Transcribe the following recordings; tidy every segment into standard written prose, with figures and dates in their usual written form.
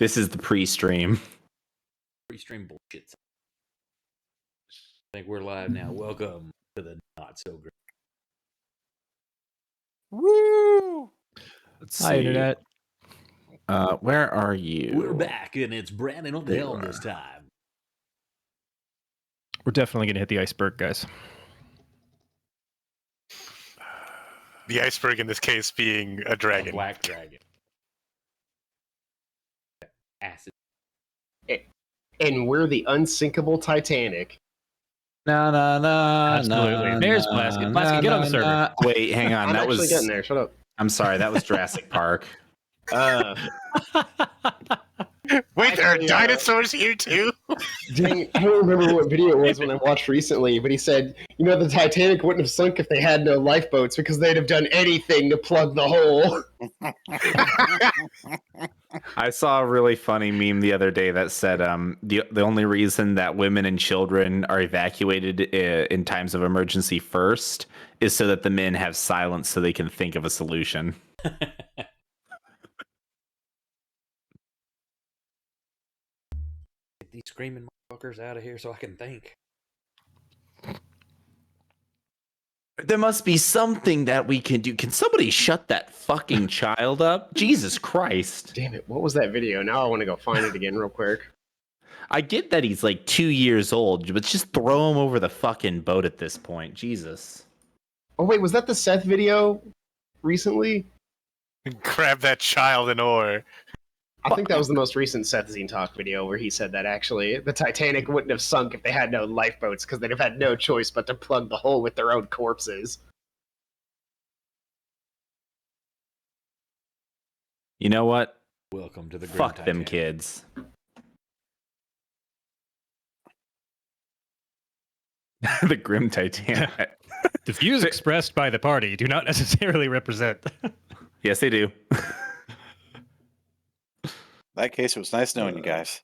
This is the pre-stream. Pre-stream bullshit. I think we're live now. Welcome to the Not So Great. Woo! Let's Hi, see. Internet. Where are you? We're back, and it's Brandon on the helm this time. We're definitely going to hit the iceberg, guys. The iceberg in this case being a A dragon. black dragon. Acid. And we're the unsinkable Titanic. No. Absolutely. There's Blasket. Blasket, get on the server. Wait, hang on. I'm that actually was. getting there. Shut up. I'm sorry. That was Jurassic Park. Wait, there are Actually, dinosaurs here too? Dang, I don't remember what video it was when I watched recently, but he said, you know, the Titanic wouldn't have sunk if they had no lifeboats because they'd have done anything to plug the hole. I saw a really funny meme the other day that said the only reason that women and children are evacuated in times of emergency first is so that the men have silence so they can think of a solution. Get these screaming motherfuckers out of here so I can think. There must be something that we can do. Can somebody shut that fucking child up? Jesus Christ. Damn it, what was that video? Now I want to go find it again real quick. I get that he's like 2 years old, but just throw him over the fucking boat at this point. Jesus. Oh wait, was that the Seth video recently? Grab that child and oar. I think that was the most recent Seth Zine Talk video where he said that actually the Titanic wouldn't have sunk if they had no lifeboats because they'd have had no choice but to plug the hole with their own corpses. You know what? Welcome to the Grim Fuck them Titanic. kids. The Grim Titanic. The views expressed by the party do not necessarily represent. Yes, they do. In that case, it was nice knowing you guys.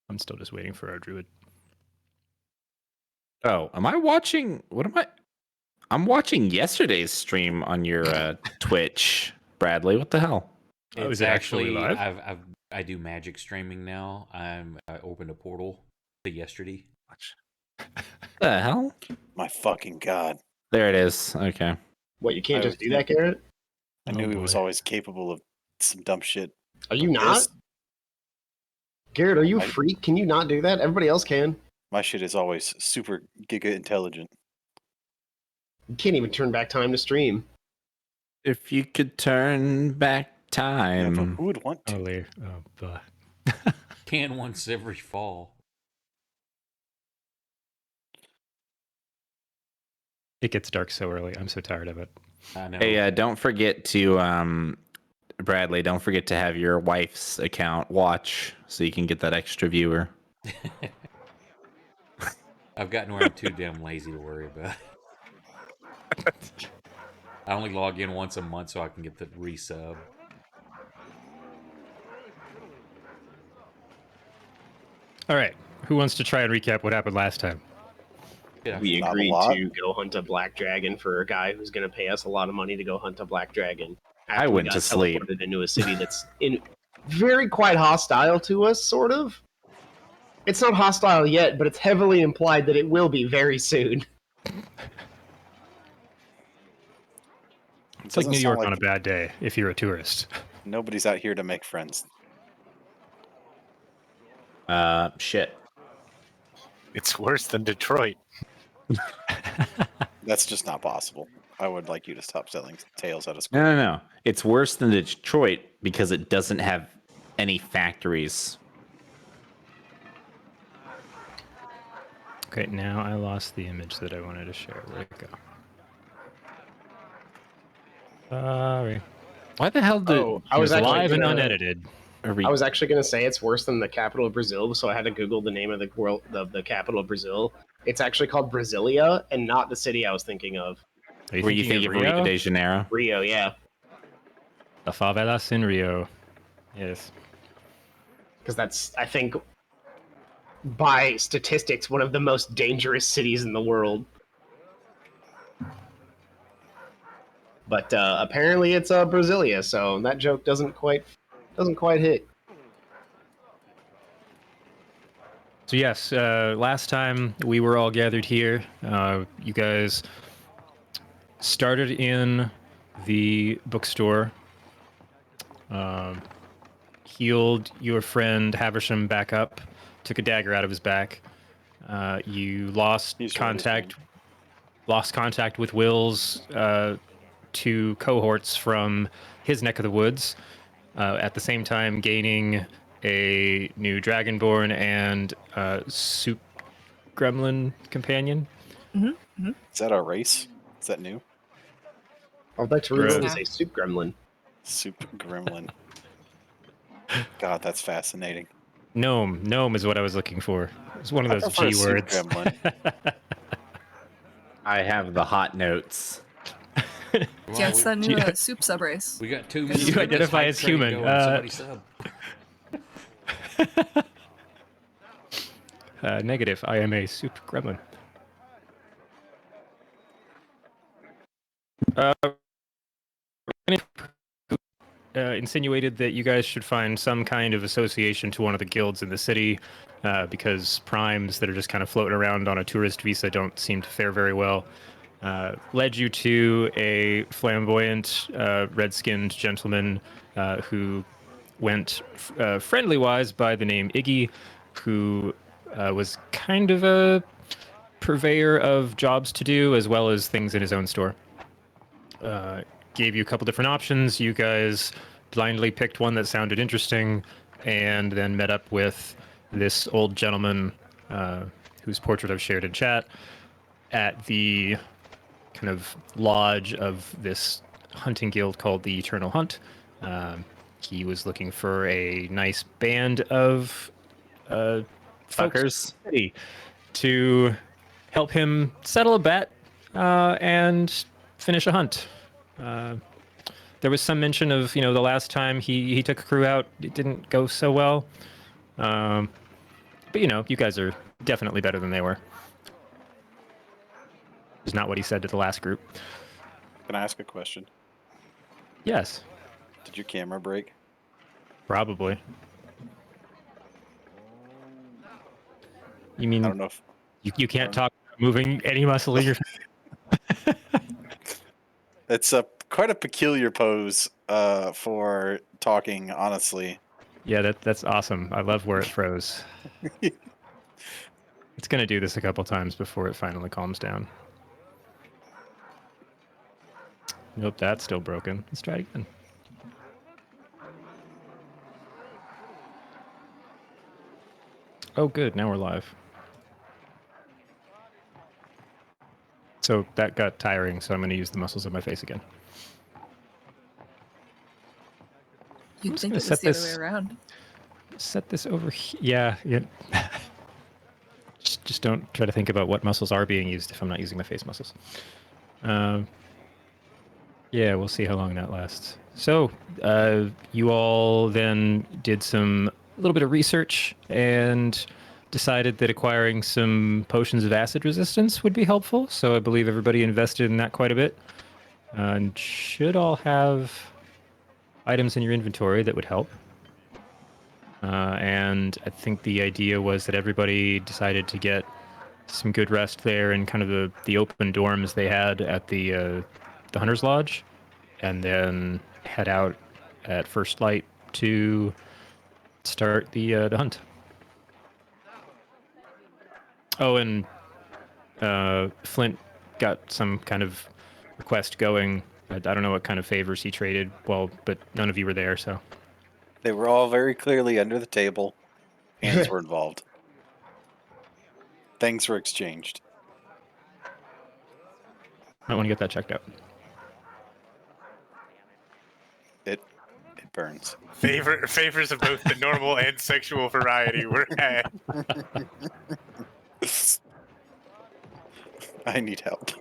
I'm still just waiting for our druid. Oh, am I watching? What am I? I'm watching yesterday's stream on your Twitch, Bradley. What the hell? Oh, is it actually live? I do magic streaming now. I opened a portal to yesterday. The hell? My fucking god. There it is. Okay. What, you can't I just was do that, Garrett? I knew he boy. was always capable of some dumb shit. Are you Like not? this. Garrett, are you a I- freak? Can you not do that? Everybody else can. My shit is always super giga intelligent. You can't even turn back time to stream. If you could turn back Yeah, but time. who would want to? Oh, Lear. Oh, blah. Can once every fall. It gets dark so early. I'm so tired of it. I know. Hey, don't forget to Bradley. Don't forget to have your wife's account watch so you can get that extra viewer. I've gotten where I'm too damn lazy to worry about it. I only log in once a month so I can get the resub. All right. Who wants to try and recap what happened last time? Yeah. We Not a agreed lot. to go hunt a black dragon for a guy who's going to pay us a lot of money to go hunt a black dragon. I After we went got to sleep. teleported into a city that's very quite hostile to us, sort of. It's not hostile yet, but it's heavily implied that it will be very soon. It's like Doesn't New sound York like on a bad day if you're a tourist. Nobody's out here to make friends. Shit. It's worse than Detroit. That's just not possible. I would like you to stop selling tales out of school. No. It's worse than Detroit because it doesn't have any factories. Okay, now I lost the image that I wanted to share. Where'd it go? Sorry. Why the hell did Oh, It was actually live and gonna- unedited. are we? I was actually going to say it's worse than the capital of Brazil, so I had to Google the name of the world, the capital of Brazil. It's actually called Brasilia, and not the city I was thinking of. Are Were you thinking of Rio de Janeiro? Rio, yeah, The favelas in Rio. Yes. because that's, I think, by statistics, one of the most dangerous cities in the world. But apparently it's Brasilia, so that joke doesn't quite hit. So yes, last time we were all gathered here, you guys started in the bookstore, healed your friend Haversham back up, took a dagger out of his back. You lost He's contact with Will's two cohorts from his neck of the woods. At the same time, gaining a new Dragonborn and Soup Gremlin companion. Is that our race? Is that new? I would like to Gross. reload as a soup gremlin. Soup gremlin. God, that's fascinating. Gnome is what I was looking for. It's one of I those prefer G soup words. gremlin. I have the hot notes. Yeah, it's that new soup sub race. We got 2 You minutes. to get this identify hype as train human, going. Somebody sub. Negative. I am a soup gremlin. Insinuated that you guys should find some kind of association to one of the guilds in the city, because primes that are just kind of floating around on a tourist visa don't seem to fare very well. Led you to a flamboyant, red-skinned gentleman who went friendly-wise by the name Iggy, who was kind of a purveyor of jobs to do as well as things in his own store. Gave you a couple different options. You guys blindly picked one that sounded interesting, and then met up with this old gentleman whose portrait I've shared in chat at the kind of lodge of this hunting guild called the Eternal Hunt. He was looking for a nice band of Fuckers. folks to help him settle a bet and finish a hunt. There was some mention of, the last time he took a crew out, it didn't go so well. But, you guys are definitely better than they were. Is not what he said to the last group. Can I ask a question? Yes, Did your camera break? probably. You mean I don't know if you can't talk about moving any muscle in your... it's quite a peculiar pose for talking honestly. Yeah, that's awesome. I love where it froze. It's going to do this a couple times before it finally calms down. Nope, that's still broken. Let's try it again. Oh, good. Now we're live. So that got tiring, so I'm going to use the muscles of my face again. You'd think it gonna was set the other this- way around. Set this over here. Yeah. Just don't try to think about what muscles are being used if I'm not using my face muscles. Yeah, we'll see how long that lasts. So, you all then did a little bit of research and decided that acquiring some potions of acid resistance would be helpful. So I believe everybody invested in that quite a bit. And should all have items in your inventory that would help. And I think the idea was that everybody decided to get some good rest there in kind of the open dorms they had at the Hunter's Lodge, and then head out at first light to start the hunt. Oh, and Flint got some kind of request going. I don't know what kind of favors he traded. Well, but none of you were there, so. They were all very clearly under the table. Hands were involved. Things were exchanged. I want to get that checked out. It burns. Favors of both the normal and sexual variety were had. I need help.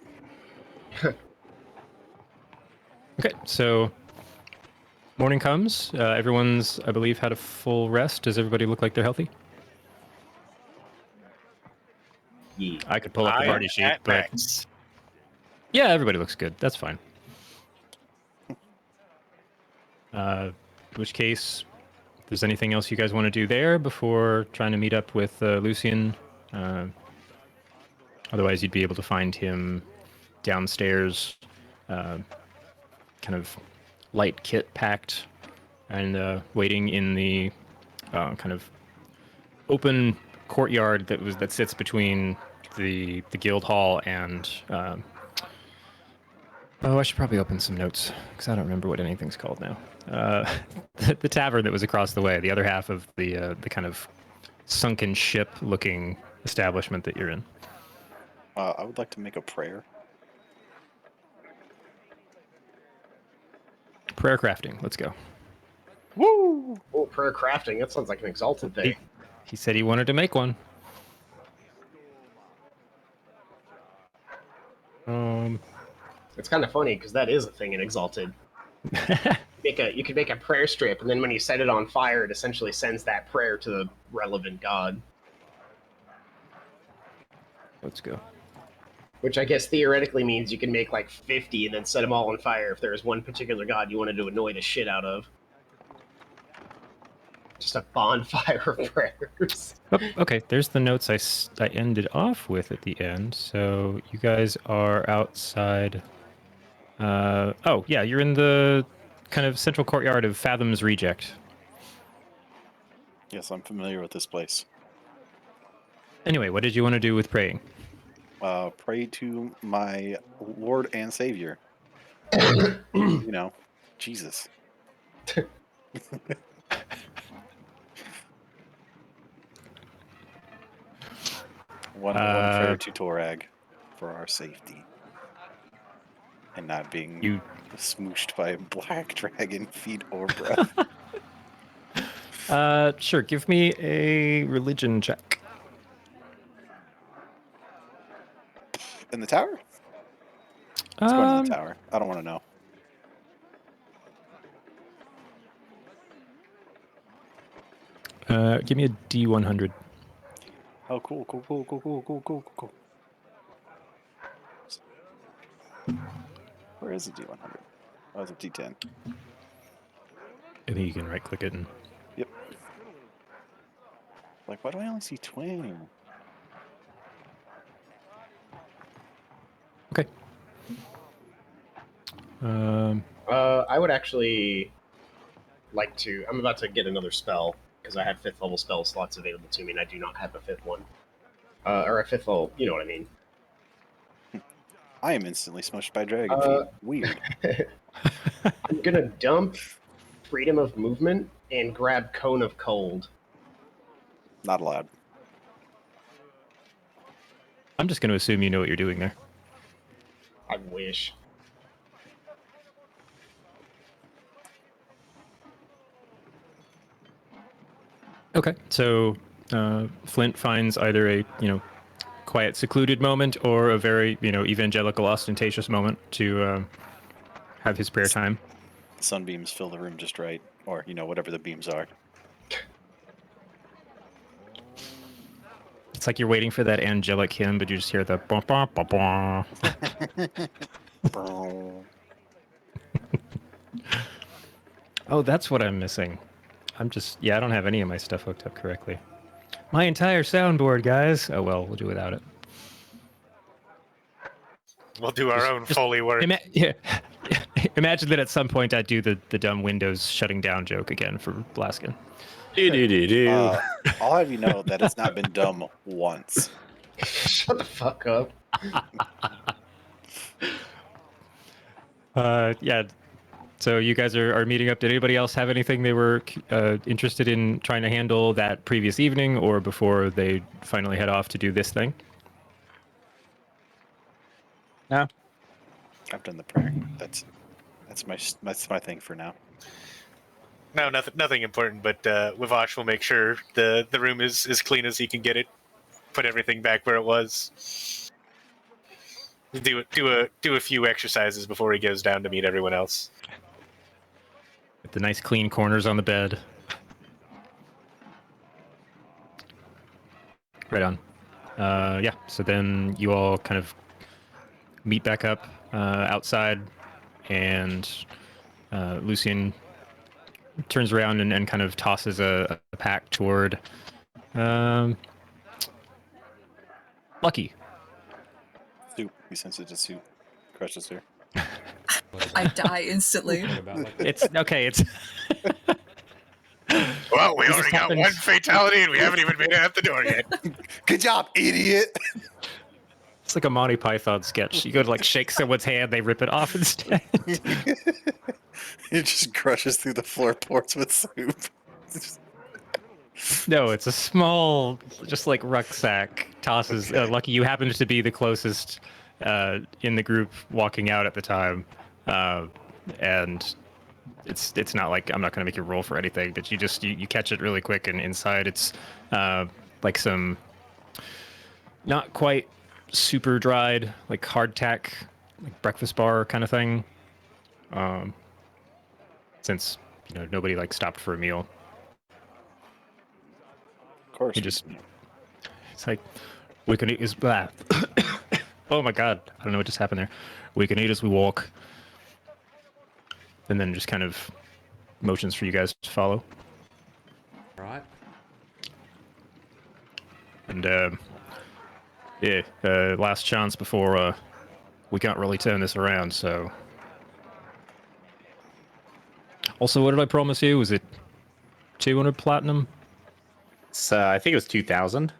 Okay, so morning comes. Everyone's, I believe, had a full rest. Does everybody look like they're healthy? Yeah. I could pull up the I party am sheet, at but max. yeah, everybody looks good. That's fine. In which case, if there's anything else you guys want to do there before trying to meet up with Lucian, otherwise you'd be able to find him downstairs, kind of light kit packed and waiting in the kind of open courtyard that sits between the guild hall and I should probably open some notes because I don't remember what anything's called now. The tavern that was across the way, the other half of the kind of sunken ship looking establishment that you're in. I would like to make a prayer. Prayer crafting, let's go. Woo! Oh, prayer crafting. That sounds like an exalted thing. He said he wanted to make one. It's kind of funny because that is a thing in exalted. You could make a prayer strip, and then when you set it on fire, it essentially sends that prayer to the relevant god. Let's go. Which I guess theoretically means you can make like 50 and then set them all on fire if there's one particular god you wanted to annoy the shit out of. Just a bonfire of prayers. Oh, okay, there's the notes I ended off with at the end. So you guys are outside. Oh, yeah, you're in the kind of central courtyard of Fathom's Reject. Yes, I'm familiar with this place. Anyway, what did you want to do with praying? Pray to my Lord and Savior. You know, Jesus. One prayer to Torag for our safety. And not being smooshed by black dragon feet or breath. Sure, give me a religion check. In the tower? Let's go into the tower. I don't want to know. Give me a D100. Oh, cool. Where is the D100? Oh, it's a D10. I think you can right-click it and... Yep. Like, why do I only see 20? Okay. I would actually like to... I'm about to get another spell, because I have 5th level spell slots available to me, and I do not have a 5th one. Or a 5th level, you know what I mean. I am instantly smushed by dragon feet. Weird. I'm gonna dump Freedom of Movement and grab Cone of Cold. Not allowed. I'm just going to assume you know what you're doing there. I wish. Okay, so Flint finds either a quiet, secluded moment or a very evangelical, ostentatious moment to have his prayer time. Sunbeams fill the room just right, or whatever the beams are. It's like you're waiting for that angelic hymn, but you just hear the bah, bah, bah, bah. Oh, that's what I'm missing. I don't have any of my stuff hooked up correctly. My entire soundboard, guys. Oh well, we'll do without it. We'll do our own Foley work. Imagine that at some point I do the dumb Windows shutting down joke again for Blaskin. I'll have you know that it's not been dumb once. Shut the fuck up. Yeah. So you guys are meeting up. Did anybody else have anything they were interested in trying to handle that previous evening or before they finally head off to do this thing? No. I've done the prayer. That's my thing for now. No, nothing important, but Wavash will make sure the room is as clean as he can get it. Put everything back where it was. Do a few exercises before he goes down to meet everyone else. With the nice clean corners on the bed. Right on. Yeah, so then you all kind of meet back up outside, and Lucian turns around and kind of tosses a pack toward Lucky. Soup. He sends it to Soup. Crushes her. I die instantly. What about like It's okay. It's Well, we It already just got happens. one fatality, and we haven't even made it out the door yet. Good job, idiot! it's like a Monty Python sketch. You go to like shake someone's hand, they rip it off instead. It just crushes through the floorboards with Soup. No, it's a small, just like rucksack. Tosses. Okay. Lucky, you happened to be the closest in the group walking out at the time, and it's not like I'm not going to make you roll for anything, but you catch it really quick, and inside it's like some not quite super dried, like hardtack, like breakfast bar kind of thing. Since nobody like stopped for a meal. Of course. It's like, we can eat as blah. Oh my god, I don't know what just happened there. We can eat as we walk. And then just kind of motions for you guys to follow. right? And last chance before we can't really turn this around, so. Also, what did I promise you? Was it 200 platinum? So I think it was 2,000.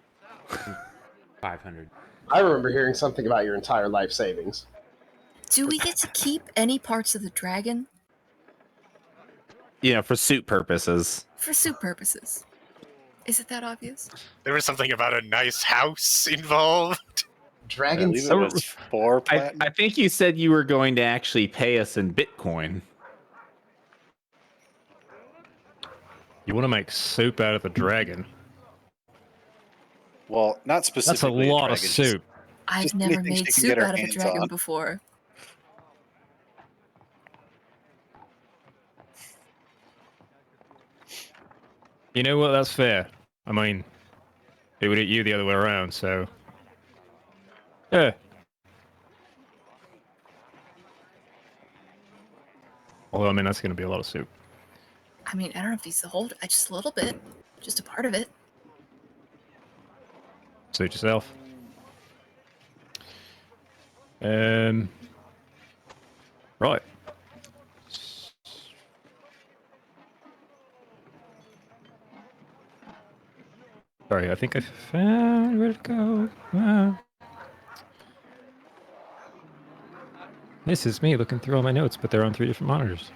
500. I remember hearing something about your entire life savings. Do we get to keep any parts of the dragon? For suit purposes. For soup purposes. Is it that obvious? There was something about a nice house involved. I Dragons. believe it was 4 I platinum. think you said you were going to actually pay us in Bitcoin. You want to make soup out of the dragon? Well, not That's a specifically. lot of dragon, soup. I've Just never anything she made can soup get her out of a hands dragon on. before. You know what? That's fair. I mean, it would hit you the other way around, so. Yeah. Although, I mean, that's going to be a lot of soup. I mean, I don't know if he's the whole. Just a little bit. Just a part of it. Suit yourself. Right. Sorry, I think I found where to go. This is me looking through all my notes, but they're on 3 different monitors.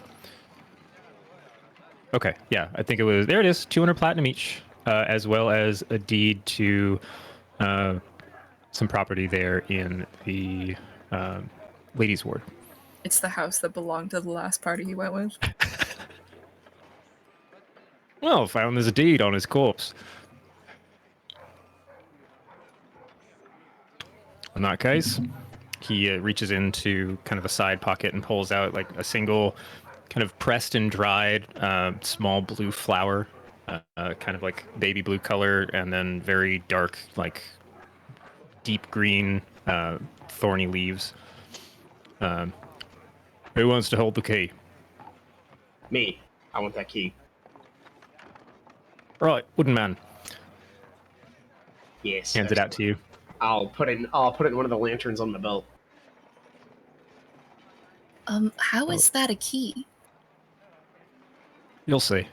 Okay, yeah, I think it was. There it is, 200 platinum each, as well as a deed to some property there in the ladies' ward. It's the house that belonged to the last party he went with. Well, found there's a deed on his corpse. In that case, he reaches into kind of a side pocket and pulls out like a single kind of pressed and dried small blue flower, kind of like baby blue color, and then very dark, like deep green, thorny leaves. Who wants to hold the key? Me. I want that key. Right, wooden man. Yes. Hands it out to you. I'll put it in one of the lanterns on the belt. How is that a key? You'll see.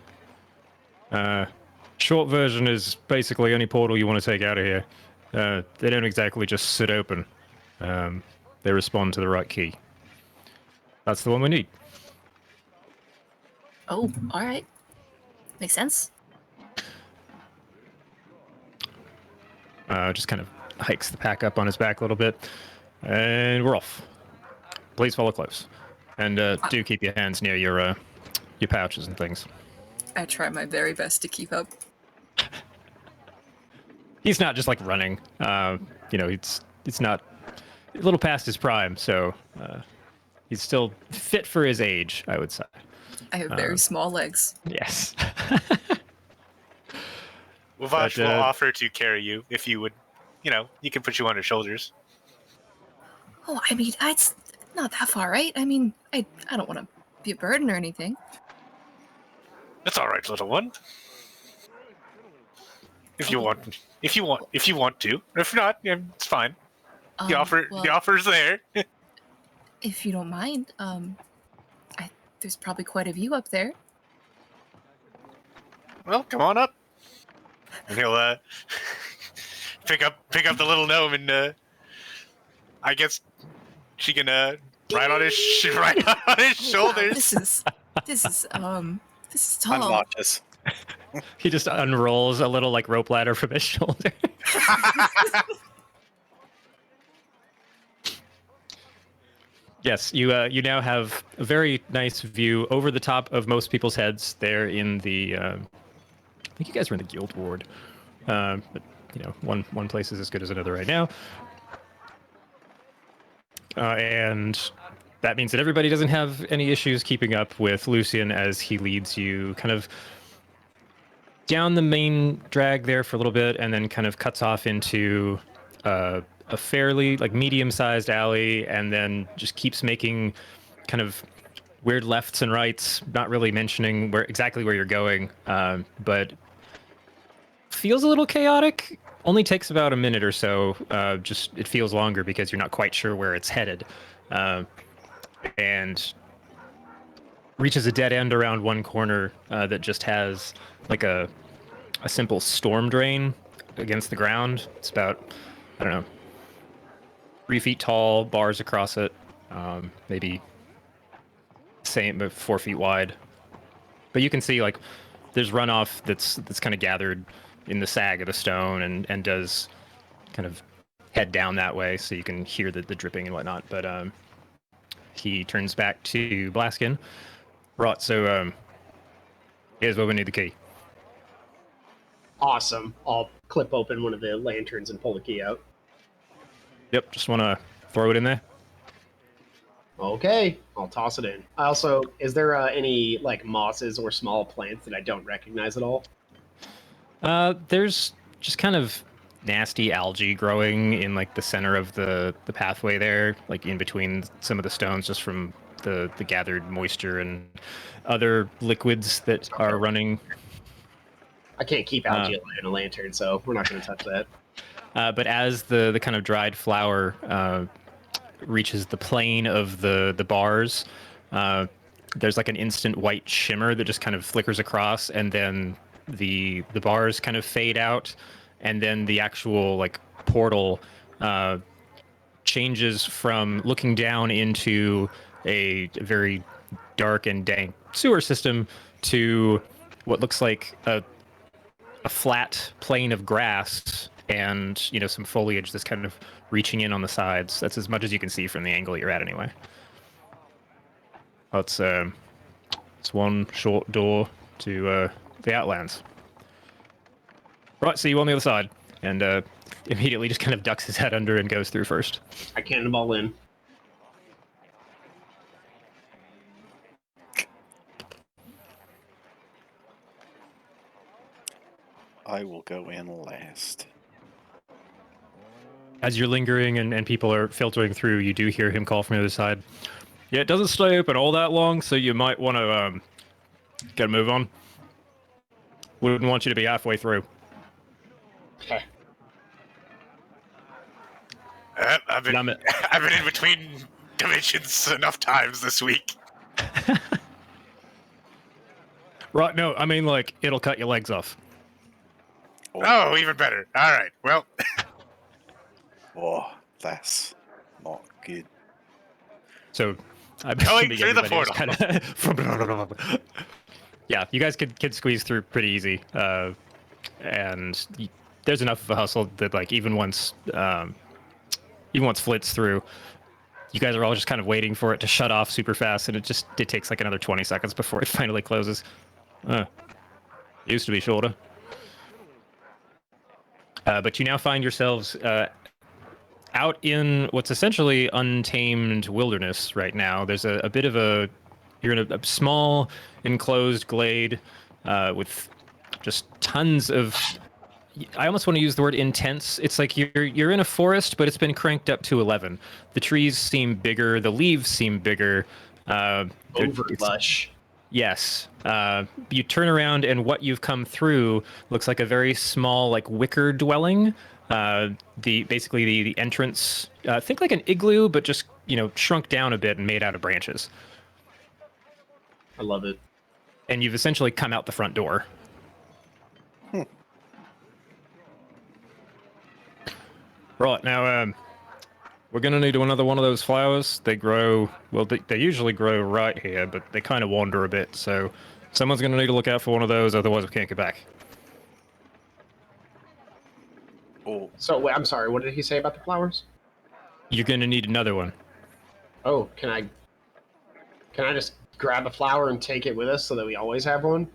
Short version is basically any portal you want to take out of here. They don't exactly just sit open. They respond to the right key. That's the one we need. Oh, all right. Makes sense. Just kind of hikes the pack up on his back a little bit. And we're off. Please follow close. And do keep your hands near your pouches and things. I try my very best to keep up. He's not just like running. It's not a little past his prime, so he's still fit for his age, I would say. I have very small legs. Yes. Wavash But, will offer to carry you if you would, he can put you on his shoulders. Oh, I mean, it's not that far, right? I mean, I don't want to be a burden or anything. That's all right, little one. If you want to. If not, yeah, it's fine. The offer's there. If you don't mind, there's probably quite a view up there. Well, come on up. And he'll pick up the little gnome and I guess she can ride on his shoulders. This is tall. Unconscious. He just unrolls a little like rope ladder from his shoulder. Yes, you now have a very nice view over the top of most people's heads. There in the, I think you guys are in the guild ward, but you know, one place is as good as another right now, and that means that everybody doesn't have any issues keeping up with Lucian as he leads you kind of down the main drag there for a little bit, and then kind of cuts off into a fairly like medium-sized alley, and then just keeps making kind of weird lefts and rights, not really mentioning exactly where you're going, but feels a little chaotic. Only takes about a minute or so. Just it feels longer because you're not quite sure where it's headed, and reaches a dead end around one corner that just has like a simple storm drain against the ground. It's about, I don't know, 3 feet tall, bars across it, maybe same, but 4 feet wide. But you can see like there's runoff that's kind of gathered in the sag of the stone and does kind of head down that way, so you can hear the dripping and whatnot. But he turns back to Blaskin. Right, so here's where we need the key. Awesome. I'll clip open one of the lanterns and pull the key out. Yep, just want to throw it in there. Okay, I'll toss it in. Also, is there any like mosses or small plants that I don't recognize at all? There's just kind of nasty algae growing in like the center of the pathway there, like in between some of the stones, just from the gathered moisture and other liquids that are running. I can't keep algae alive in a lantern, so we're not going to touch that. But as the kind of dried flour reaches the plane of the bars, there's like an instant white shimmer that just kind of flickers across, and then the bars kind of fade out, and then the actual like portal changes from looking down into a very dark and dank sewer system to what looks like a flat plane of grass and, you know, some foliage that's kind of reaching in on the sides. That's as much as you can see from the angle you're at anyway. It's one short door to the Outlands. Right, see you on the other side. And immediately just kind of ducks his head under and goes through first. I cannonball in. I will go in last. As you're lingering and people are filtering through, you do hear him call from the other side. Yeah, it doesn't stay open all that long, so you might want to get a move on. Wouldn't want you to be halfway through. Okay. I've been in between dimensions enough times this week. Right, no, I mean, like, it'll cut your legs off. Oh, even better. All right. Well. Oh, that's not good. So, I'm going through the portal. Kinda yeah, you guys could squeeze through pretty easy, and there's enough of a hustle that like even once Flit's through, you guys are all just kind of waiting for it to shut off super fast, and it takes like another 20 seconds before it finally closes. Used to be shorter. But you now find yourselves out in what's essentially untamed wilderness right now. There's a bit of you're in a small enclosed glade with just tons of, I almost want to use the word intense. It's like you're in a forest, but it's been cranked up to 11. The trees seem bigger, the leaves seem bigger. Over lush. Yes. You turn around, and what you've come through looks like a very small, like wicker dwelling. Basically the entrance. Think like an igloo, but just shrunk down a bit and made out of branches. I love it. And you've essentially come out the front door. Right now, we're gonna need another one of those flowers. They grow well. They usually grow right here, but they kind of wander a bit. So someone's gonna need to look out for one of those. Otherwise, we can't get back. Oh, So wait, I'm sorry. What did he say about the flowers? You're gonna need another one. Oh, can I just grab a flower and take it with us so that we always have one?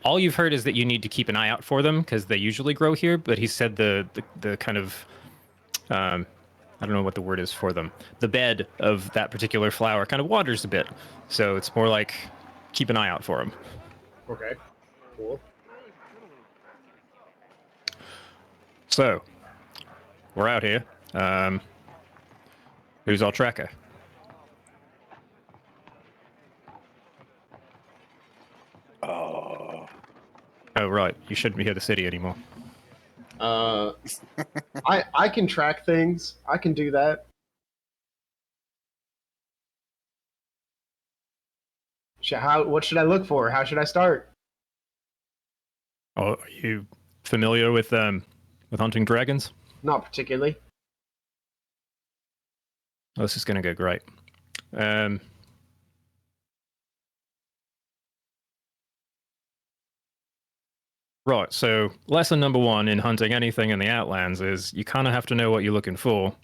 All you've heard is that you need to keep an eye out for them because they usually grow here. But he said the kind of I don't know what the word is for them. The bed of that particular flower kind of wanders a bit, so it's more like keep an eye out for them. Okay, cool. So we're out here. Who's our tracker? Oh, right. You shouldn't be here the city anymore. I can track things. I can do that. What should I look for? How should I start? Oh, are you familiar with hunting dragons? Not particularly. Oh, this is going to go great. Right, so lesson number one in hunting anything in the Outlands is you kind of have to know what you're looking for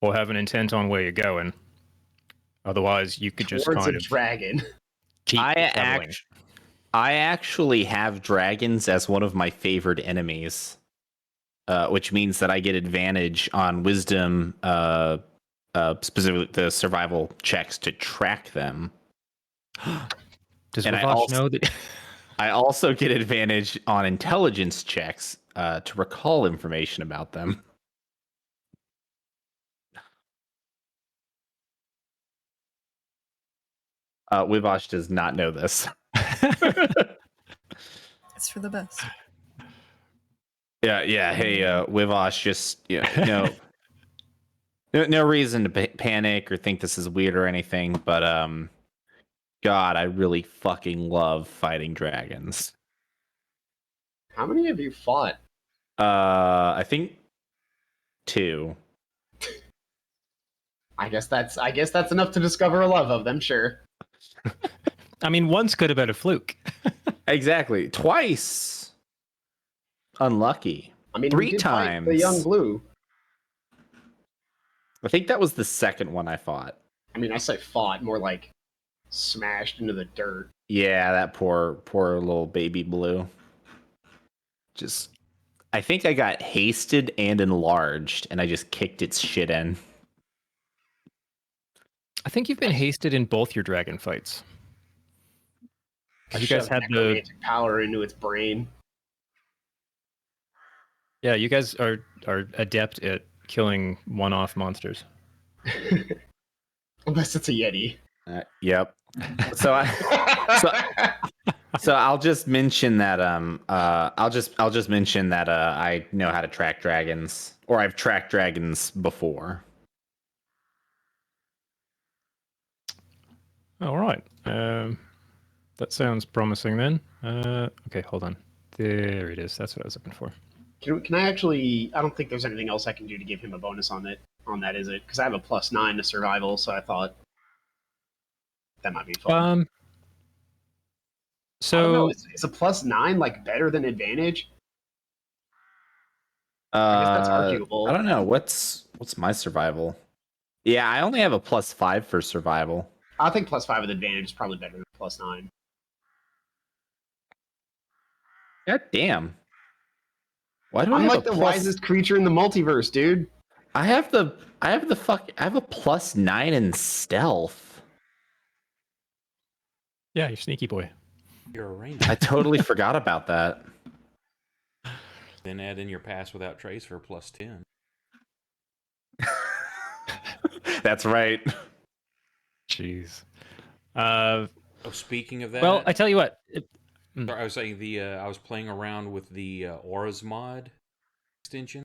or have an intent on where you're going. Otherwise, you could just Towards kind a of dragon. keep traveling. I actually have dragons as one of my favorite enemies, which means that I get advantage on wisdom, specifically the survival checks to track them. Does And Ravash know that? I also get advantage on intelligence checks to recall information about them. Wivosh does not know this. It's for the best. Yeah. Hey, Wivosh, just no reason to panic or think this is weird or anything, but God, I really fucking love fighting dragons. How many of you fought? I think 2. I guess that's enough to discover a love of them, sure. I mean, once could have been a fluke. Exactly. Twice. Unlucky. I mean, 3 we did times. fight the young blue. I think that was the second one I fought. I mean, I say fought, more like smashed into the dirt. Yeah, that poor little baby blue. Just, I think I got hasted and enlarged, and I just kicked its shit in. I think you've been hasted in both your dragon fights. Have you guys Shoved had the? necromantic power into its brain? Yeah, you guys are adept at killing one-off monsters. Unless it's a yeti. Yep. So I'll just mention that I'll just mention that I know how to track dragons, or I've tracked dragons before. All right. That sounds promising then. Okay, hold on. There it is. That's what I was looking for. Can I actually? I don't think there's anything else I can do to give him a bonus on that. Is it? Because I have a +9 to survival, so I thought that might be fun. I don't know, So is a +9 like better than advantage? I guess that's arguable. I don't know. What's my survival? Yeah, I only have a +5 for survival. I think +5 with advantage is probably better than +9. God damn. Why do I I'm have like a the plus- wisest creature in the multiverse, dude. I have a +9 in stealth. yeah, you're sneaky boy. You're a ranger. I totally forgot about that. Then add in your pass without trace for +10. That's right. Jeez. Uh, Oh, speaking of that, well, I tell you what. sorry, I was saying I was playing around with the Auras mod extension,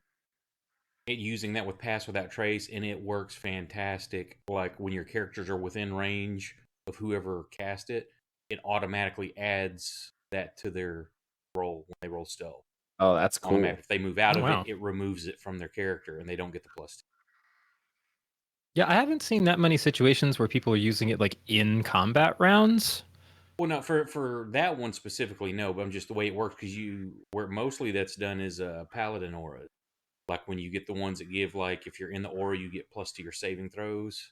using that with Pass Without Trace, and it works fantastic. Like when your characters are within range of whoever cast it, it automatically adds that to their roll when they roll stealth. Oh, that's cool. Automatic. If they move out Oh, of wow. it, it removes it from their character, and they don't get the +2. Yeah, I haven't seen that many situations where people are using it like in combat rounds. Well, no, for that one specifically, no. But I'm just the way it works because where mostly that's done is paladin aura. Like when you get the ones that give like if you're in the aura, you get +2 your saving throws.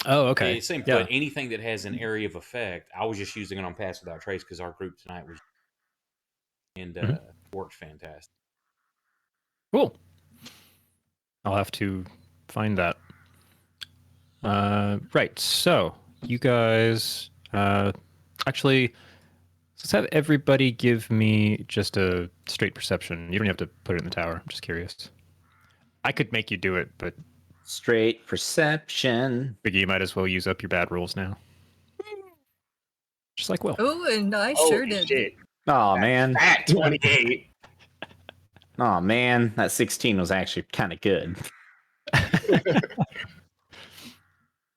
Oh, okay. Same, Yeah. but anything that has an area of effect, I was just using it on Pass Without Trace because our group tonight was and worked fantastic. Cool. I'll have to find that. Right. So you guys, actually, let's have everybody give me just a straight perception. You don't have to put it in the tower. I'm just curious. I could make you do it, but Straight perception. Biggie, you might as well use up your bad rolls now. Just like Will. Oh, and I sure Holy did. shit. Oh man. At 28. Oh man, that 16 was actually kind of good.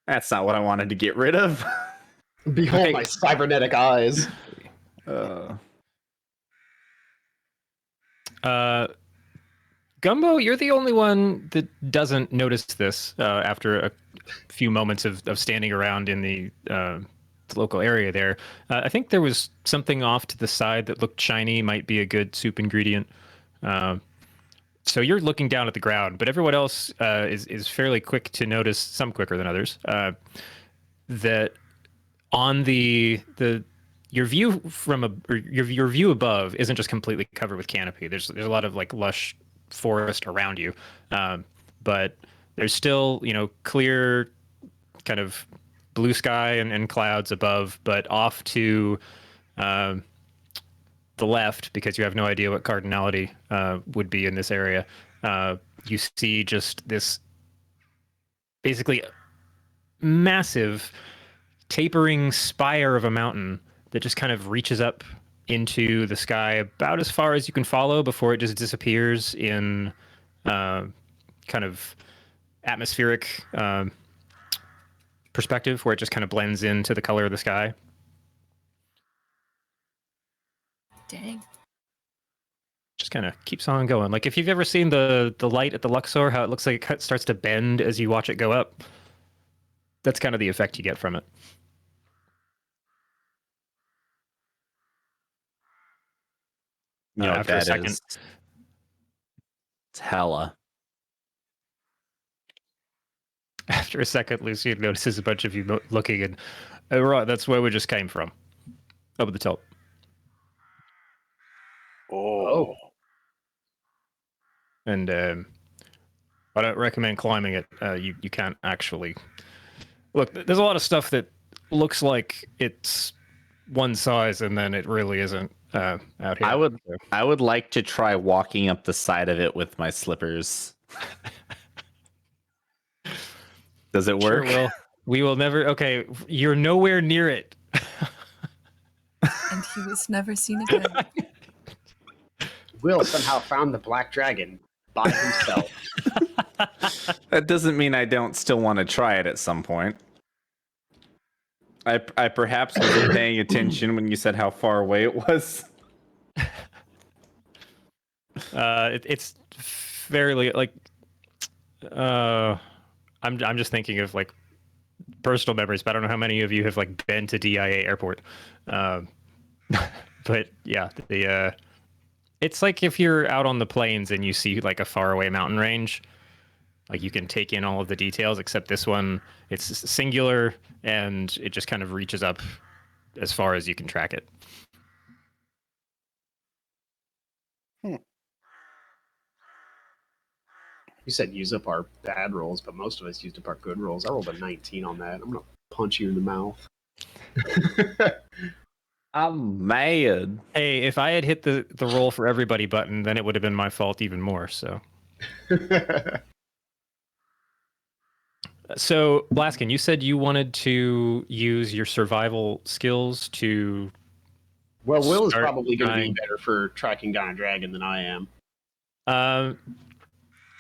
That's not what I wanted to get rid of. Behold Right. my cybernetic eyes. Gumbo, you're the only one that doesn't notice this after a few moments of standing around in the local area there. I think there was something off to the side that looked shiny, might be a good soup ingredient. So you're looking down at the ground, but everyone else is fairly quick to notice, some quicker than others, that on your view from your view above isn't just completely covered with canopy. There's a lot of like lush forest around you, but there's still clear kind of blue sky and clouds above, but off to the left, because you have no idea what cardinality would be in this area, you see just this basically massive tapering spire of a mountain that just kind of reaches up into the sky about as far as you can follow before it just disappears in kind of atmospheric perspective, where it just kind of blends into the color of the sky. Dang. Just kind of keeps on going. Like if you've ever seen the light at the Luxor, how it looks like it starts to bend as you watch it go up. That's kind of the effect you get from it. You know what After a that second. is? It's hella. After a second, Lucy notices a bunch of you looking, and oh, right, that's where we just came from. Up at the top. Oh. And I don't recommend climbing it. You can't actually. Look, there's a lot of stuff that looks like it's one size, and then it really isn't out here. I would like to try walking up the side of it with my slippers. Does it Sure work? will. We will never. Okay, you're nowhere near it. And he was never seen again. Will somehow found the black dragon by himself. That doesn't mean I don't still want to try it at some point. I perhaps wasn't paying attention when you said how far away it was. It's fairly like. I'm just thinking of like personal memories, but I don't know how many of you have like been to DIA Airport. But yeah, it's like if you're out on the plains and you see like a faraway mountain range, like you can take in all of the details, except this one, it's singular and it just kind of reaches up as far as you can track it. You said use up our bad rolls, but most of us used up our good rolls. I rolled a 19 on that. I'm gonna punch you in the mouth. I'm mad. Hey, if I had hit the roll for everybody button, then it would have been my fault even more. So So, Blaskin, you said you wanted to use your survival skills to. Well, Will is Start probably going to be trying- better for tracking down a dragon than I am.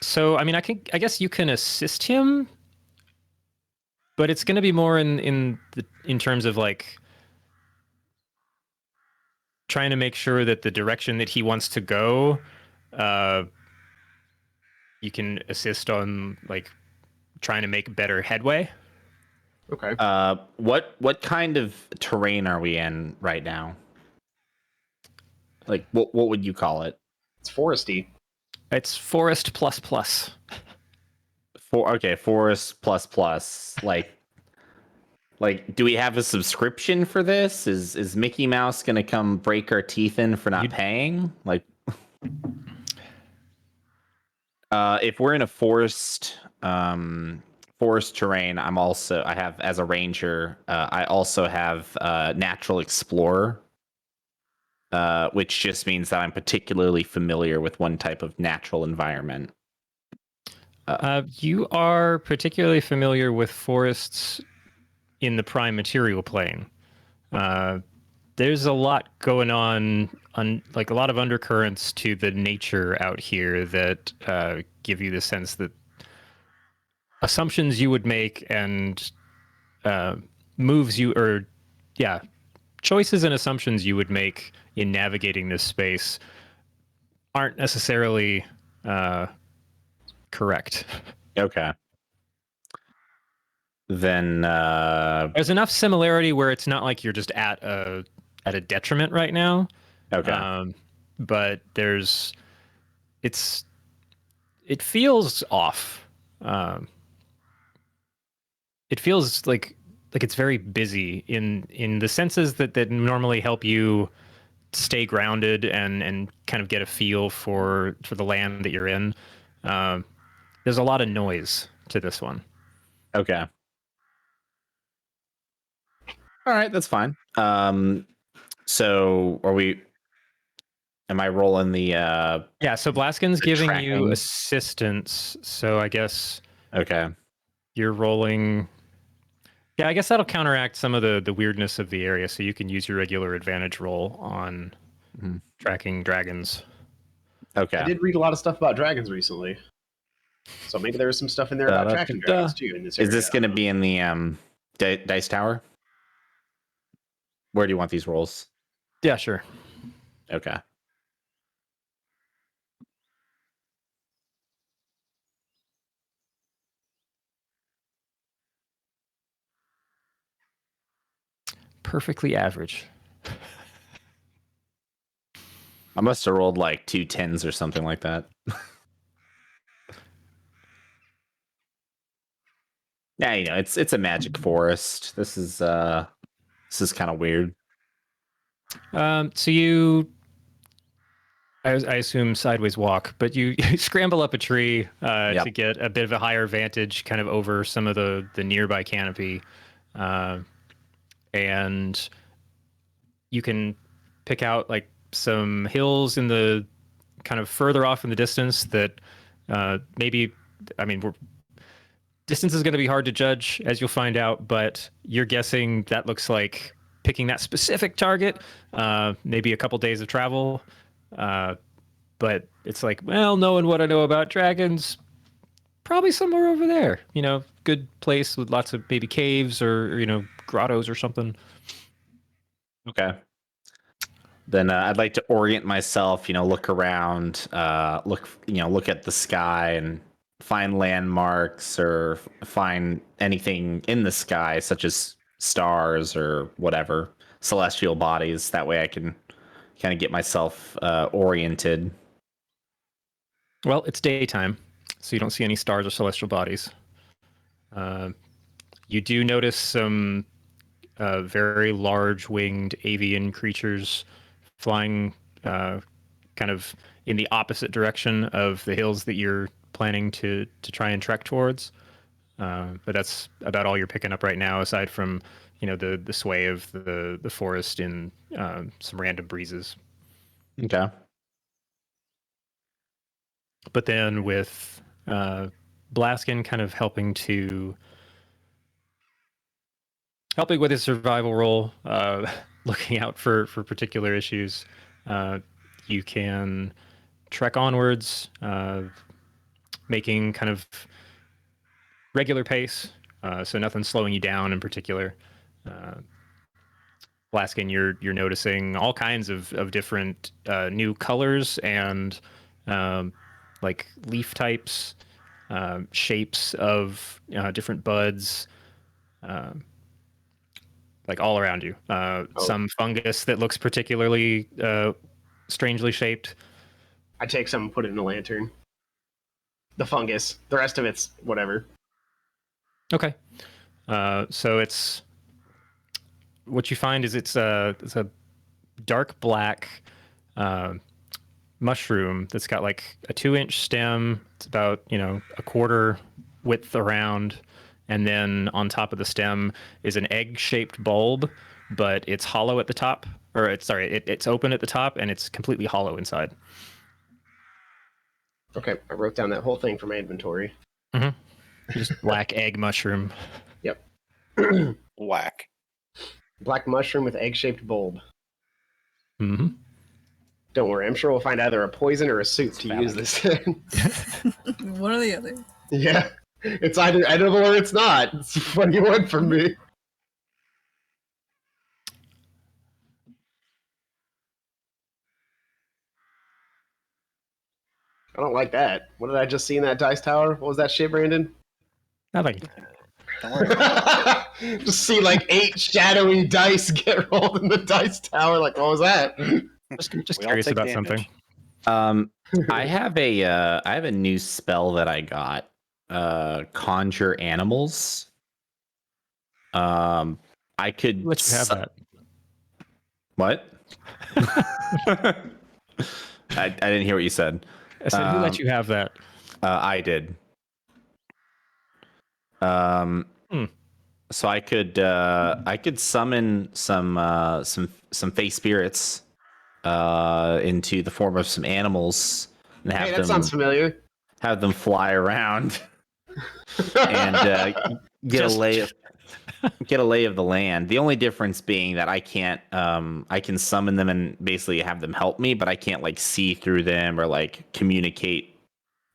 So, I mean, I guess you can assist him, but it's going to be more in terms of like trying to make sure that the direction that he wants to go, you can assist on like trying to make better headway. Okay. What kind of terrain are we in right now? Like, what would you call it? It's foresty. It's forest plus plus. Forest plus plus. Like, do we have a subscription for this? Is Mickey Mouse gonna come break our teeth in for not paying? Like, if we're in a forest terrain, I have as a ranger. I also have natural explorer, which just means that I'm particularly familiar with one type of natural environment. You are particularly familiar with forests in the prime material plane. There's a lot going on, like a lot of undercurrents to the nature out here that give you the sense that assumptions you would make and choices and assumptions you would make in navigating this space aren't necessarily correct. Okay. Then There's enough similarity where it's not like you're just at a detriment right now. okay. But it feels off. It feels like it's very busy in the senses that normally help you stay grounded and kind of get a feel for the land that you're in. There's a lot of noise to this one. Okay. All right, that's fine. So am I rolling the Yeah, so Blaskin's giving you tracking? assistance, so I guess Okay. you're rolling. Yeah, I guess that'll counteract some of the weirdness of the area, so you can use your regular advantage roll on tracking dragons. Okay. I did read a lot of stuff about dragons recently. So maybe there was some stuff in there about tracking dragons too in this area. Is this going to be in the dice tower? Where do you want these rolls? Yeah, sure. Okay. Perfectly average. I must have rolled like 2 10s or something like that. Yeah, it's a magic forest. This is kind of weird. So you, I assume sideways walk, but you scramble up a tree to get a bit of a higher vantage, kind of over some of the nearby canopy, and you can pick out like some hills in the kind of further off in the distance that maybe, I mean, distance is going to be hard to judge, as you'll find out, but you're guessing that looks like picking that specific target, maybe a couple days of travel. But it's like, well, knowing what I know about dragons, probably somewhere over there. Good place with lots of maybe caves or grottos or something. Okay. Then I'd like to orient myself, look around, look at the sky and find landmarks or find anything in the sky, such as stars or whatever, celestial bodies. That way I can kind of get myself oriented. Well, it's daytime, so you don't see any stars or celestial bodies. You do notice some very large winged avian creatures flying kind of in the opposite direction of the hills that you're planning to try and trek towards. But that's about all you're picking up right now, aside from the sway of the forest in some random breezes. Okay. But then with Blaskin kind of helping to helping with his survival role, looking out for particular issues. You can trek onwards, making kind of regular pace, so nothing slowing you down in particular. Blaskin, you're noticing all kinds of different new colors and like leaf types, shapes of different buds, like all around you. Some fungus that looks particularly strangely shaped. I take some and put it in a lantern. The fungus. The rest of it's whatever. Okay. So it's what you find is it's a dark black mushroom that's got like a 2-inch stem. It's about a quarter width around, and then on top of the stem is an egg-shaped bulb, but it's hollow at the top, or it's open at the top and it's completely hollow inside. Okay, I wrote down that whole thing for my inventory. Mm-hmm. Just black egg mushroom. Yep. Whack. Black mushroom with egg-shaped bulb. Mm-hmm. Don't worry, I'm sure we'll find either a poison or a soup to use this in. One or the other. Yeah. It's either edible or it's not. It's a funny one for me. I don't like that. What did I just see in that dice tower? What was that shit, Brandon? Nothing. Don't worry. Just see like 8 shadowy dice get rolled in the dice tower. Like, what was that? Just We all curious take about damage. something. I have a new spell that I got. Conjure animals. I could Let you have that. What? I didn't hear what you said. I said, who let you have that? I did. So I could summon some fey spirits into the form of some animals and Hey, that sounds familiar. have them fly around and get a lay of the land. The only difference being that I can summon them and basically have them help me, but I can't like see through them or like communicate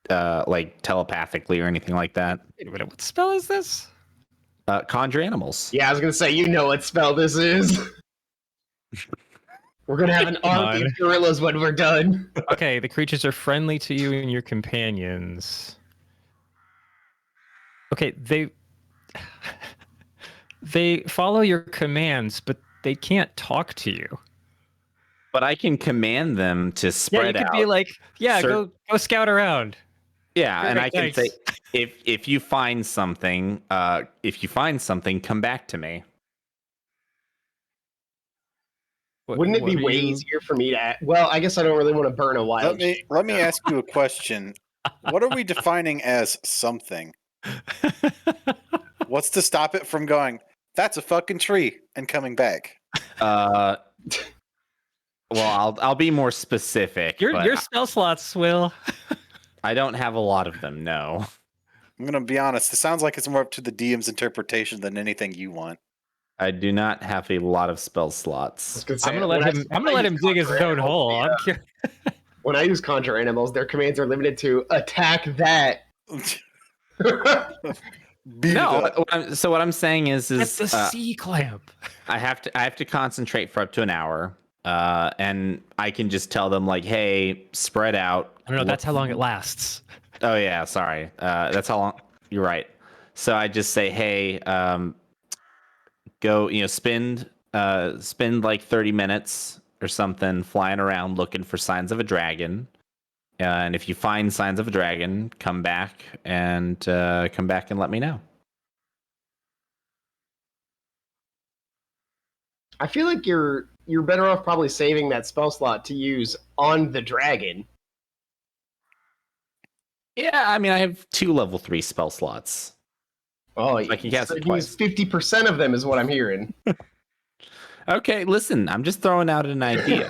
like telepathically or anything like that. Wait a minute, what spell is this? Conjure animals. Yeah, I was gonna say, you know what spell this is. We're gonna have an army of gorillas when we're done. Okay, the creatures are friendly to you and your companions. Okay, they follow your commands, but they can't talk to you. But I can command them to spread Yeah, you could out. be like, go scout around. Yeah, and I can Perfect, say if you find something, come back to me. Wouldn't it be way easier for me to? Well, I guess I don't really want to burn a wild. Let me ask you a question. What are we defining as something? What's to stop it from going, that's a fucking tree, and coming back? Well, I'll be more specific. Your spell slots, Will. I don't have a lot of them. No. I'm gonna be honest. It sounds like it's more up to the DM's interpretation than anything you want. I do not have a lot of spell slots. I'm gonna let him dig his own hole. I'm curious. When I use conjure animals, their commands are limited to attack that. So what I'm saying is That's the C clamp. I have to concentrate for up to an hour, and I can just tell them like, hey, spread out. I don't know. That's how long it lasts. Oh yeah, sorry. That's how long. You're right. So I just say, hey, go, spend like 30 minutes or something flying around looking for signs of a dragon. And if you find signs of a dragon, come back and let me know. I feel like you're better off probably saving that spell slot to use on the dragon. Yeah, I mean, I have 2 level 3 spell slots. Oh, I can cast it use twice. 50% of them is what I'm hearing. Okay, listen, I'm just throwing out an idea.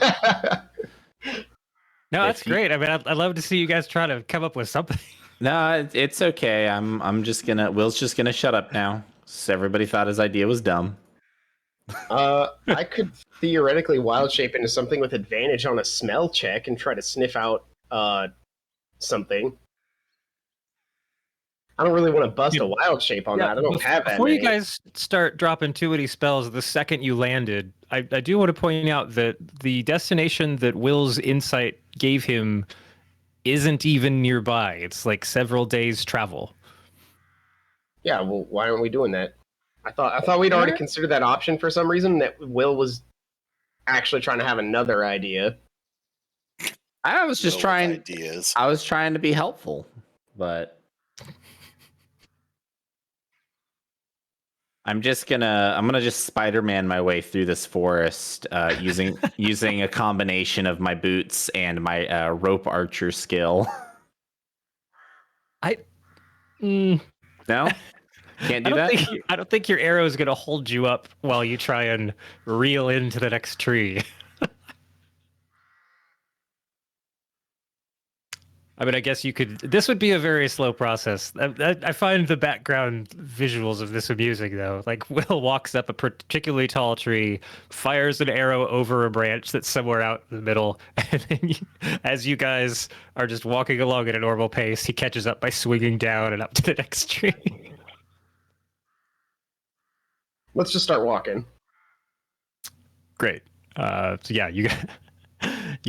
No, that's great. I mean, I'd love to see you guys try to come up with something. No, it's okay. Will's just gonna shut up now. So everybody thought his idea was dumb. I could theoretically wild shape into something with advantage on a smell check and try to sniff out something. I don't really want to bust a wild shape on that. I don't have that Before many. you guys start dropping too many spells, the second you landed, I do want to point out that the destination that Will's insight gave him isn't even nearby. It's like several days travel. Yeah, well, why aren't we doing that? I thought we'd already considered that option for some reason. That Will was actually trying to have another idea. I was just Will with trying. ideas. I was trying to be helpful, but I'm gonna just Spider-Man my way through this forest using a combination of my boots and my rope archer skill. Mm, No, can't do I that. I don't think your arrow is going to hold you up while you try and reel into the next tree. I mean, I guess you could. This would be a very slow process. I find the background visuals of this amusing, though. Like, Will walks up a particularly tall tree, fires an arrow over a branch that's somewhere out in the middle, and then as you guys are just walking along at a normal pace, he catches up by swinging down and up to the next tree. Let's just start walking. Great. So yeah, you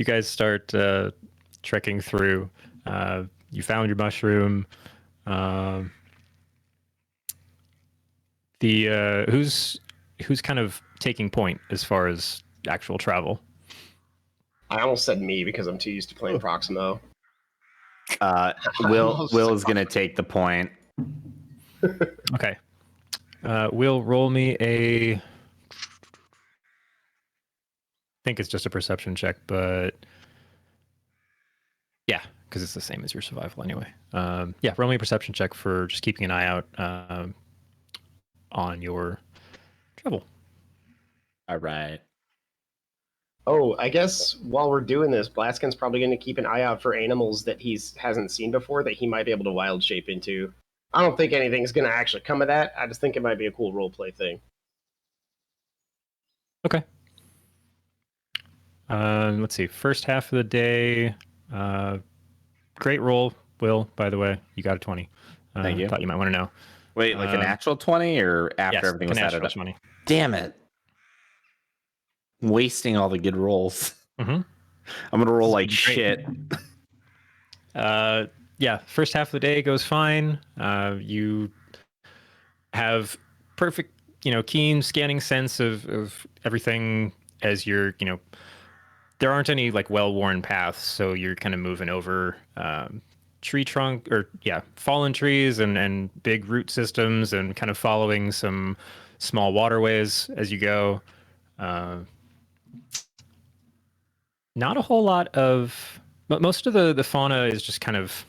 guys start trekking through. You found your mushroom. Who's kind of taking point as far as actual travel? I almost said me because I'm too used to playing Proximo. Will is gonna take the point. Okay. Will roll me a. I think it's just a perception check, but yeah, because it's the same as your survival anyway. Yeah, roll me a perception check for just keeping an eye out on your travel. All right. Oh, I guess while we're doing this, Blaskin's probably going to keep an eye out for animals that he hasn't seen before that he might be able to wild shape into. I don't think anything's going to actually come of that. I just think it might be a cool roleplay thing. Okay. Let's see. First half of the day. Great roll, Will. By the way, you got a 20. Thank you. Thought you might want to know. Wait, like an actual 20 or after Yes, everything was added up? 20. Damn it. I'm wasting all the good rolls. Mm-hmm. I'm going to roll like Great. shit. Yeah, first half of the day goes fine. You have perfect, keen scanning sense of everything as you're, there aren't any like well-worn paths, so you're kind of moving over tree trunk or fallen trees and big root systems and kind of following some small waterways as you go. Not a whole lot of, but most of the fauna is just kind of,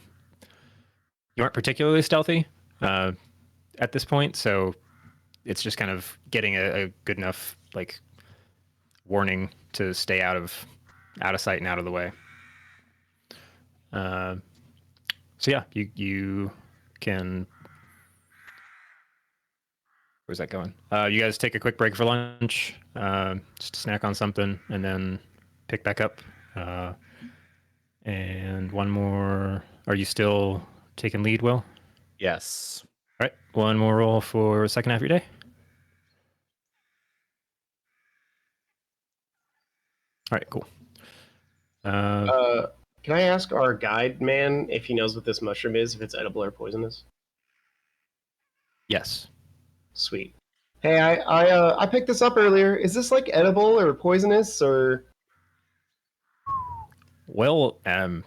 you aren't particularly stealthy at this point, so it's just kind of getting a good enough like warning to stay out of sight and out of the way. So yeah, you can. Where's that going? You guys take a quick break for lunch, just snack on something, and then pick back up. And one more. Are you still taking lead, Will? Yes. All right, one more roll for the second half of your day. All right, cool. Can I ask our guide man if he knows what this mushroom is, if it's edible or poisonous? Yes. Sweet. Hey, I picked this up earlier. Is this like edible or poisonous or? Well, I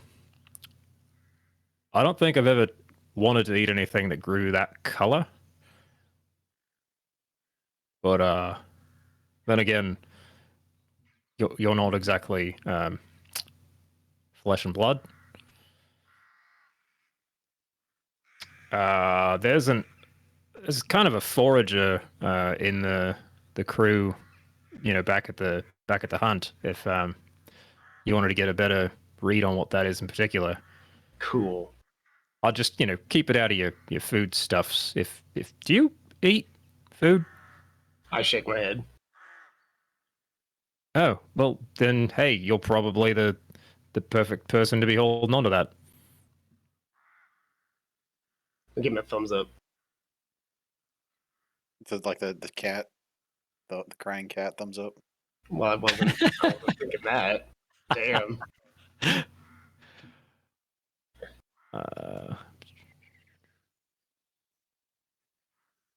don't think I've ever wanted to eat anything that grew that color. But then again, you're not exactly flesh and blood. There's kind of a forager in the crew, back at the hunt. If you wanted to get a better read on what that is in particular, Cool. I'll just keep it out of your food stuffs. If do you eat food? I shake my head. Oh, well, then, hey, you're probably the perfect person to be holding on to that. I'll give him a thumbs up. So, like the cat, the crying cat, thumbs up. Well, I wasn't thinking that. Damn.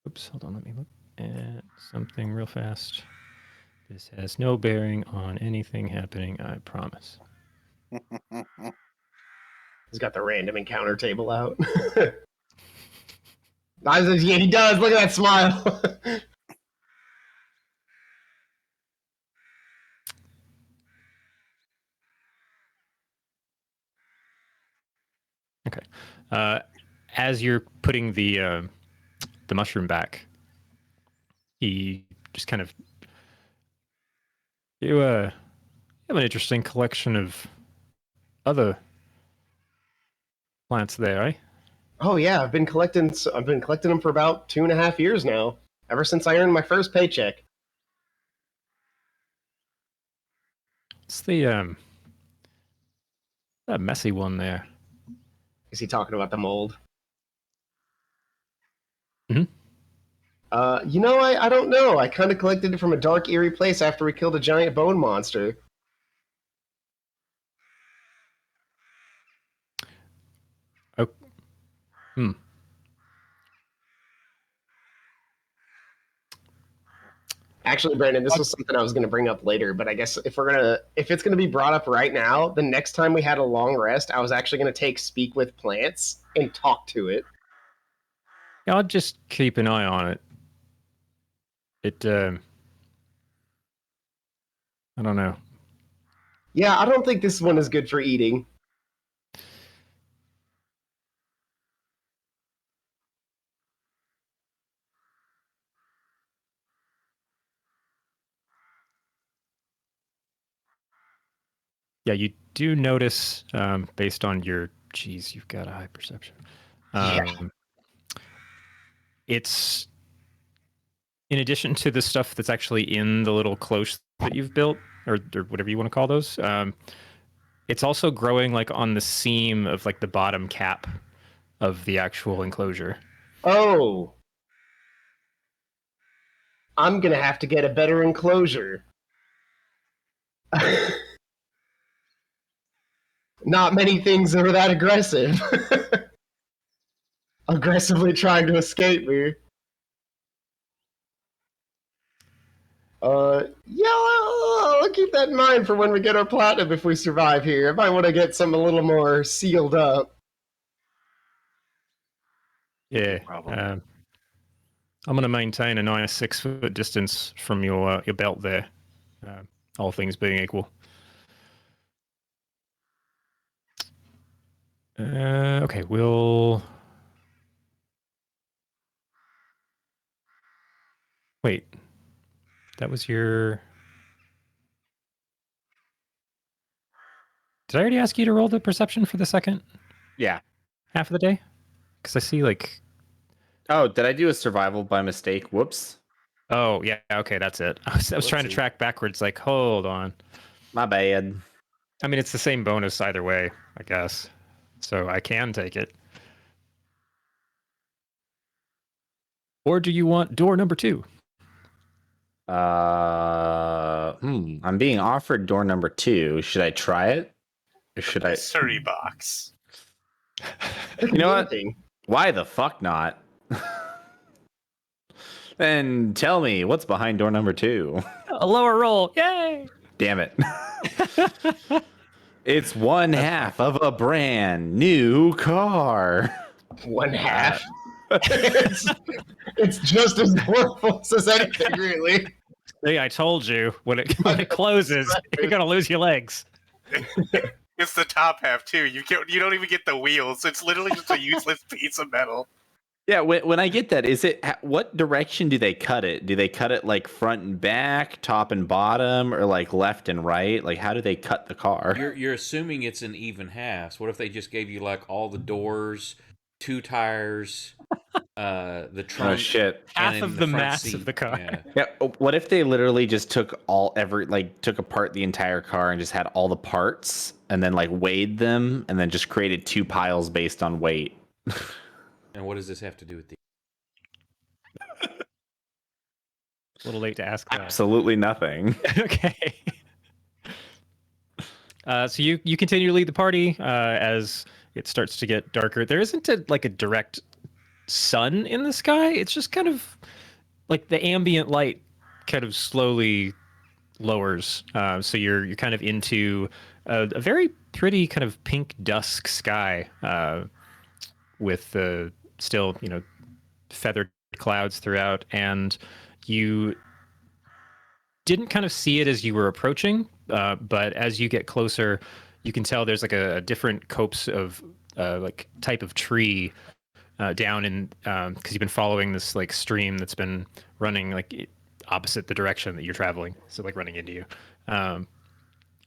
Oops, hold on, let me look at something real fast. This has no bearing on anything happening, I promise. He's got the random encounter table out. Yeah, he does. Look at that smile. Okay. As you're putting the mushroom back, he just kind of you have an interesting collection of other plants there, eh? Oh yeah, I've been collecting them for about 2.5 years now. Ever since I earned my first paycheck. It's the that messy one there. Is he talking about the mold? Mhm. I don't know. I kind of collected it from a dark, eerie place after we killed a giant bone monster. Oh. Hmm. Actually, Brandon, this was something I was going to bring up later, but I guess if it's gonna be brought up right now, the next time we had a long rest, I was actually going to take Speak with Plants and talk to it. Yeah, I'll just keep an eye on it. I don't know. Yeah, I don't think this one is good for eating. Yeah, you do notice, based on your, geez, you've got a high perception. Yeah. It's in addition to the stuff that's actually in the little cloche that you've built, or whatever you want to call those. It's also growing like on the seam of like the bottom cap of the actual enclosure. Oh. I'm going to have to get a better enclosure. Not many things are that aggressive. Aggressively trying to escape me. Yeah, I'll keep that in mind for when we get our platinum if we survive here. I might want to get some a little more sealed up. Yeah. Problem. I'm going to maintain a nice 6-foot distance from your belt there, all things being equal. Okay, we'll... Wait. That was your... Did I already ask you to roll the perception for the second Yeah. half of the day? Because I see like... Oh, did I do a survival by mistake? Whoops. Oh, yeah, okay, that's it. I was trying to Whoopsie. track backwards, like, hold on. My bad. I mean, it's the same bonus either way, I guess. So I can take it. Or do you want door number 2? I'm being offered door number 2. Should I try it? Or should I? Mystery box. You know what? Why the fuck not? Then tell me what's behind door number 2. A lower roll. Yay! Damn it. It's one half of a brand new car. One half. It's just as worthless as anything, really. See, I told you, when it closes, you're going to lose your legs. It's the top half too. You don't even get the wheels. It's literally just a useless piece of metal. Yeah, when I get that, is it what direction do they cut it? Do they cut it like front and back, top and bottom, or like left and right? Like how do they cut the car? You're assuming it's an even halves. What if they just gave you like all the doors, 2 tires, the trunk. Oh shit! and Half in of the front mass seat. of the car. Yeah. Yeah. What if they literally just took took apart the entire car and just had all the parts and then like weighed them and then just created 2 piles based on weight? And what does this have to do with the? A little late to ask that. Absolutely nothing. Okay. So you continue to lead the party as it starts to get darker. There isn't like a direct sun in the sky. It's just kind of like the ambient light kind of slowly lowers. So you're kind of into a very pretty kind of pink dusk sky with still feathered clouds throughout, and you didn't kind of see it as you were approaching, but as you get closer, you can tell there's like a different copse of like type of tree down in because you've been following this like stream that's been running like opposite the direction that you're traveling, so like running into you.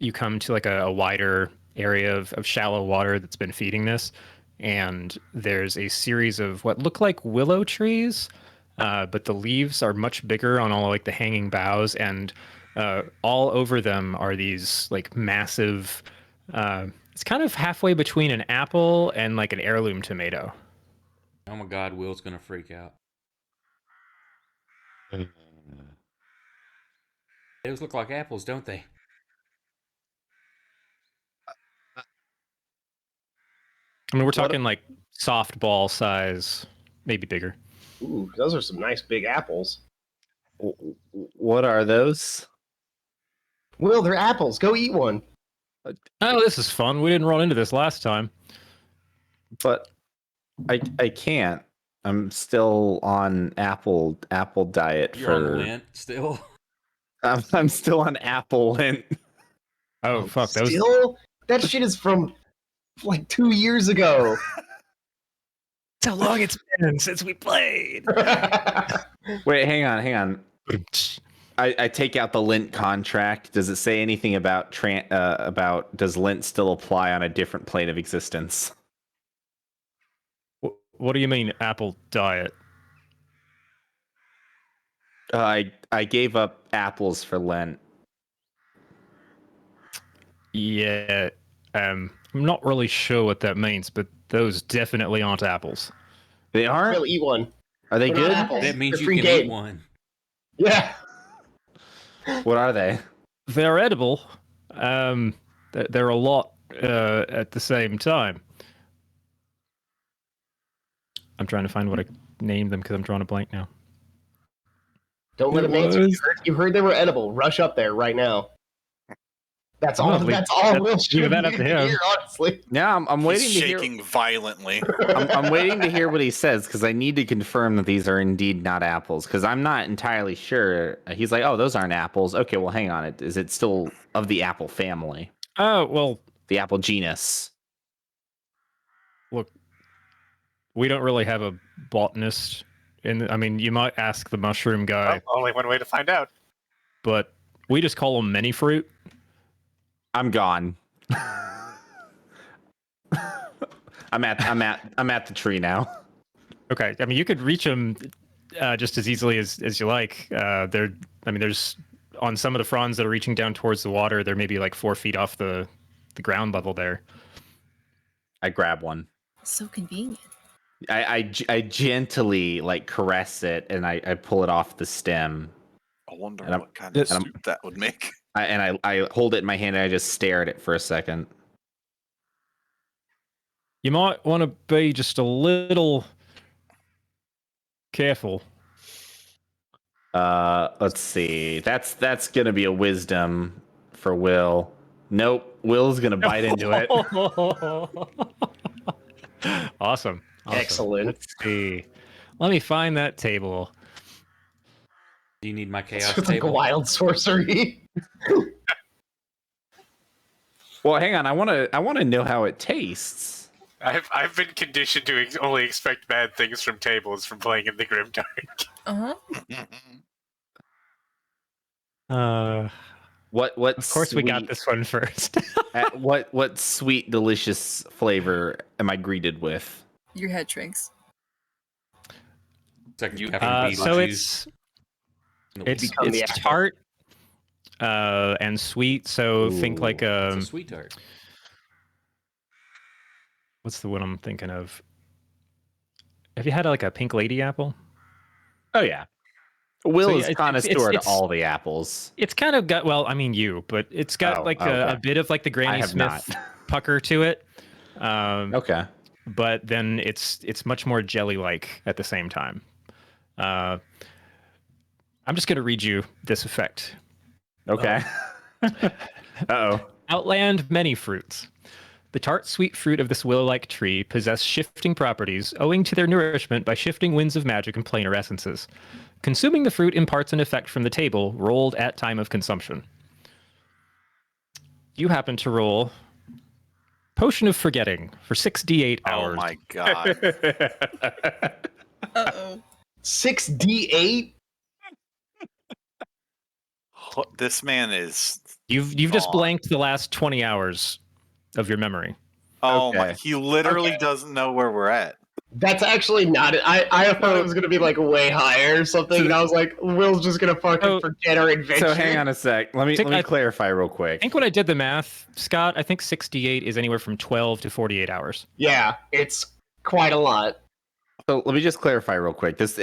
You come to like a wider area of shallow water that's been feeding this, and there's a series of what look like willow trees, but the leaves are much bigger on all like the hanging boughs, and all over them are these like massive. It's kind of halfway between an apple and like an heirloom tomato. Oh my God, Will's gonna freak out. Those look like apples, don't they? I mean, we're talking like softball size, maybe bigger. Ooh, those are some nice big apples. What are those? Will, they're apples. Go eat one. Oh, this is fun. We didn't run into this last time. But I can't. I'm still on apple diet You're on Lent still. I'm still on apple and Oh, fuck. That was Still? That shit is from like 2 years ago. how long it's been since we played. wait, hang on. I take out the Lint contract. Does it say anything about does Lint still apply on a different plane of existence? What do you mean, apple diet? I gave up apples for Lent. Yeah, I'm not really sure what that means, but those definitely aren't apples. They aren't? Will, eat one. Are they They're not good? apples. That means They're you free can game. eat one. Yeah. What are they? They're edible. They're a lot at the same time. I'm trying to find what I named them because I'm drawing a blank now. Don't let It them answer. was- You heard they were edible. Rush up there right now. That's all. Honestly, That's all. Will leave should that up need to to him. hear, honestly. Yeah, I'm He's waiting to hear. shaking violently. I'm waiting to hear what he says because I need to confirm that these are indeed not apples because I'm not entirely sure. He's like, oh, those aren't apples. Okay, well, hang on. Is it still of the apple family, Oh, well, the apple genus? look, we don't really have a botanist. I mean, you might ask the mushroom guy, Well, only one way to find out. but we just call them many fruit. I'm gone. I'm at the tree now. Okay, I mean, you could reach them just as easily as you like. There's on some of the fronds that are reaching down towards the water. They're maybe like 4 feet off the ground level there. I grab one. So convenient. I gently like caress it and I pull it off the stem. I wonder And I'm- what kind of and I'm- soup that would make. I hold it in my hand and I just stare at it for a second. You might want to be just a little careful. Let's see. That's gonna be a wisdom for Will. Nope. Will's gonna bite into it. Awesome. Excellent. Let's see. Let me find that table. Do you need my chaos It's like a table? wild sorcery. Well, hang on. I wanna know how it tastes. I've been conditioned to only expect bad things from tables from playing in the Grimdark. Uh huh. What Of course, we got sweet- this one first. what sweet, delicious flavor am I greeted with? Your head shrinks. It's like You- caffeine beet So juice. it's Become the apple. tart and sweet. So think like It's a sweet tart. what's the one I'm thinking of? Have you had like a pink lady apple? Oh yeah. Will So, is yeah, it's- connoisseur to it's- all the apples. It's kind of got, well, I mean you, but it's got Oh, like okay. a bit of like the Granny have Smith not. pucker to it. Okay. But then it's much more jelly-like at the same time. I'm just going to read you this effect. Okay. Uh-oh. Outland many fruits. The tart sweet fruit of this willow-like tree possess shifting properties owing to their nourishment by shifting winds of magic and planar essences. Consuming the fruit imparts an effect from the table rolled at time of consumption. You happen to roll Potion of Forgetting for 6d8 Oh hours. my god. Uh-oh. 6d8? This man is. You've just gone. blanked the last 20 hours of your memory. Oh my. Okay. He literally Okay. doesn't know where we're at. That's actually not it. I thought it was gonna be like way higher or something, and I was like, Will's just gonna fucking So- forget our adventure. So hang on a sec. Let me I- clarify real I quick. think when I did the math, Scott, I think 68 is anywhere from 12 to 48 hours. Yeah, it's quite a lot. So let me just clarify real quick. It's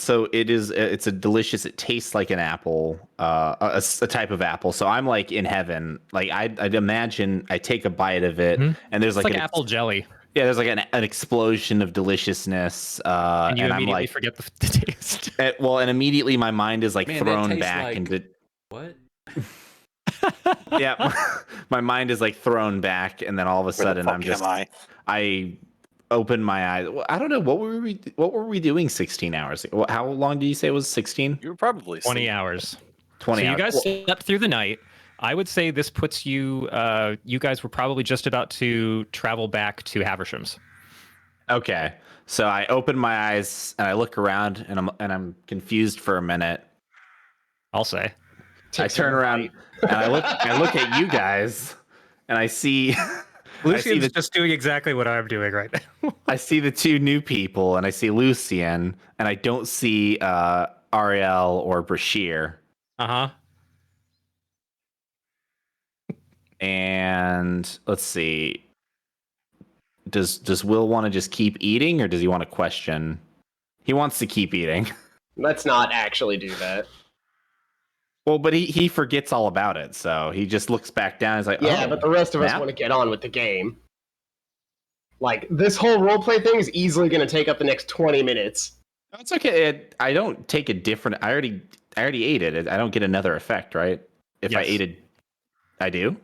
a delicious. It tastes like an apple, a type of apple. So I'm like in heaven. Like I'd imagine I take a bite of it, Mhm. and there's It's like like apple jelly, there's like an explosion of deliciousness, and you and I'm immediately like, forget the taste. and immediately my mind is like Man, that thrown tastes back like- into What? yeah, my mind is like thrown back, and then all of a Where the sudden fuck I'm just am I? I open my eyes. Well, I don't know what were we doing 16 hours ago? How long did you say it was 16? You were probably 20 asleep. hours. 20 So hours. you guys slept through the night. I would say this puts you. You guys were probably just about to travel back to Haversham's. Okay. So I open my eyes and I look around and I'm confused for a minute. I'll say. I turn around and I look at you guys and I see Lucian's just doing exactly what I'm doing right now. I see the two new people and I see Lucian and I don't see Ariel or Brashear. Uh-huh. And let's see. Does Will want to just keep eating or does he want to question? He wants to keep eating. Let's not actually do that. Well, but he forgets all about it, so he just looks back down. He's like, Yeah, oh, but the rest of us nap? want to get on with the game. Like, this whole roleplay thing is easily going to take up the next 20 minutes. It's okay. I don't take a different. I already ate it. I don't get another effect, right? If I Yes. ate it, I do.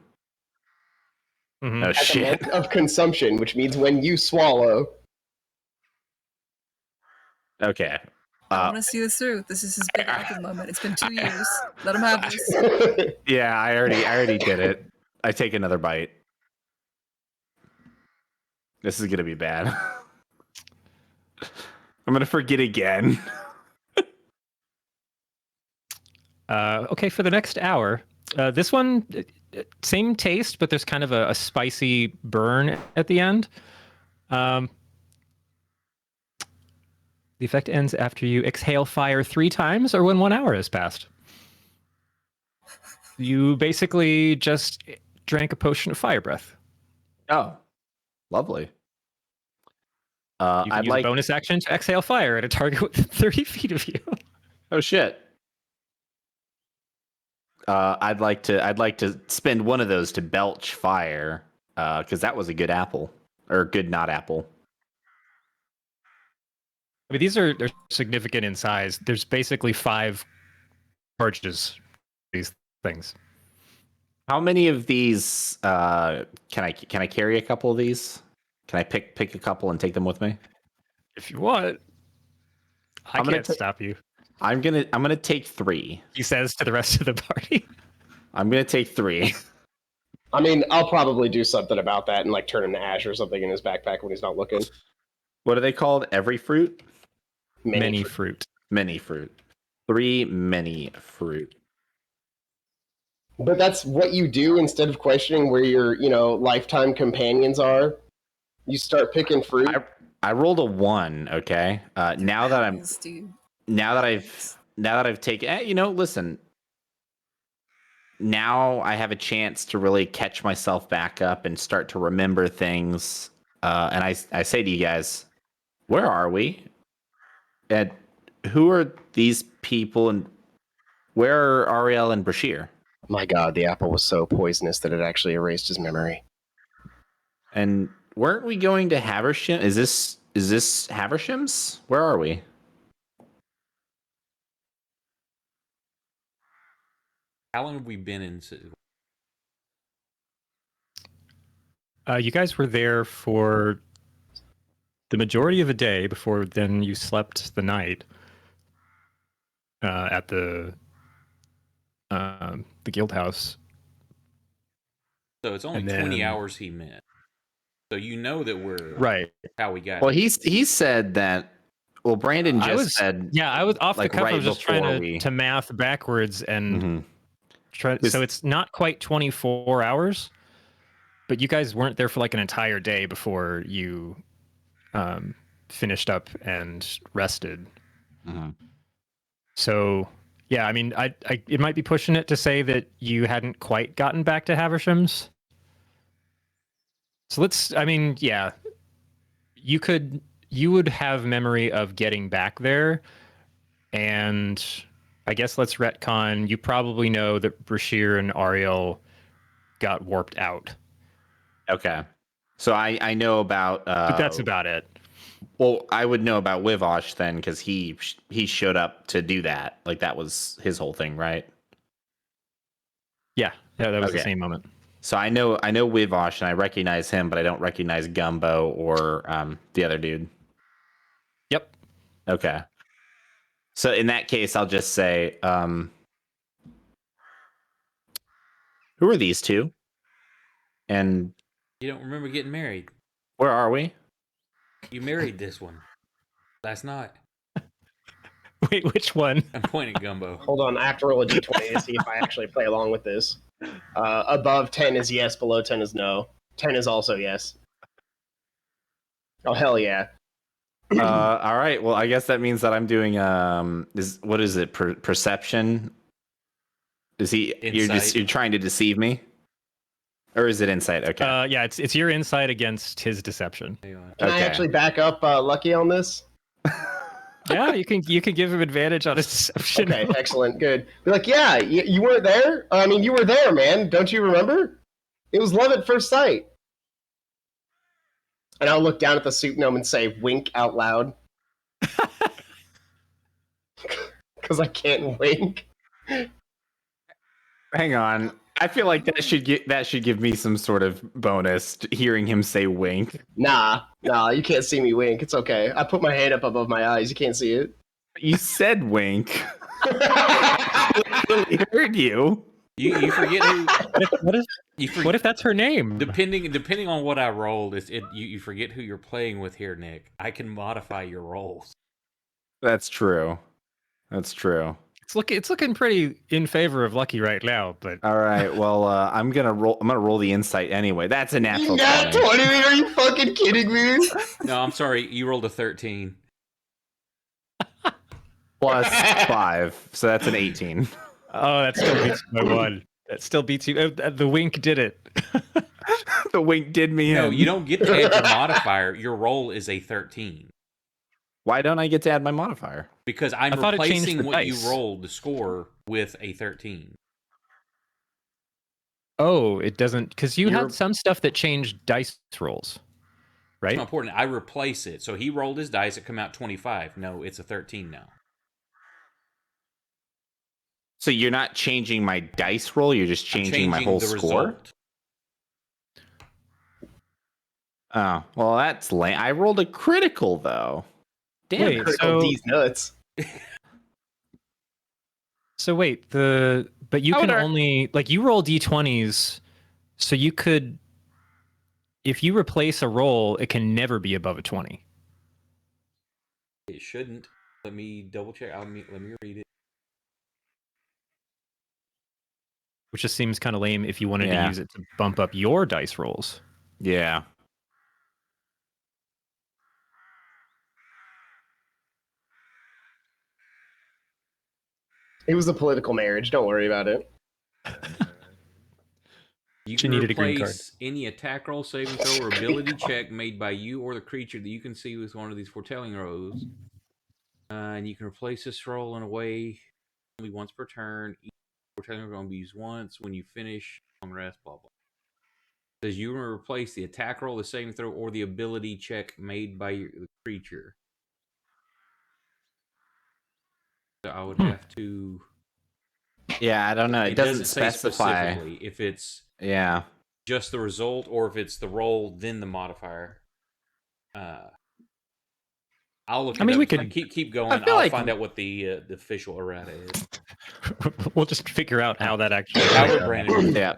Mhm. Oh At the shit! moment of consumption, which means when you swallow. Okay. I want to see this through. This is his big apple moment. It's been 2 years. Let him have this. Yeah, I already did it. I take another bite. This is gonna be bad. I'm gonna forget again. Okay, for the next hour, this one, same taste, but there's kind of a spicy burn at the end. The effect ends after you exhale fire 3 times or when 1 hour has passed. You basically just drank a potion of fire breath. Oh, lovely. You can I'd use like. a bonus action to exhale fire at a target within 30 feet of you. Oh shit. I'd like to spend one of those to belch fire, because that was a good apple or good not apple. I mean, they're significant in size. There's basically 5 charges. These things. How many of these can I carry a couple of these? Can I pick a couple and take them with me? If you want, I I'm gonna can't ta- stop you. I'm gonna take 3. He says to the rest of the party. I'm gonna take 3. I mean, I'll probably do something about that and like turn into ash or something in his backpack when he's not looking. What are they called? Every fruit? Many fruit. Mini fruit. 3 mini fruit. But that's what you do instead of questioning where your, lifetime companions are. You start picking fruit. I rolled a 1. Okay. Now that I'm Yes, dude. now that I've taken, listen. Now I have a chance to really catch myself back up and start to remember things. And I say to you guys, where are we? And who are these people? And where are Ariel and Brashear? My God, the apple was so poisonous that it actually erased his memory. And weren't we going to Haversham? Is this Haversham's? Where are we? How long have we been in? You guys were there for the majority of the day before then you slept the night at the guild house. So it's only And 20 then- hours he meant. So you know that we're Right. how we got. Well, here. he said that. Well, Brandon just said. Yeah, I was off like, the cuff. right I was just trying before to, we- to math backwards and Mhm. try. So it's not quite 24 hours, but you guys weren't there for like an entire day before you finished up and rested. Mhm. So yeah, I mean, I it might be pushing it to say that you hadn't quite gotten back to Haversham's. So yeah, you would have memory of getting back there, and I guess let's retcon. You probably know that Brashear and Ariel got warped out, Okay. So I know about. but that's about it. Well, I would know about Wivosh then because he showed up to do that. Like that was his whole thing, right? Yeah, that was the Okay. same moment. So I know Wivosh and I recognize him, but I don't recognize Gumbo or the other dude. Yep. Okay. So in that case, I'll just say, who are these two? And You don't remember getting married. where are we? You married this one last night. Wait, which one? I'm pointing at Gumbo. Hold on, I have to roll a d20 to see if I actually play along with this. Above 10 is yes, below 10 is no. 10 is also yes. Oh, hell yeah. All right. Well, I guess that means that I'm doing what is it? Perception? Is he? Insight. You're trying to deceive me, or is it insight? Okay. Yeah, it's your insight against his deception. Hang on. Can I Okay. actually back up Lucky on this? Yeah, you can give him advantage on his deception. Okay, excellent, good. Be like, yeah, you weren't there? I mean, you were there, man. Don't you remember? It was love at first sight. And I'll look down at the soup gnome and say, wink out loud. Because I can't wink. Hang on. I feel like that should give me some sort of bonus hearing him say wink. Nah, you can't see me wink. It's okay. I put my hand up above my eyes. You can't see it. You said wink. I really heard you. You forget who. What if that's her name? Depending on what I rolled, you forget who you're playing with here, Nick. I can modify your rolls. That's true. That's true. It's looking pretty in favor of Lucky right now, but All right. Well, I'm gonna roll the insight anyway. That's a natural Nat 20. 20? Are you fucking kidding me? No, I'm sorry. You rolled a 13. Plus 5, so that's an 18. oh, that still beats my one. That still beats you. The wink did it. The wink did me No, in. you don't get to add your modifier. Your roll is a 13. Why don't I get to add my modifier? Because I'm I thought it changed replacing the what you dice. rolled, the score, with a 13. Oh, it doesn't, because you You're- had some stuff that changed dice rolls, right? It's not important. I replace it. So he rolled his dice. It come out 25. No, it's a 13 now. So you're not changing my dice roll. You're just I'm changing my whole the score. result. Oh, well, that's lame. I rolled a critical though. Damn. Wait, Critical so- D's nuts. So wait, but you How can would I- only you roll d20s, so you could, if you replace a roll, it can never be above a 20. It shouldn't. Let me double check. Let me read it. Which just seems kind of lame if you wanted Yeah. to use it to bump up your dice rolls. Yeah. It was a political marriage. Don't worry about it. You She can needed a green replace any attack roll, saving throw, or ability check made by you or the creature that you can see with one of these foretelling rows. And you can replace this roll in a way only once per turn. Each foretelling roll will be used once. When you finish, long rest, blah, blah. It says you can replace the attack roll, the saving throw, or the ability check made by the creature. So I would have to... Yeah, I don't know. It doesn't say specify. specifically if it's Yeah. just the result or if it's the roll then the modifier. I'll look. I mean, up. we could- keep going. feel I'll like- find out what the official errata is. We'll just figure out how that actually. Howard Brandon. Yeah.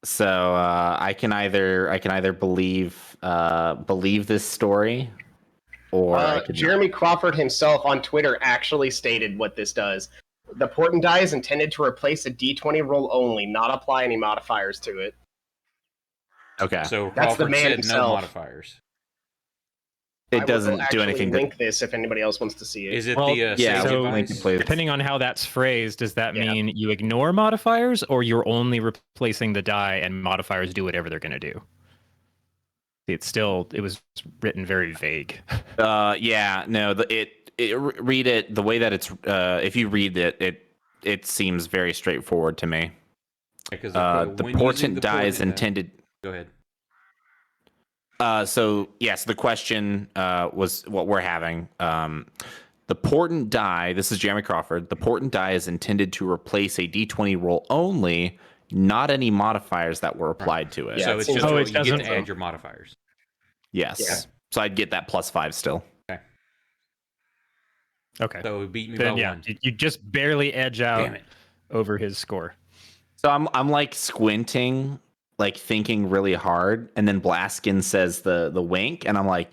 So I can either believe this story, or I could Jeremy Crawford himself on Twitter actually stated what this does. The Portent die is intended to replace a D20 roll only, not apply any modifiers to it. Okay. So That's the Crawford man said himself. no modifiers. It I doesn't will do actually anything. link this if anybody else wants to see it. Is it Well, the yeah, sage so- link it, advice? please. Depending on how that's phrased, does that Yeah. mean you ignore modifiers, or you're only replacing the die and modifiers do whatever they're going to do? It was written very vague. Yeah, no. Read it the way that it's. If you read it seems very straightforward to me. Because The portent die is intended. Go ahead. So yes, the question was what we're having. The portent die. This is Jeremy Crawford. The portent die is intended to replace a D20 roll only, not any modifiers that were applied to it. Yeah, So it it's seems just like- you get doesn't- to add your modifiers. Yes. Yeah. So I'd get that +5 still. Okay. So it beat me Then by yeah, one. you just barely edge out Damn it. over his score. So I'm like squinting, like thinking really hard, and then Blaskin says the wink, and I'm like,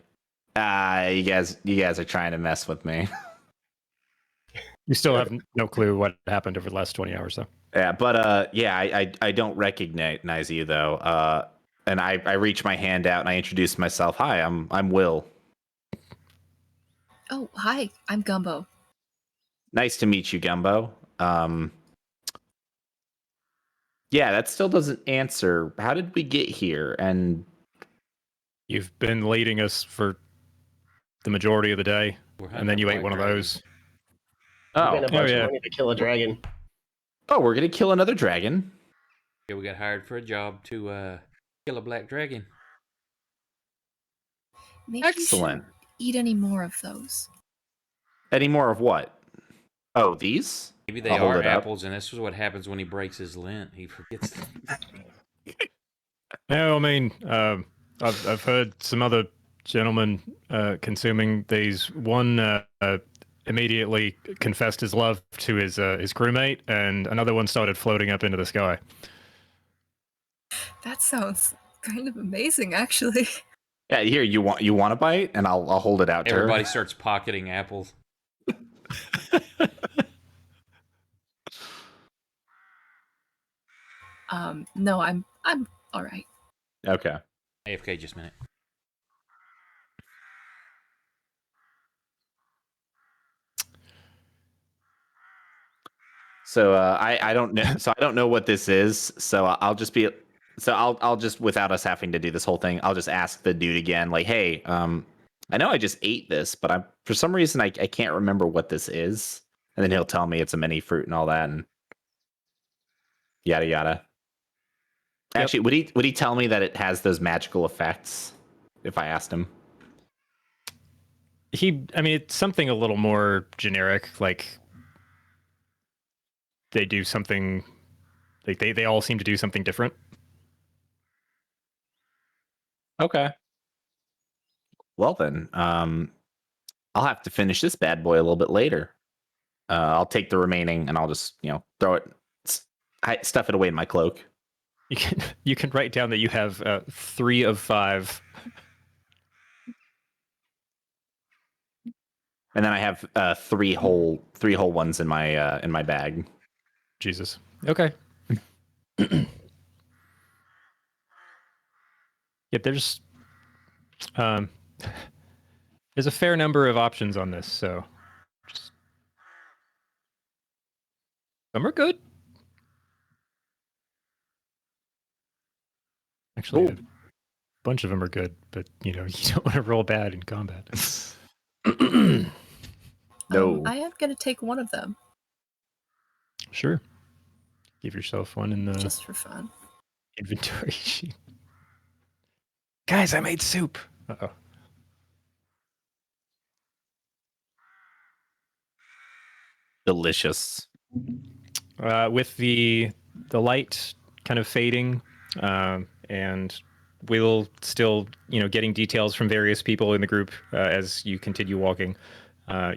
you guys are trying to mess with me. You still have no clue what happened over the last 20 hours, though. Yeah, but yeah, I don't recognize you though. And I reach my hand out and I introduce myself. Hi, I'm Will. Oh, hi. I'm Gumbo. Nice to meet you, Gumbo. Yeah, that still doesn't answer. How did we get here? And You've been leading us for the majority of the day, We're hunting and then a you ate black one of dragon. those. We spent a bunch yeah. of money to kill a dragon. oh, we're gonna kill another dragon. Yeah, we got hired for a job to kill a black dragon. Maybe Excellent. you should eat any more of those. Any more of what? Oh, these? Maybe they I'll hold are it up. apples, and this is what happens when he breaks his lint. He forgets them. No, I mean, I've heard some other gentlemen consuming these. One immediately confessed his love to his crewmate, and another one started floating up into the sky. That sounds kind of amazing, actually. Yeah, here you want a bite, and I'll hold it out to Everybody her. starts pocketing apples. No, I'm all right. Okay. AFK just a minute. So I don't know. So I don't know what this is. So I'll just be. So I'll just, without us having to do this whole thing, I'll just ask the dude again. Like, hey, I know I just ate this, but for some reason I can't remember what this is. And then he'll tell me it's a mini fruit and all that, and yada yada. Yep. Actually, would he tell me that it has those magical effects if I asked him? I mean, it's something a little more generic. Like they do something. Like they all seem to do something different. Okay. Well then, I'll have to finish this bad boy a little bit later. I'll take the remaining and I'll just throw it, stuff it away in my cloak. You can write down that you have 3 of 5. And then I have three whole ones in my bag. Jesus. Okay. Yeah, there's a fair number of options on this, so just Some are good. Actually, a bunch of them are good, but you don't want to roll bad in combat. No. I am gonna take one of them Sure. Give yourself one in the just for fun. inventory sheet. Guys, I made soup. Uh-oh. Delicious. With the light kind of fading, and we'll still, getting details from various people in the group as you continue walking.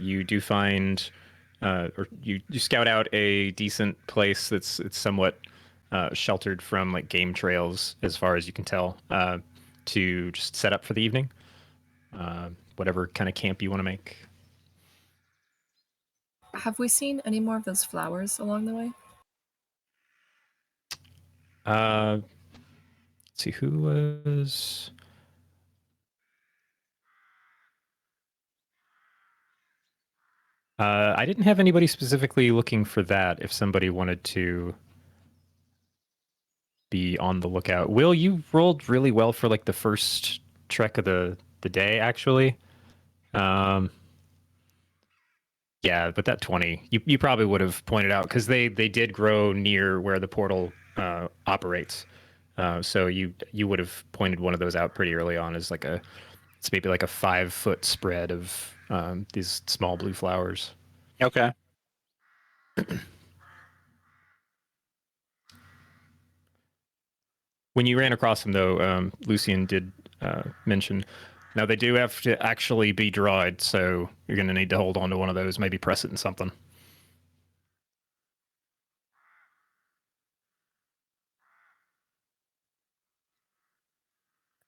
You do find, or you scout out a decent place that's somewhat sheltered from like game trails, as far as you can tell, to just set up for the evening. Whatever kind of camp you want to make. Have we seen any more of those flowers along the way? Let's see who was. I didn't have anybody specifically looking for that. If somebody wanted to be on the lookout, Will, you rolled really well for like the first trek of the day, actually. Yeah, but that 20, you probably would have pointed out because they did grow near where the portal operates. So you would have pointed one of those out pretty early on as it's maybe like a 5-foot spread of these small blue flowers. Okay. When you ran across them, though, Lucian did mention, now they do have to actually be dried, so you're going to need to hold on to one of those, maybe press it in something.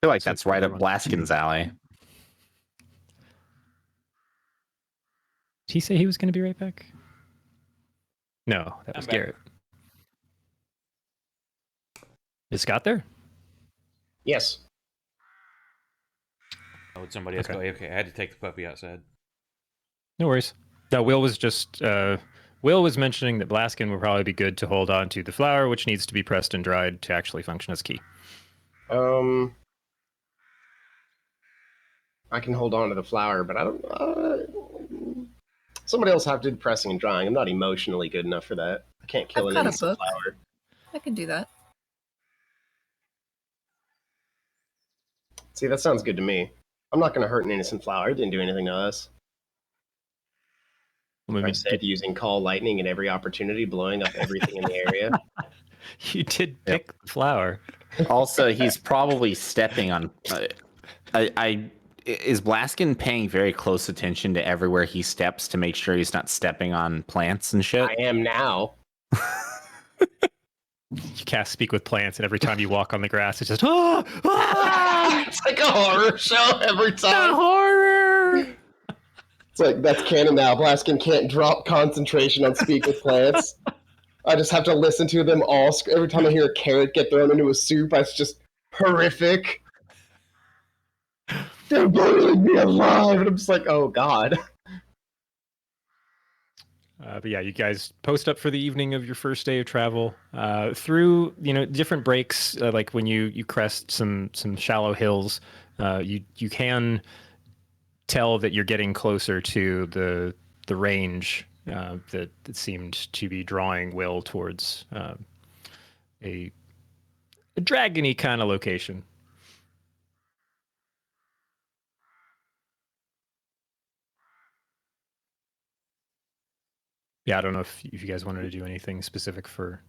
I feel like So that's right up everyone- Blaskin's alley. Did he say he was going to be right back? No, that was I'm back. Garrett. Is Scott there? Yes. Oh, would somebody else Okay. go? Okay, I had to take the puppy outside. No worries. No, Will was just Will was mentioning that Blaskin would probably be good to hold on to the flower, which needs to be pressed and dried to actually function as key. I can hold on to the flower, but I don't. Somebody else have to do the pressing and drying. I'm not emotionally good enough for that. I can't kill I've an got a innocent book. flower. I can do that. See, that sounds good to me. I'm not going to hurt an innocent flower. It didn't do anything to us. Well, I said using call lightning at every opportunity, blowing up everything in the area. you did pick the flower. Also, he's probably stepping on. Is Blaskin paying very close attention to everywhere he steps to make sure he's not stepping on plants and shit? I am now. You cast Speak with Plants, and every time you walk on the grass, it's just ah! It's like a horror show every time. horror. It's like, that's canon now. Blaskin can't drop concentration on Speak with Plants. I just have to listen to them all. Every time I hear a carrot get thrown into a soup, it's just horrific. They're boiling me alive. And I'm just like, oh, God. But yeah, you guys post up for the evening of your first day of travel through different breaks. Like when you crest some shallow hills, you can tell that you're getting closer to the range that seemed to be drawing Will towards a dragony kind of location. Yeah, I don't know if you guys wanted to do anything specific for.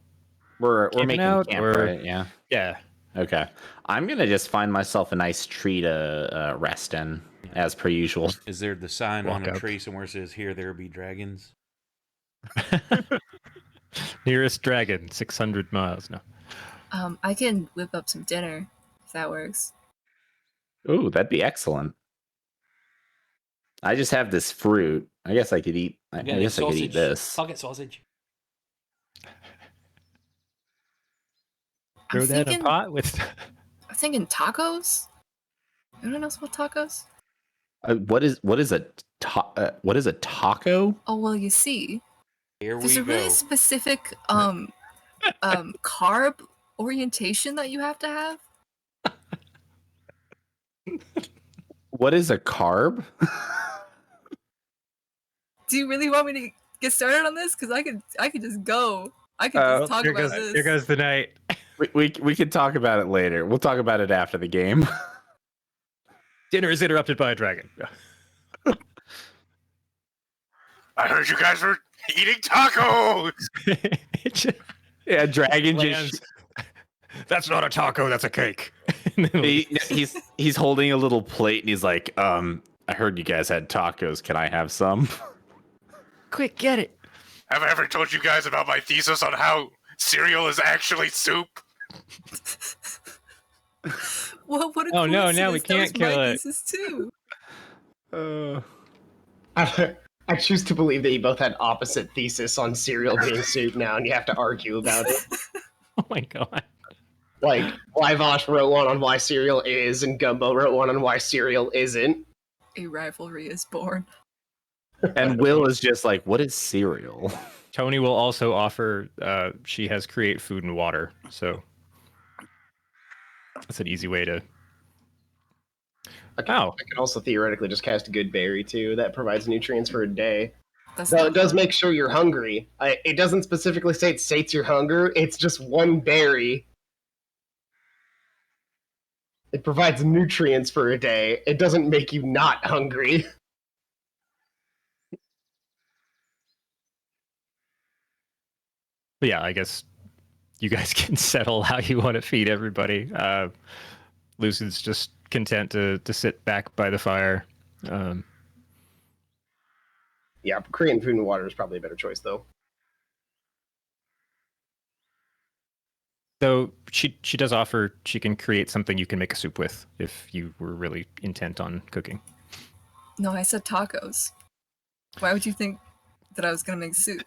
We're Camping making out, camp, or- right? Yeah. Yeah, Okay. I'm gonna just find myself a nice tree to rest in, as per usual. Is there the sign Walk on a up. tree somewhere that says "Here there be dragons"? nearest dragon, 600 miles. No. I can whip up some dinner if that works. Ooh, that'd be excellent. I just have this fruit. I guess I could eat. I guess I could eat this. Pocket sausage. Throw I'm that in a thinking, pot with. I'm thinking tacos. Anyone else want tacos? What is a taco? Oh well, you see, Here There's we a really go. specific carb orientation that you have to have. What is a carb? Do you really want me to get started on this? Because I could just go. I could just talk Here about goes, this. here goes the night. We can talk about it later. We'll talk about it after the game. Dinner is interrupted by a dragon. I heard you guys were eating tacos. It just Yeah, dragon lands. just That's not a taco. That's a cake. he's holding a little plate and he's like, I heard you guys had tacos. Can I have some? Quick, get it. Have I ever told you guys about my thesis on how cereal is actually soup? Well, what a Oh, no, now we coincidence. can't That was kill my it. thesis too. I choose to believe that you both had opposite thesis on cereal being soup now, and you have to argue about it. Oh my god. Like, why Vosh wrote one on why cereal is, and Gumbo wrote one on why cereal isn't. A rivalry is born. And Will is just like, what is cereal? Tony will also offer. She has create food and water, so that's an easy way to. I could also theoretically just cast a good berry too. That provides nutrients for a day. That's So not it does fun. make sure you're hungry. It doesn't specifically say it sates your hunger. It's just one berry. It provides nutrients for a day. It doesn't make you not hungry. But yeah, I guess you guys can settle how you want to feed everybody. Lucid's just content to sit back by the fire. Yeah, creating food and water is probably a better choice though. So she does offer she can create something you can make a soup with if you were really intent on cooking. No, I said tacos. Why would you think that I was gonna make soup?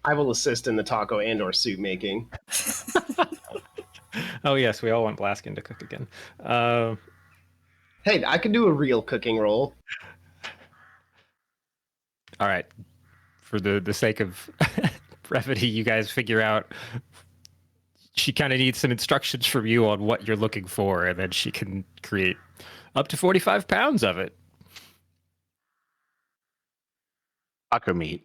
I will assist in the taco and or soup making. Oh yes, we all want Blaskin to cook again. Hey, I could do a real cooking roll. All right, for the sake of brevity, you guys figure out. She kind of needs some instructions from you on what you're looking for, and then she can create up to 45 pounds of it. Taco meat.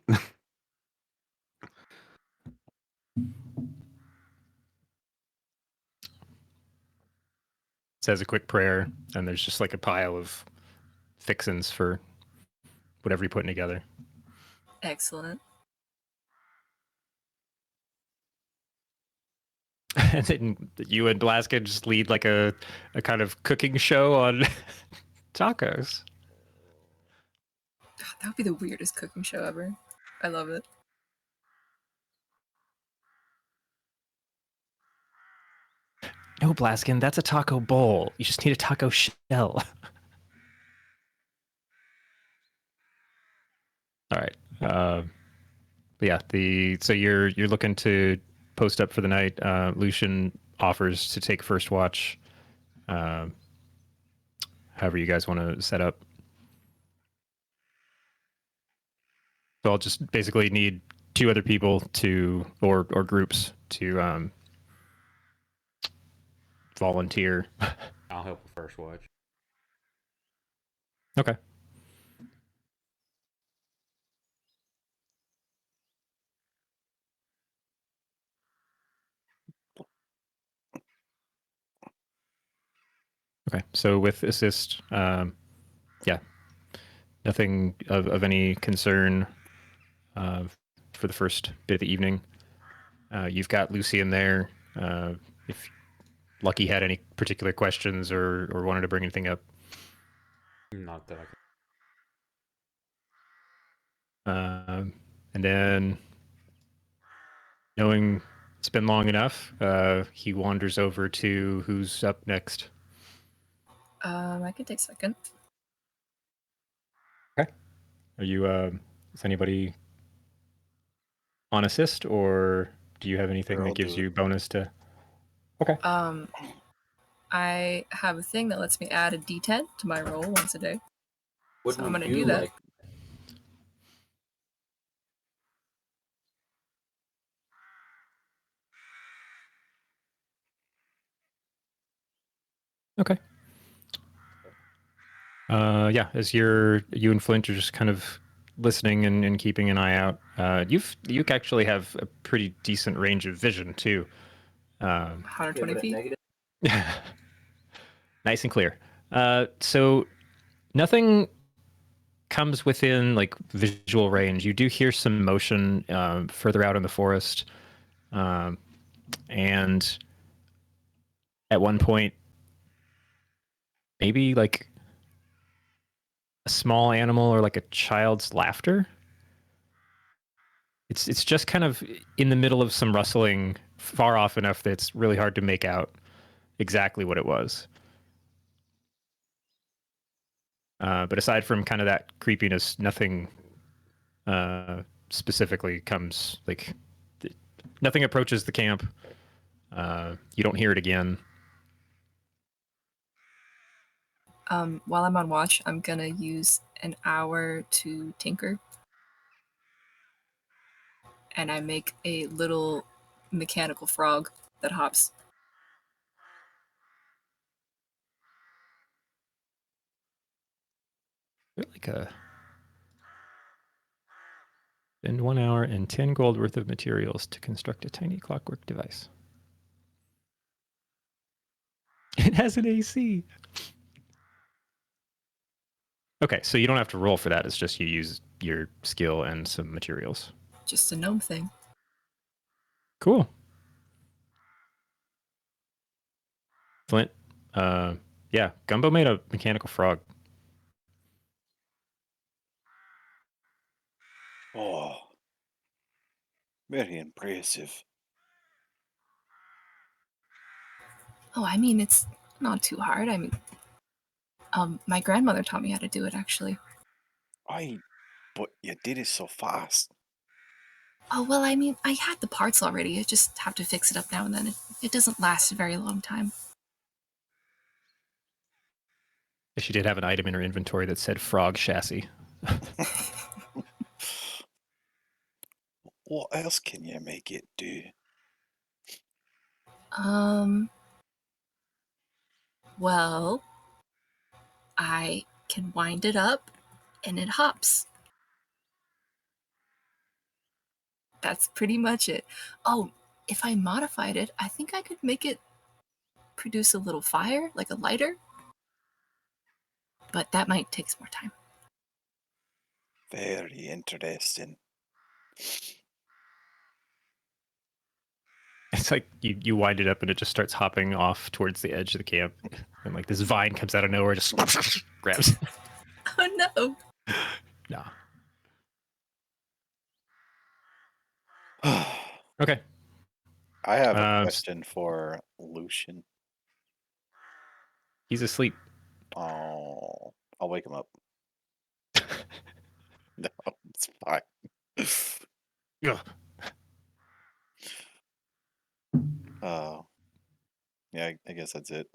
Says a quick prayer, and there's just like a pile of fixins for whatever you're putting together. Excellent. And then you and Blaskin just lead like a kind of cooking show on tacos. That would be the weirdest cooking show ever. I love it. No, Blaskin, that's a taco bowl. You just need a taco shell. All right. But yeah, so you're looking to post up for the night. Lucian offers to take first watch. However you guys want to set up. So I'll just basically need 2 other people to or groups to volunteer. I'll help with first watch. Okay. Okay. So with assist, yeah, nothing of any concern for the first bit of the evening. You've got Lucy in there. If Lucky had any particular questions or wanted to bring anything up. Not that I can. And then, knowing it's been long enough, he wanders over to who's up next. I can take second. Okay. Are you? Is anybody on assist, or do you have anything Sure, that I'll gives do it. you bonus to? Okay. I have a thing that lets me add a D10 to my roll once a day. What So I'm would gonna you do that. like? Okay. Yeah, as you and Flint are just kind of listening and keeping an eye out. You actually have a pretty decent range of vision too. 120 feet. Nice and clear. So nothing comes within like visual range. You do hear some motion further out in the forest, and at one point, maybe like a small animal or like a child's laughter. It's just kind of in the middle of some rustling, far off enough that it's really hard to make out exactly what it was. But aside from kind of that creepiness, nothing specifically comes like nothing approaches the camp. You don't hear it again. While I'm on watch, I'm gonna use an hour to tinker. And I make a little mechanical frog that hops. Like a spend 1 hour and 10 gold worth of materials to construct a tiny clockwork device. It has an AC. Okay, so you don't have to roll for that. It's just you use your skill and some materials. Just a gnome thing. Cool. Flint, yeah, Gumbo made a mechanical frog. Oh, very impressive. Oh, I mean, it's not too hard. I mean, my grandmother taught me how to do it, actually. But you did it so fast. Oh, well, I mean, I had the parts already. I just have to fix it up now and then. It doesn't last a very long time. She did have an item in her inventory that said frog chassis. What else can you make it do? Well, I can wind it up and it hops. That's pretty much it. Oh, if I modified it, I think I could make it produce a little fire, like a lighter. But that might take some more time. Very interesting. It's like you wind it up and it just starts hopping off towards the edge of the camp. And like this vine comes out of nowhere, just grabs. Oh no. Nah. Okay. I have a question for Lucian. He's asleep. Oh, I'll wake him up. No, it's fine. Yeah. Yeah, I guess that's it.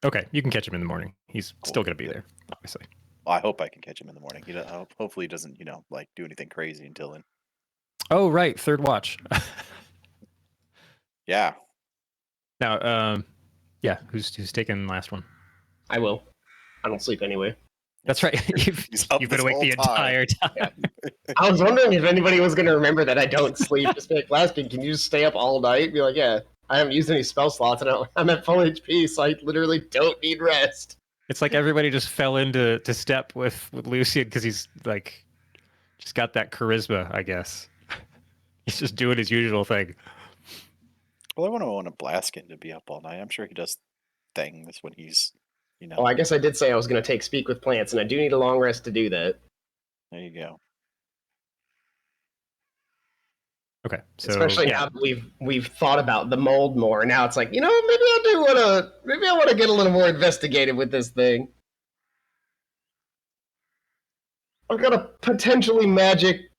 Okay, you can catch him in the morning. He's still going to be there, obviously. Well, I hope I can catch him in the morning. Hopefully he doesn't, like do anything crazy until then. Oh, right, third watch. Yeah. Now, yeah, who's taking the last one? I will. I don't sleep anyway. That's right. You've been awake the entire time. Yeah. I was wondering if anybody was going to remember that I don't sleep. Just be like, Laskin, can you just stay up all night? Be like, yeah, I haven't used any spell slots, and I'm at full HP, so I literally don't need rest. It's like everybody just fell into step with Lucian because he's like just got that charisma, I guess. He's just doing his usual thing. Well, I want a Blaskin to be up all night. I'm sure he does things when he's, Oh, I guess I did say I was going to take Speak with Plants, and I do need a long rest to do that. There you go. Okay, so especially now that we've thought about the mold more. Now it's like, maybe I want to get a little more investigative with this thing. I've got a potentially magic,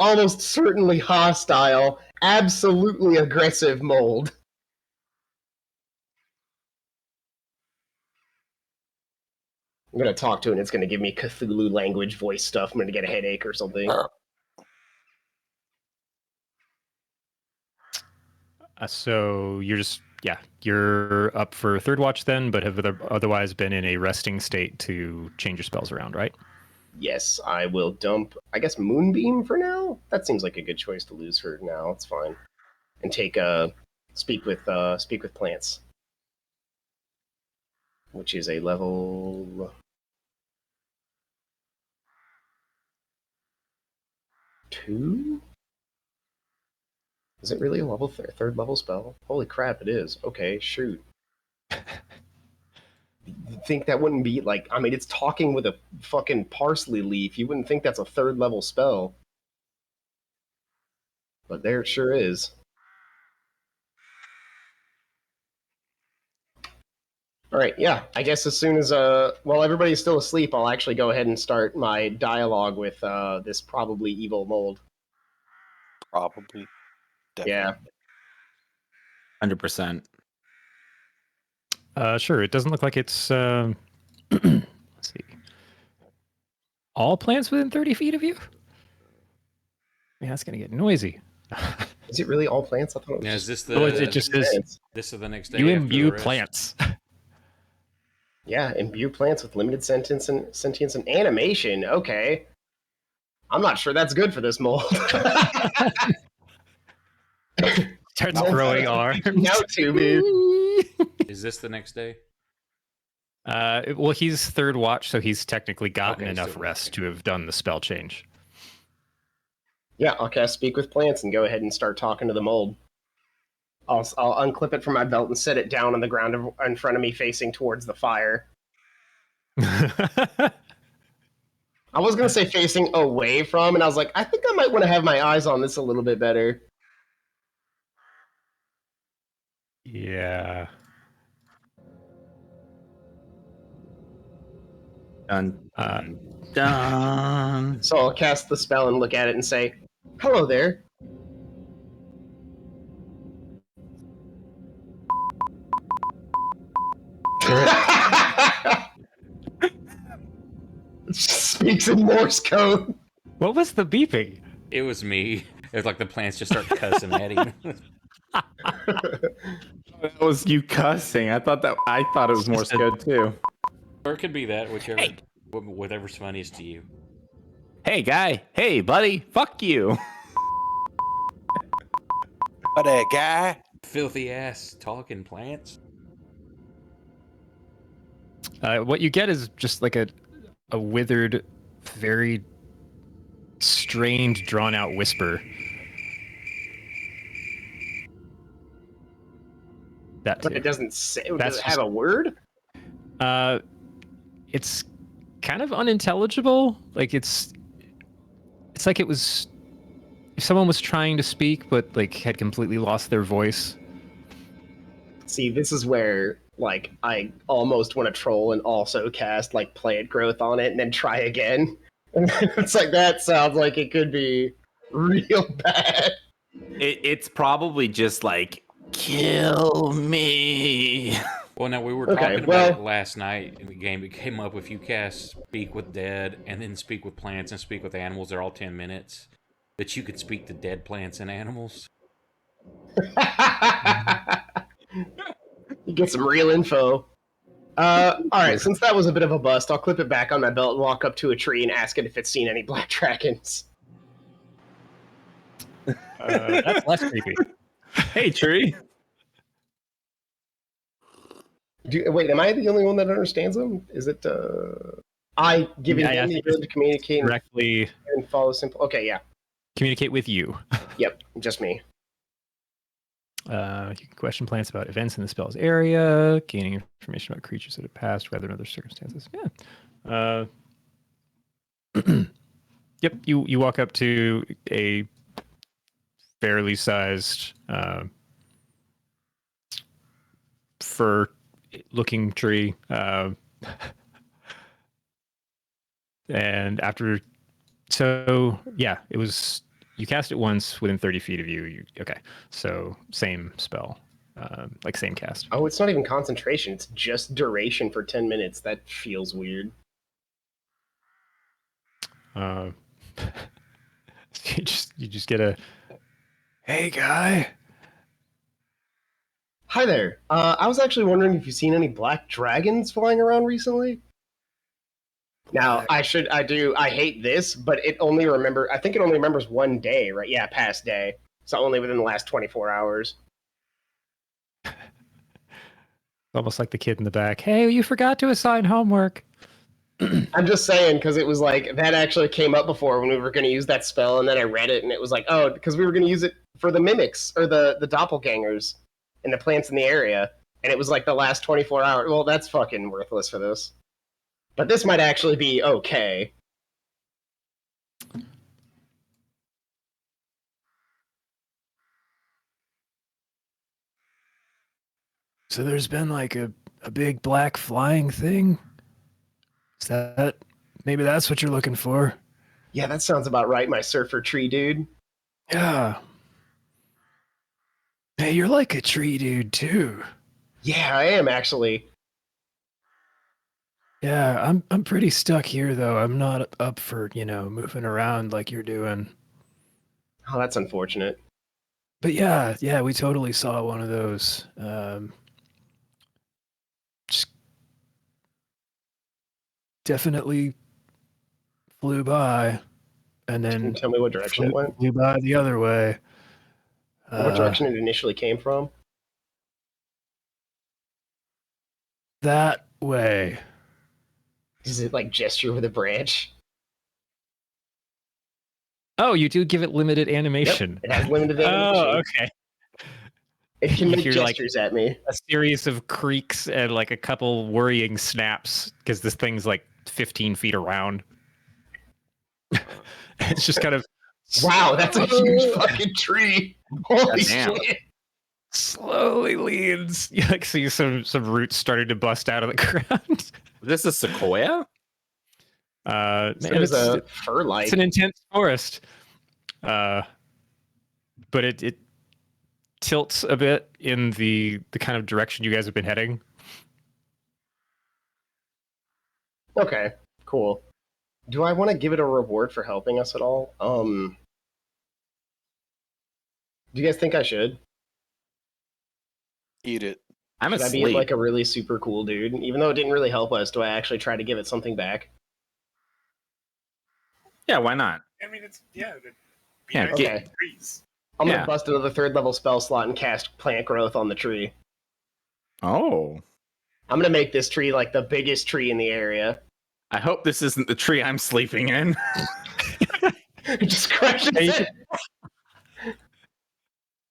almost certainly hostile, absolutely aggressive mold. I'm going to talk to it and it's going to give me Cthulhu language voice stuff. I'm going to get a headache or something. So you're just yeah, you're up for third watch then, but have otherwise been in a resting state to change your spells around, right? Yes, I will dump, I guess, Moonbeam for now? That seems like a good choice to lose for now. It's fine. And take speak with plants, which is a level 2? Is it really a level third level spell? Holy crap, it is. Okay, shoot. You'd think that wouldn't be like, I mean, it's talking with a fucking parsley leaf. You wouldn't think that's a third level spell. But there it sure is. All right, yeah. I guess as soon as while everybody's still asleep, I'll actually go ahead and start my dialogue with this probably evil mold. Probably. Yeah. Definitely. 100%. Sure. It doesn't look like it's. Let's see. All plants within 30 feet of you? Yeah, that's gonna get noisy. Is it really all plants? I thought it was Now, just... is this the? Oh, it just is. plants. This is the next day. You after the imbue rest? plants. Yeah, imbue plants with limited sentience and animation. Okay. I'm not sure that's good for this mold. Starts Molds growing are arms. out to me. Is this the next day? Well, he's third watch, so he's technically gotten Okay, enough still rest okay. to have done the spell change. Yeah, I'll cast Speak with Plants and go ahead and start talking to the mold. I'll unclip it from my belt and set it down on the ground in front of me, facing towards the fire. I was going to say facing away from, and I was like, I think I might want to have my eyes on this a little bit better. Yeah. Dun, dun. So I'll cast the spell and look at it and say, hello there. Speaks in Morse code. What was the beeping? It was me. It was like the plants just start cussing at him. That was you cussing. I thought it was Morse code too. Or it could be that, whatever's funniest to you. Hey guy. Hey buddy. Fuck you. But that guy. Filthy ass talking plants. What you get is just like a withered, very strained, drawn-out whisper. That But too. it doesn't say. That's Does it have a word? It's kind of unintelligible. Like it's like it was if someone was trying to speak but like had completely lost their voice. See, this is where like I almost want to troll and also cast like plant growth on it and then try again. And it's like that sounds like it could be real bad. It's probably just like kill me. Well, now we were Okay, talking well- about it last night in the game. It came up if you cast Speak with Dead and then Speak with Plants and Speak with Animals, they're all 10 minutes. That you could speak to dead plants and animals. You get some real info. All right, since that was a bit of a bust, I'll clip it back on my belt and walk up to a tree and ask it if it's seen any black dragons. That's less creepy. Hey tree. Wait, am I the only one that understands them? Is it I giving Yeah, I them the think ability to communicate Directly and follow simple? Okay, yeah. communicate with you. Yep, just me. You can question plants about events in the spell's area, gaining information about creatures that have passed, weather, and other circumstances. Yeah. Yep. You walk up to a fairly sized fir-looking tree, and after, so yeah, it was. You cast it once within 30 feet of you. Okay, so same spell, like same cast. Oh, it's not even concentration. It's just duration for 10 minutes. That feels weird. You just get a, hey guy. Hi there. I was actually wondering if you've seen any black dragons flying around recently. Now, I hate this, but I think it only remembers one day, right? Yeah, past day. So only within the last 24 hours. Almost like the kid in the back. Hey, you forgot to assign homework. I'm just saying, because it was like, that actually came up before when we were going to use that spell, and then I read it, and it was like, oh, because we were going to use it for the mimics, or the doppelgangers, and the plants in the area, and it was like the last 24 hours. Well, that's fucking worthless for this. But this might actually be okay. So there's been like a big black flying thing? Is that... Maybe that's what you're looking for? Yeah, that sounds about right, my surfer tree dude. Yeah. Hey, you're like a tree dude, too. Yeah, I am actually. Yeah, I'm pretty stuck here, though. I'm not up for, moving around like you're doing. Oh, that's unfortunate. But yeah, we totally saw one of those. Just definitely flew by, and Can you then tell me what direction it went? flew by the other way. What direction it initially came from? That way. Does it like gesture with a branch? Oh, you do give it limited animation. Yep, it has limited animation. Oh, okay. It can You make hear, like, gestures at me. A series of creaks and like a couple worrying snaps because this thing's like 15 feet around. It's just kind of Wow, that's a huge fucking tree. Holy Damn. shit. slowly leans. You like see some roots starting to bust out of the ground. This is Sequoia? Man, There's a fur-like. it's an intense forest. But it tilts a bit in the kind of direction you guys have been heading. Okay, cool. Do I want to give it a reward for helping us at all? Do you guys think I should? Eat it. I'm Should I asleep. be like a really super cool dude? Even though it didn't really help us, do I actually try to give it something back? Yeah, why not? I mean, it's be Yeah, nice get- to trees. I'm Yeah. gonna bust another 3rd level spell slot and cast plant growth on the tree. Oh. I'm gonna make this tree like the biggest tree in the area. I hope this isn't the tree I'm sleeping in. It just crushes Hey, you it.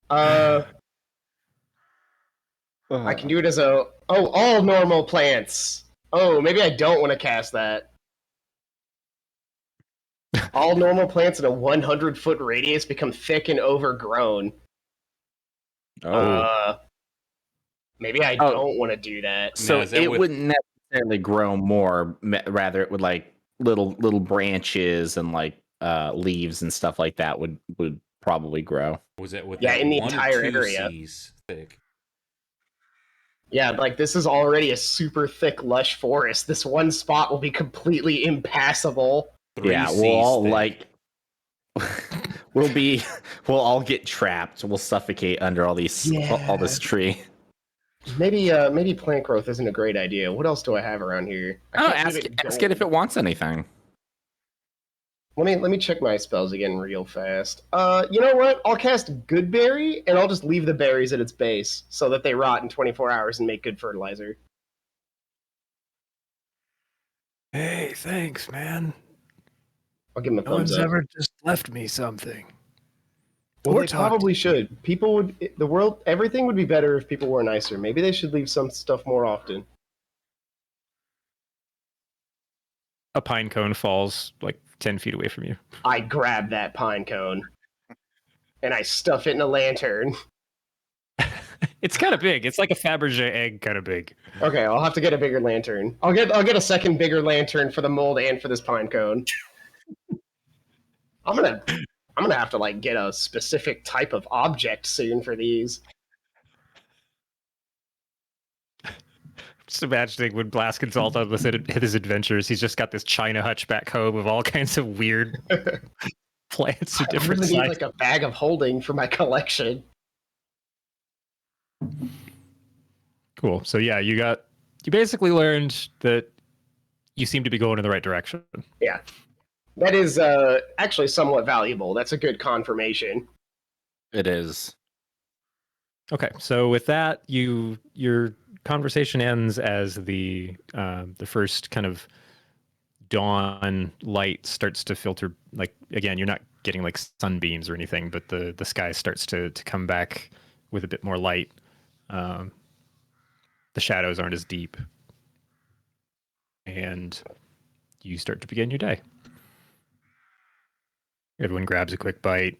I can do it as all normal plants. Oh, maybe I don't want to cast that. All normal plants in a 100-foot radius become thick and overgrown. Oh. Maybe I Oh. don't want to do that. So Now, is that it with- wouldn't necessarily grow more. Rather, it would like little branches and like leaves and stuff like that would probably grow. Was that with Yeah, that in the 1 or entire 2 area. Cs thick? Yeah, like this is already a super thick, lush forest. This one spot will be completely impassable. 3 Yeah, Cs we'll all thick. like we'll all get trapped. We'll suffocate under all this tree. Maybe plant growth isn't a great idea. What else do I have around here? Oh, I can't ask believe it if it wants anything. Let me check my spells again real fast. You know what? I'll cast Good Berry, and I'll just leave the berries at its base so that they rot in 24 hours and make good fertilizer. Hey, thanks, man. I'll give him a No thumbs one's up. ever just left me something. Well, Or they talked probably should. Everything would be better if people were nicer. Maybe they should leave some stuff more often. A pine cone falls like 10 feet away from you. I grab that pine cone, and I stuff it in a lantern. It's kind of big. It's like a Fabergé egg kind of big. Okay, I'll have to get a bigger lantern. I'll get a second bigger lantern for the mold and for this pine cone. I'm gonna have to like get a specific type of object soon for these. Just imagining when Blaskin's all done with his adventures, he's just got this China hutch back home with all kinds of weird plants of I different really need sizes. like a bag of holding for my collection. Cool. So yeah, you basically learned that you seem to be going in the right direction. Yeah. That is actually somewhat valuable. That's a good confirmation. It is. Okay, so with that, your conversation ends as the first kind of dawn light starts to filter. Like again, you're not getting like sunbeams or anything, but the sky starts to come back with a bit more light. Um, the shadows aren't as deep, and you start to begin your day. Everyone grabs a quick bite.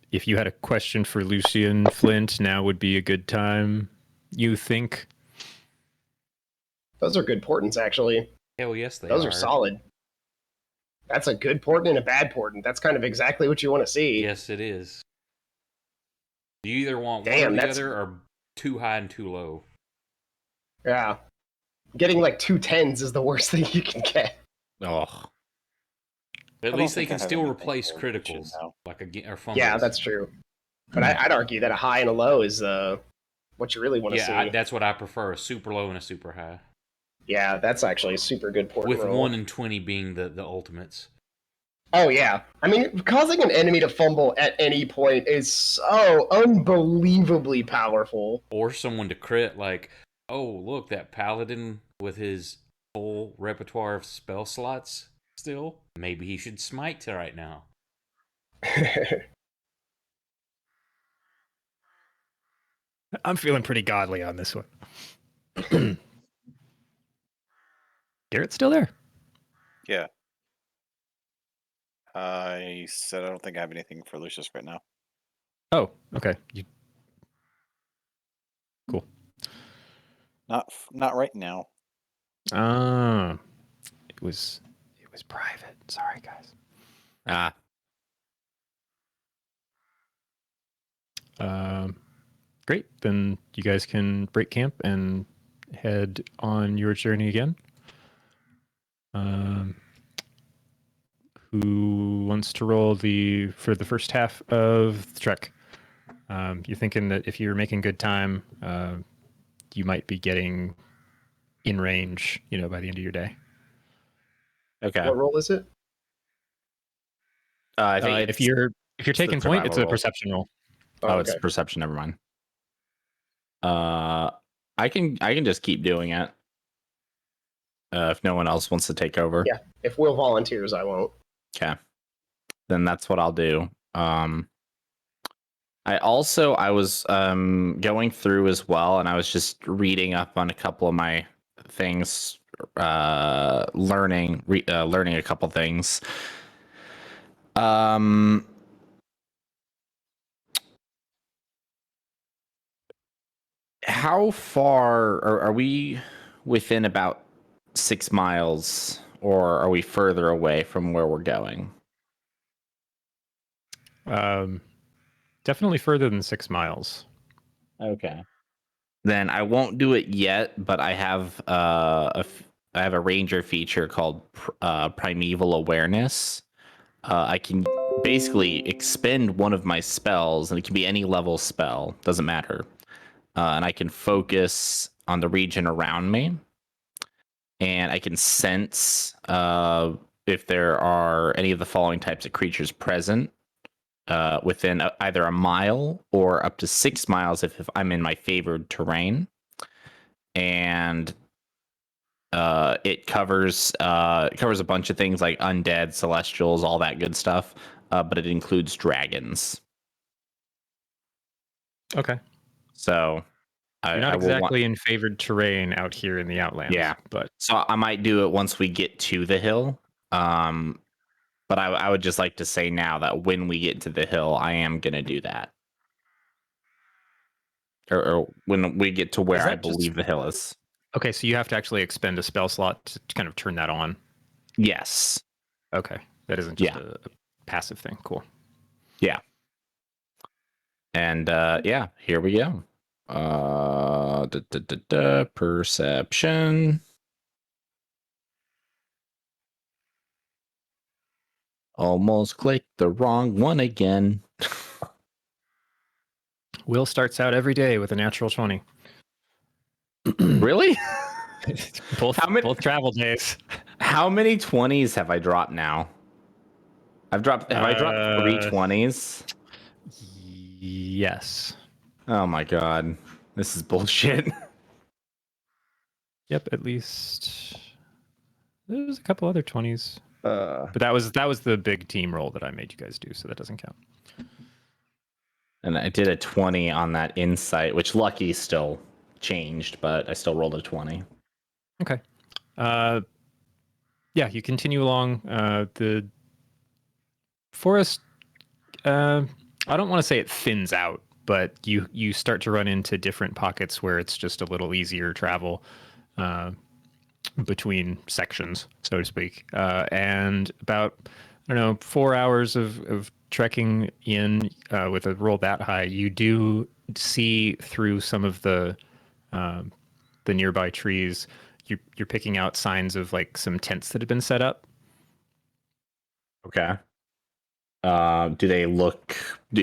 If you had a question for Lucian Flint, now would be a good time, you think? Those are good portents, actually. Hell yes, they Those are solid. That's a good portent and a bad portent. That's kind of exactly what you want to see. Yes, it is. You either want one Damn, or the that's- other, or too high and too low. Yeah. Getting like 2 10s is the worst thing you can get. Oh, At don't least they think I can have still anything replace for Lucian criticals, now. like or fumbles. Yeah, that's true. But I'd argue that a high and a low is what you really want to see. Yeah, that's what I prefer: a super low and a super high. Yeah, that's actually a super good portent With roll. 1 and 20 being the ultimates. Oh, yeah. I mean, causing an enemy to fumble at any point is so unbelievably powerful. Or someone to crit, like, oh, look, that paladin with his full repertoire of spell slots still. Maybe he should smite right now. I'm feeling pretty godly on this one. Garrett's still there. Yeah. I said I don't think I have anything for Lucius right now. Oh, okay. Cool. Not right now. Ah, it was private. Sorry, guys. Great. Then you guys can break camp and head on your journey again. Who wants to roll for the first half of the trek? You're thinking that if you're making good time, you might be getting in range, by the end of your day. okay. What roll is it? I think if you're taking point, it's a roll. perception roll. Oh, it's perception. Never mind. I can just keep doing it. If no one else wants to take over. Yeah. If Will volunteers, I won't. Okay. Then that's what I'll do. I was going through as well, and I was just reading up on a couple of my things, learning a couple things. How far are we within about 6 miles, or are we further away from where we're going? Definitely further than 6 miles. Okay. Then I won't do it yet, but I have I have a ranger feature called Primeval Awareness. I can basically expend one of my spells, and it can be any level spell, doesn't matter. And I can focus on the region around me, and I can sense if there are any of the following types of creatures present within either a mile or up to 6 miles if I'm in my favored terrain. And it covers a bunch of things like undead, celestials, all that good stuff, but it includes dragons. Okay. So you're not exactly in favored terrain out here in the Outlands. Yeah, but so I might do it once we get to the hill. But I would just like to say now that when we get to the hill, I am going to do that. Or when we get to where I believe the hill is. Okay, so you have to actually expend a spell slot to kind of turn that on. Yes. Okay, that isn't just a passive thing. Cool. Yeah. And yeah, here we go. Perception. Almost clicked the wrong one again. Will starts out every day with a natural 20. Really? both How many- both travel days. How many 20s have I dropped now? Have I dropped 3 20s? Yes. Oh my god. This is bullshit. Yep. At least there's a couple other 20s, Uh, but that was the big team roll that I made you guys do, so that doesn't count. and I did a 20 on that insight, which lucky still changed, but I still rolled a 20. Okay. Yeah, you continue along the forest. I don't want to say it thins out, but you start to run into different pockets where it's just a little easier travel between sections, so to speak. And about, I don't know, 4 hours of trekking in with a roll that high, you do see through some of the nearby trees. You're picking out signs of like some tents that have been set up. Okay. Do they look?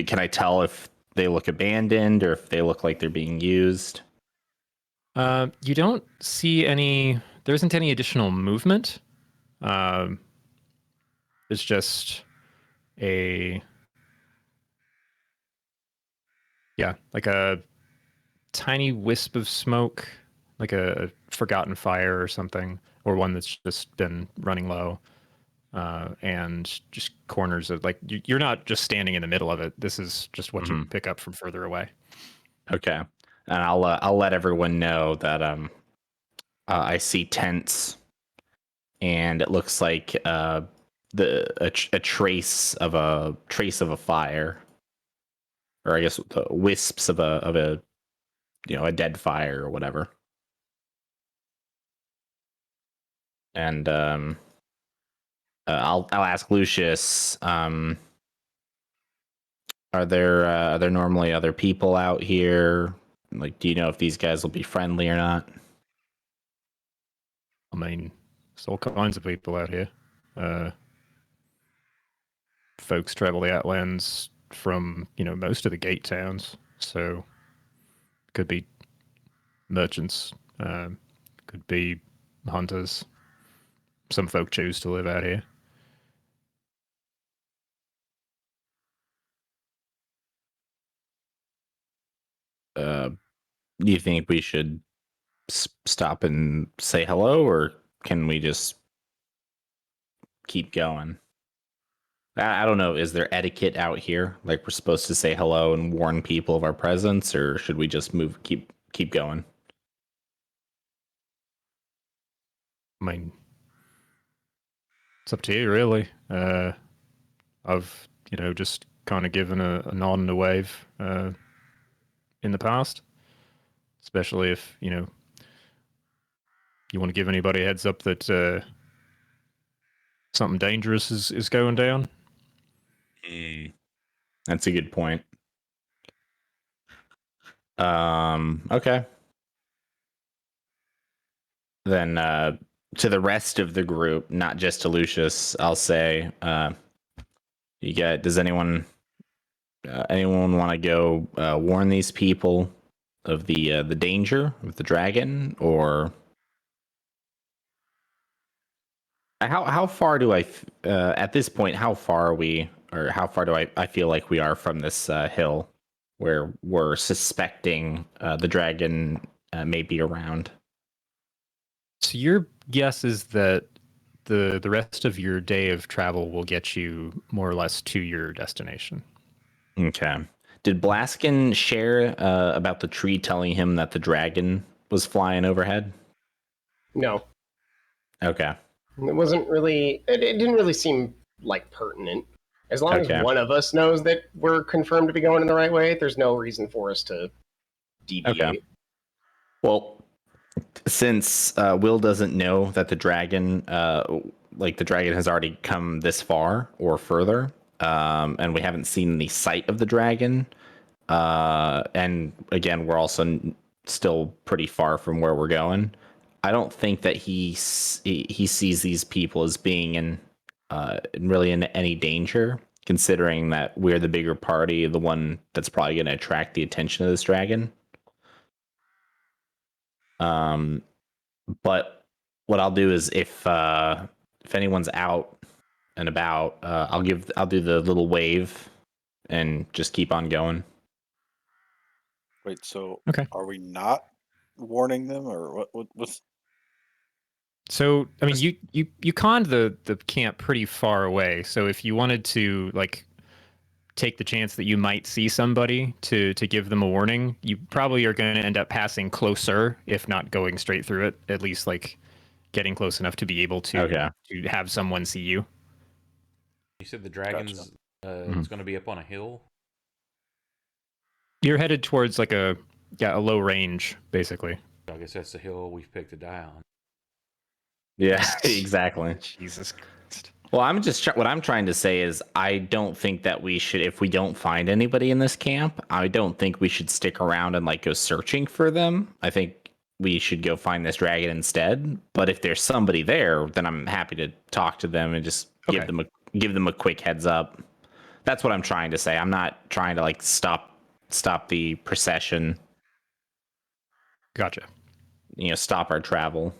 Can I tell if they look abandoned or if they look like they're being used? You don't see any. There isn't any additional movement. It's just like a tiny wisp of smoke, like a forgotten fire or something, or one that's just been running low. And just corners of like you're not just standing in the middle of it. This is just what you pick up from further away. Okay, and I'll let everyone know that I see tents, and it looks like a trace of a fire, or I guess the wisps of a a dead fire or whatever. And I'll ask Lucius. Are there normally other people out here? Like, do you know if these guys will be friendly or not? I mean, there's all kinds of people out here. Folks travel the Outlands from most of the gate towns, so could be merchants, could be hunters. Some folk choose to live out here. Do you think we should stop and say hello, or can we just keep going? I don't know. Is there etiquette out here? Like we're supposed to say hello and warn people of our presence, or should we just keep going? I mean, it's up to you, really. I've just kind of given a nod and a wave in the past, especially if you want to give anybody a heads up that something dangerous is going down. That's a good point. Okay. Then to the rest of the group, not just to Lucius, I'll say, does anyone want to go warn these people of the danger of the dragon, or how far do at this point, how far are we, or how far do I feel like we are from this hill where we're suspecting the dragon may be around? So your guess is that the rest of your day of travel will get you more or less to your destination. Okay. Did Blaskin share about the tree telling him that the dragon was flying overhead? No, Okay. it wasn't really. It didn't really seem like pertinent. As long Okay. as one of us knows that we're confirmed to be going in the right way, there's no reason for us to deviate. Okay. Well, since Will doesn't know that the dragon, the dragon has already come this far or further, and we haven't seen any sight of the dragon, and again, we're also still pretty far from where we're going. I don't think that he sees these people as being in any danger, considering that we're the bigger party, the one that's probably going to attract the attention of this dragon. But what I'll do is if anyone's out and about, I'll do the little wave and just keep on going. Wait, so Okay. are we not warning them, or what's? So, I mean, you conned the camp pretty far away. So if you wanted to like take the chance that you might see somebody to give them a warning, you probably are going to end up passing closer, if not going straight through it. At least like getting close enough to be able to have someone see you. You said the dragon's it's going to be up on a hill. You're headed towards like a low range, basically. I guess that's the hill we've picked to die on. Yeah, exactly. Jesus Christ. Well, what I'm trying to say is I don't think that we should, if we don't find anybody in this camp, I don't think we should stick around and like go searching for them. I think we should go find this dragon instead. But if there's somebody there, then I'm happy to talk to them and just give them a quick heads up. That's what I'm trying to say. I'm not trying to like stop the procession. Gotcha. Stop our travel.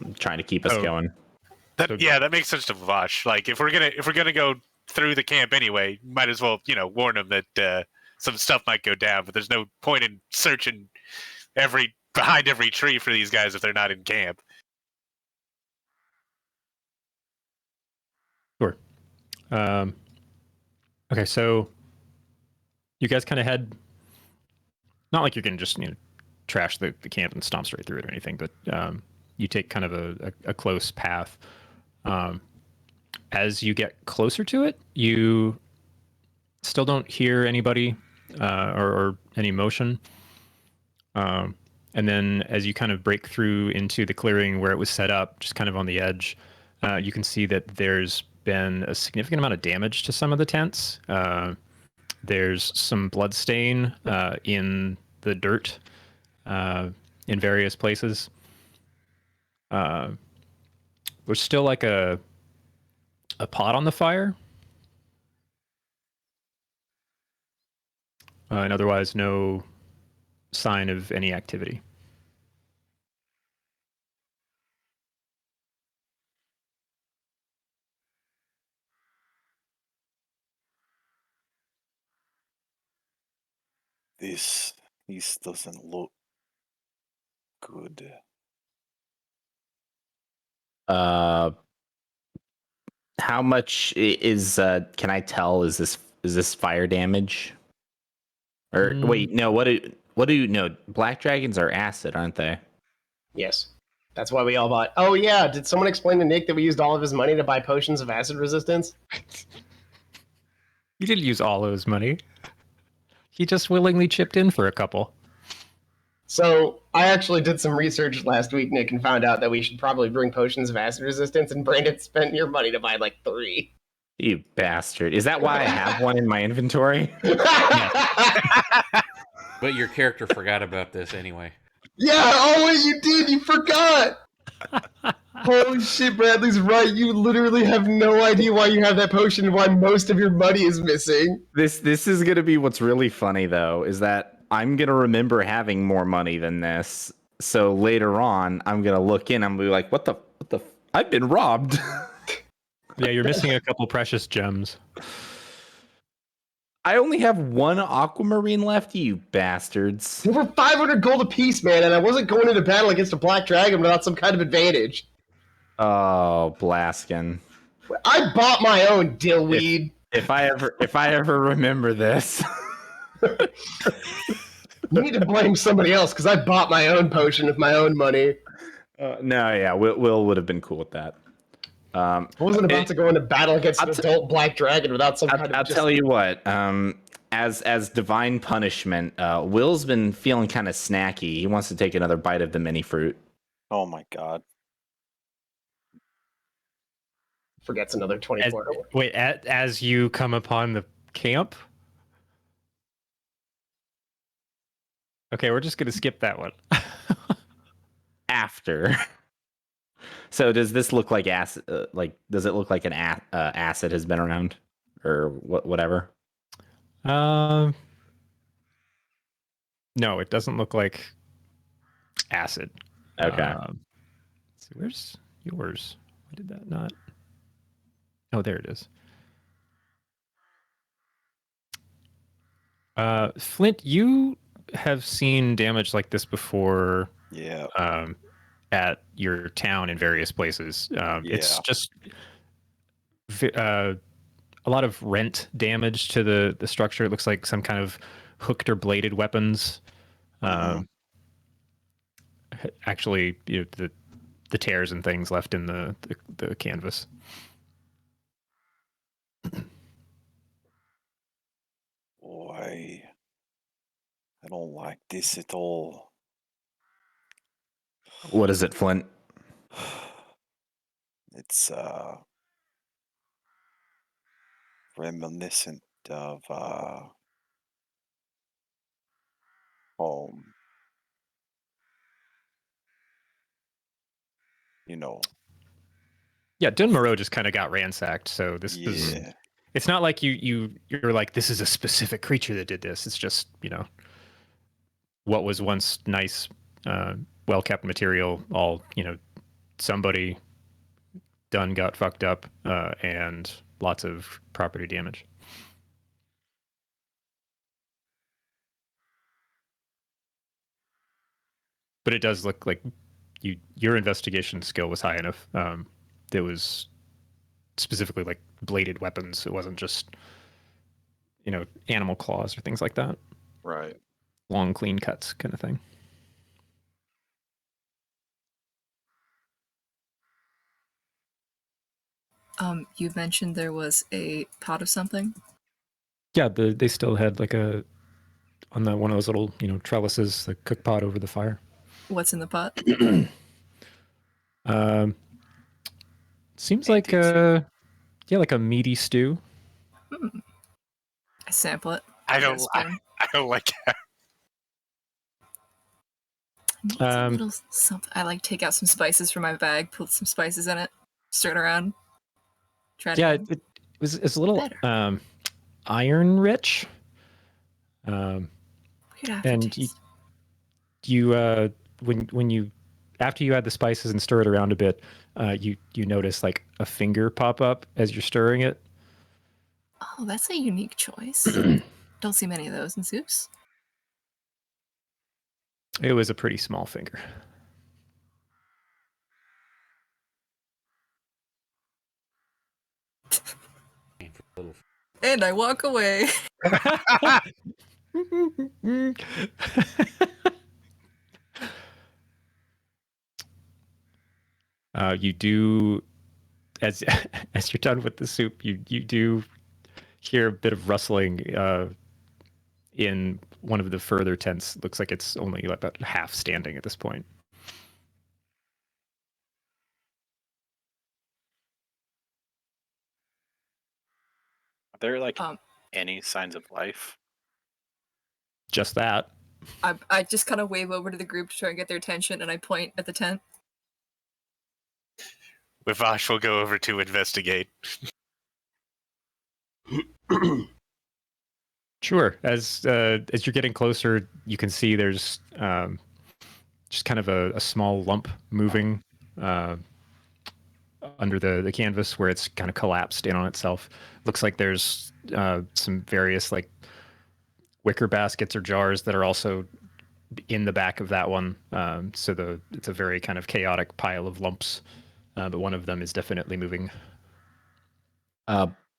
I'm trying to keep us going. That makes sense to Vash. Like if we're gonna go through the camp anyway, might as well warn them that some stuff might go down. But there's no point in searching behind every tree for these guys if they're not in camp. Sure. Okay, so you guys kind of head. Not like you're gonna just trash the camp and stomp straight through it or anything, but you take kind of a close path. As you get closer to it, you still don't hear anybody or any motion. And then as you kind of break through into the clearing where it was set up, just kind of on the edge, you can see that there's been a significant amount of damage to some of the tents. There's some blood stain in the dirt in various places. There's still like a pot on the fire. And otherwise no sign of any activity. This doesn't look good. How much is can I tell is this fire damage? Or wait, no, what do you know? Black dragons are acid, aren't they? Yes. That's why we all bought. Oh yeah, did someone explain to Nick that we used all of his money to buy potions of acid resistance? You didn't use all of his money. He just willingly chipped in for a couple. So I actually did some research last week, Nick, and found out that we should probably bring potions of acid resistance, and Brandon spent your money to buy like 3. You bastard. Is that why I have one in my inventory? But your character forgot about this anyway. Yeah, oh wait, you did, you forgot! Holy shit, Bradley's right. You literally have no idea why you have that potion and why most of your money is missing. This is gonna be what's really funny though, is that I'm gonna remember having more money than this. So later on, I'm gonna look in. I'm gonna be like, what the? I've been robbed. Yeah, you're missing a couple precious gems. I only have 1 aquamarine left, you bastards. They were 500 gold apiece, man, and I wasn't going into battle against a black dragon without some kind of advantage. Oh, Blaskin. I bought my own, dillweed. If I ever remember this. You need to blame somebody else, because I bought my own potion with my own money. No, yeah, Will would have been cool with that. I wasn't about to go into battle against an adult black dragon without some kind of... I'll tell you what, as divine punishment, Will's been feeling kind of snacky. He wants to take another bite of the mini fruit. Oh my god. Forgets another 24 hours. Wait, as you come upon the camp? Okay, we're just going to skip that one. After. So does this look like acid? Does it look like an acid has been around, or whatever? No, it doesn't look like acid. Okay. So where's yours? Why did that not? Oh, there it is. Flint, you have seen damage like this before Yeah. at your town in various places. It's Yeah. just a lot of rent damage to the structure. It looks like some kind of hooked or bladed weapons. Actually, the tears and things left in the canvas. Boy, I don't like this at all. What is it, Flint? It's reminiscent of home. You know. Yeah, Dun Moreau just kind of got ransacked. So this is. Yeah. It's not like you're like, this is a specific creature that did this. It's just, what was once nice, well kept material. All somebody done got fucked up, and lots of property damage. But it does look like your investigation skill was high enough. There was specifically like bladed weapons. It wasn't just animal claws or things like that. Right. Long, clean cuts kind of thing. You mentioned there was a pot of something. Yeah, they still had like on one of those little trellises, the cook pot over the fire. What's in the pot? Seems like like a meaty stew. I sample it. I Give it a don't. spoon. I don't like that. Needs a little something. I take out some spices from my bag, put some spices in it, stir it around. Try to. Yeah, it's a little better. Iron rich. Weird And aftertaste. you when you after you add the spices and stir it around a bit, you notice like a finger pop up as you're stirring it. Oh, that's a unique choice. Don't see many of those in soups. It was a pretty small finger. And I walk away. You do as as you're done with the soup, you do hear a bit of rustling in one of the further tents. Looks like it's only about half standing at this point. Are there like Um, any signs of life? Just that. I just kind of wave over to the group to try and get their attention, and I point at the tent. Vivash will go over to investigate. Sure. As you're getting closer, you can see there's just kind of a small lump moving under the canvas where it's kind of collapsed in on itself. Looks like there's some various like wicker baskets or jars that are also in the back of that one. So it's a very kind of chaotic pile of lumps, but one of them is definitely moving.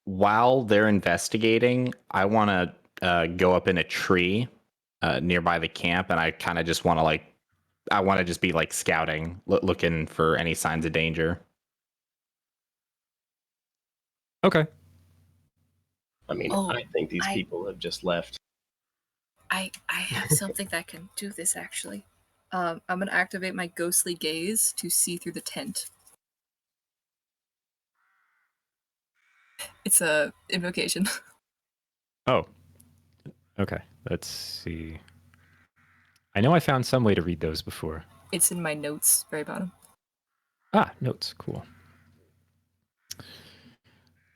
While they're investigating, I want to go up in a tree nearby the camp, and I kind of just want to I want to just be like scouting, looking for any signs of danger. Okay. I mean, Oh, I think these people have just left. I have something that can do this actually. I'm gonna activate my ghostly gaze to see through the tent. It's a invocation. Oh. Okay. Let's see. I know I found some way to read those before. It's in my notes, very bottom. Ah, notes. Cool.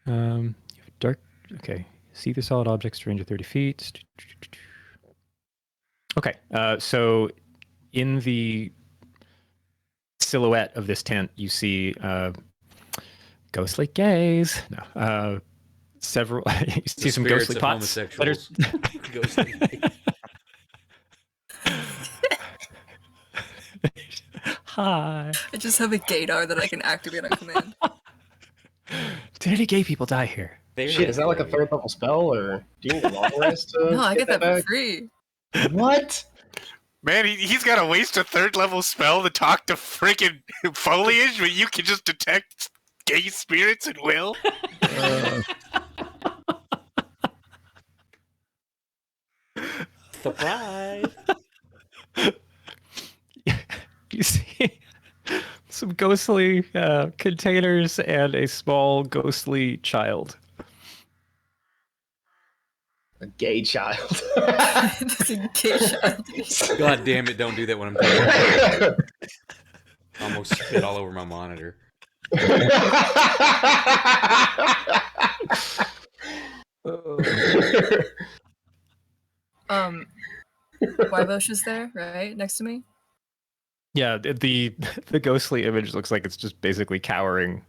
You have dark. Okay. See the solid objects range of 30 feet. Okay. So in the silhouette of this tent, you see ghostly gaze. No, several. You see some spirits ghostly of pots. that are- homosexuals. Ghostly. Hi. I just have a gaydar that I can activate on command. Did any gay people die here? There Shit, is that like a go. third level spell, or do you need a long rest to No, I get that for back? free. What? Man, he's got to waste a third level spell to talk to freaking foliage, but you can just detect gay spirits at will. Surprise. You see some ghostly containers and a small ghostly child. A gay child. Just in case child. God damn it! Don't do that when I'm playing. I almost spit all over my monitor. Wybosh is there, right? Next to me? Yeah, the ghostly image looks like it's just basically cowering,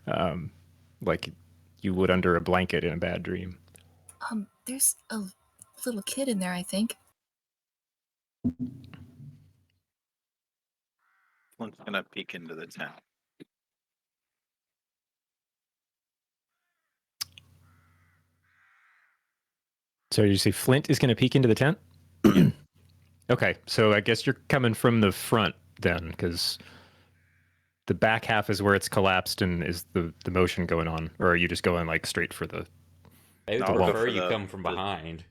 like you would under a blanket in a bad dream. There's a little kid in there, I think. Flint's gonna peek into the tent. So you see Flint is going to peek into the tent? Okay, so I guess you're coming from the front then, because the back half is where it's collapsed and is the motion going on, or are you just going like straight for the... I would No, I'll go prefer for you the- come from the- behind.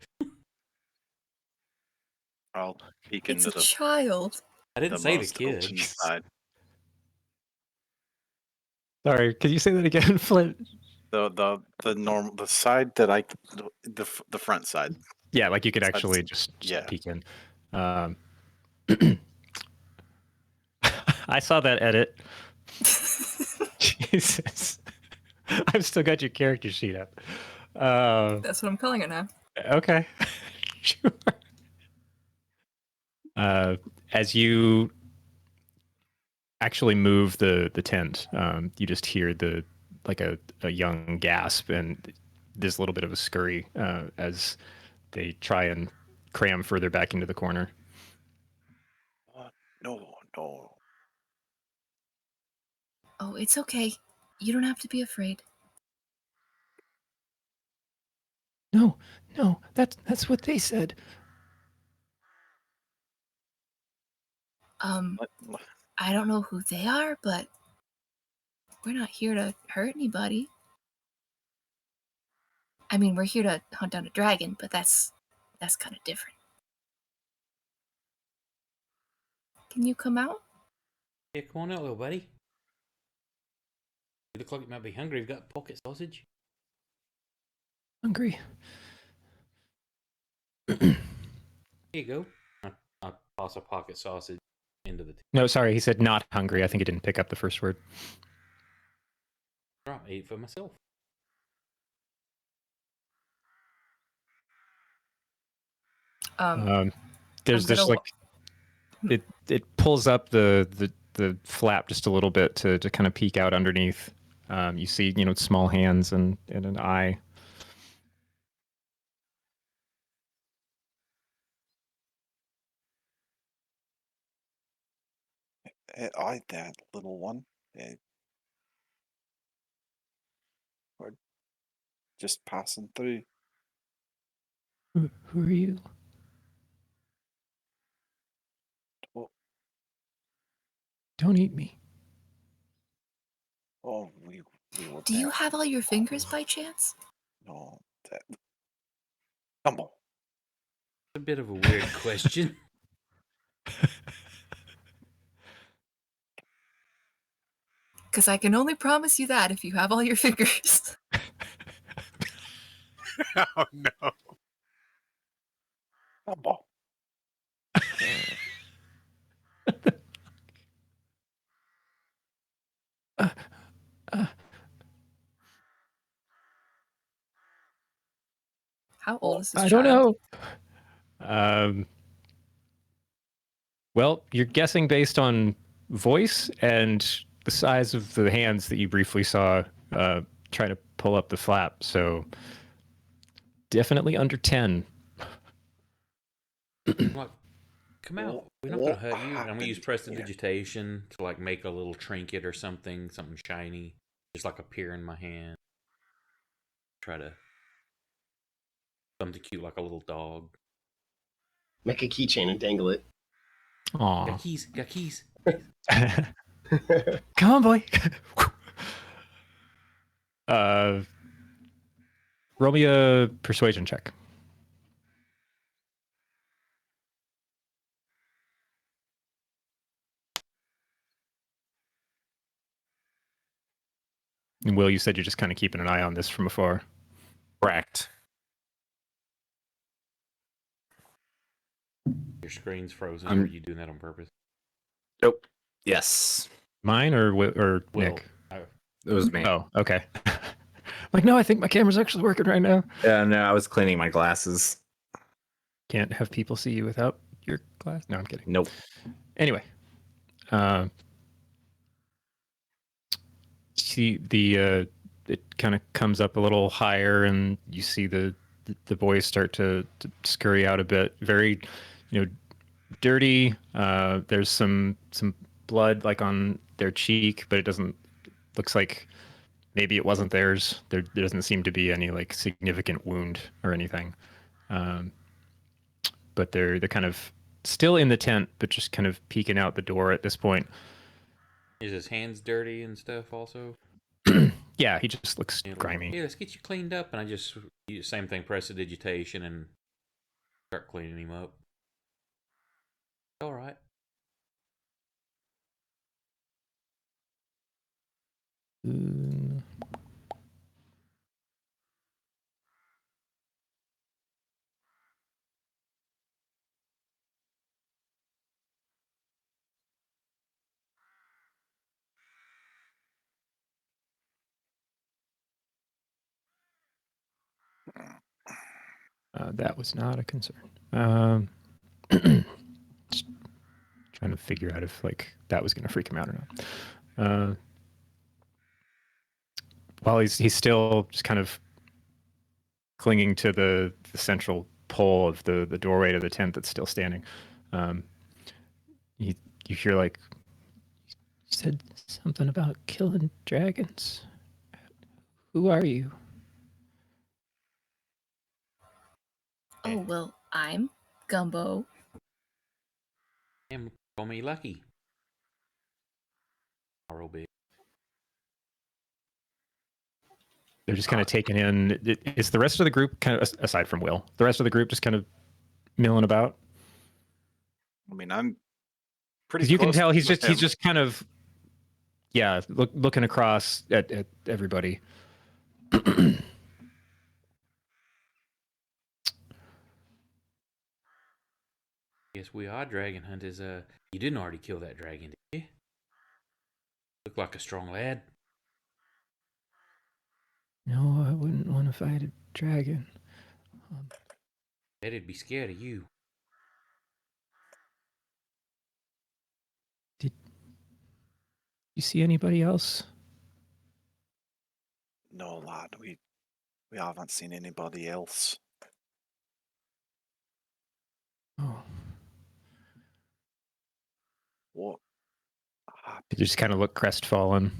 I'll peek It's into a the, child. I didn't the say the most open kid. side. Sorry, could you say that again, Flint? The normal, the side that the front side. Yeah, like you could That's- actually just yeah. peek in. I saw that edit. Jesus. I've still got your character sheet up. That's what I'm calling it now. Okay. Sure. As you actually move the tent, you just hear like a young gasp and there's a little bit of a scurry as they try and cram further back into the corner. No. Oh, it's okay. You don't have to be afraid. No, that's what they said. What? I don't know who they are, but we're not here to hurt anybody. I mean, we're here to hunt down a dragon, but that's kind of different. Can you come out? Yeah, come on out, little buddy. You look like you might be hungry. You've got pocket sausage. Hungry. Here you go. I'll toss a pocket sausage into the No, sorry, he said not hungry. I think he didn't pick up the first word. I ate for myself. There's I'm just gonna like it pulls up the flap just a little bit to kind of peek out underneath. You see, small hands and an eye. I that little one. We're just passing through. Who are you? Oh, Don't eat me. oh we were Do you there. have all your fingers by chance? No, that. Come on. It's a bit of a weird question. Because I can only promise you that if you have all your fingers. Oh no! Come on. How old is this I child? don't know. Well, you're guessing based on voice and the size of the hands that you briefly saw try to pull up the flap. So definitely under 10. Like, come out. We're not going to hurt you. And I'm going to use prestidigitation to like make a little trinket or something shiny, just like appear in my hand. Try to something cute like a little dog. Make a keychain and dangle it. Aw. Got keys. Got keys. Come on, boy. Roll me a persuasion check. And Will, you said you're just kind of keeping an eye on this from afar. Correct. Your screen's frozen. Or are you doing that on purpose? Nope. Yes. Mine or Will, Nick? It was me. Oh, okay. Like, no, I think my camera's actually working right now. Yeah, no, I was cleaning my glasses. Can't have people see you without your glass. No, I'm kidding. Nope. Anyway, see it kind of comes up a little higher, and you see the boys start to scurry out a bit. Very, dirty. There's some blood like on their cheek, but it doesn't. Looks like maybe it wasn't theirs. There doesn't seem to be any like significant wound or anything. But they're kind of still in the tent, but just kind of peeking out the door at this point. Is his hands dirty and stuff also? Yeah, he just looks grimy. Yeah, let's get you cleaned up. And I just use same thing, prestidigitation, and start cleaning him up. All right. That was not a concern. Just trying to figure out if like that was going to freak him out or not. While he's still just kind of clinging to the central pole of the doorway to the tent that's still standing. You hear like, you said something about killing dragons. Who are you? Oh, well, I'm Gumbo. And call me Lucky. Real big. They're just kind of taken in. Is the rest of the group kind of, aside from Will, the rest of the group just kind of milling about? I mean, I'm pretty. You can close tell with he's him. just kind of, yeah, looking across at everybody. Yes, we are dragon hunters. You didn't already kill that dragon, did you? Look like a strong lad. No, I wouldn't want to fight a dragon. Bet'd be scared of you. Did you see anybody else? No, lad, we haven't seen anybody else. Oh, What they happened? just kind of look crestfallen.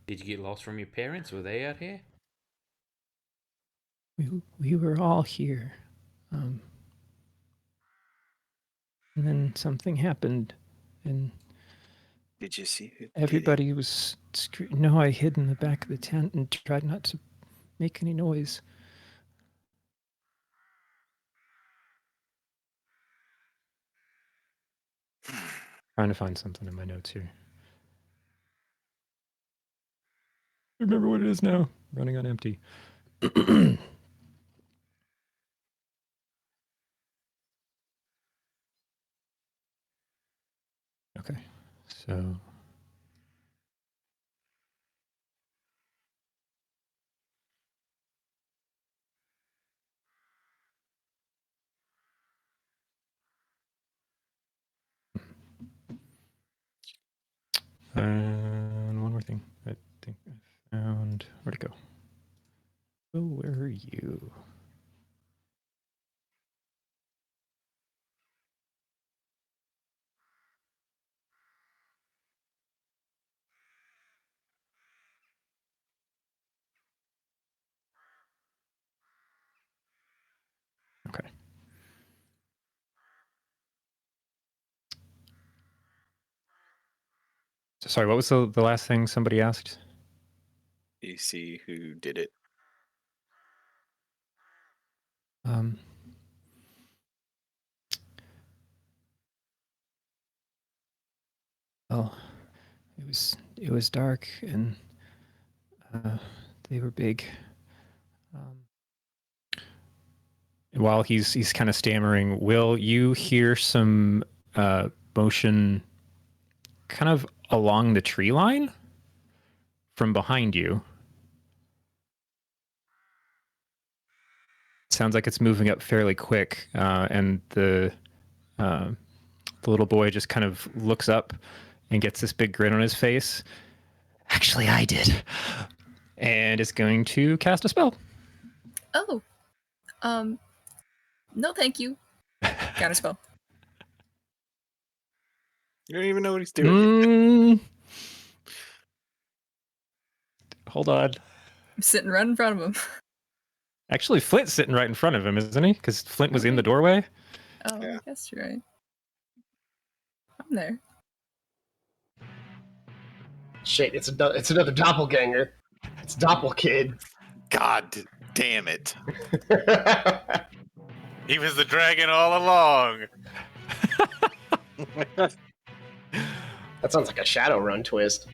Did you get lost from your parents? Were they out here? We were all here, and then something happened, and Did you see who did it? everybody was. No, I hid in the back of the tent and tried not to make any noise. Trying to find something in my notes here. Remember what it is now. Running on empty. Okay, so And one more thing. I think I found... Where'd it go? Oh, where are you? Okay. So, sorry, what was the last thing somebody asked? You see who did it. Um, well, it was dark and they were big. While he's kind of stammering, Will, you hear some motion kind of along the tree line from behind you. Sounds like it's moving up fairly quick, and the little boy just kind of looks up and gets this big grin on his face. Actually, I did, and is going to cast a spell. Oh, no, thank you. Counterspell. You don't even know what he's doing. Hold on. I'm sitting right in front of him. Actually, Flint's sitting right in front of him, isn't he? Because Flint was in the doorway. Oh, Yeah. I guess you're right. I'm there. Shit, it's another doppelganger. It's Doppelkid. God damn it. He was the dragon all along. That sounds like a Shadowrun twist.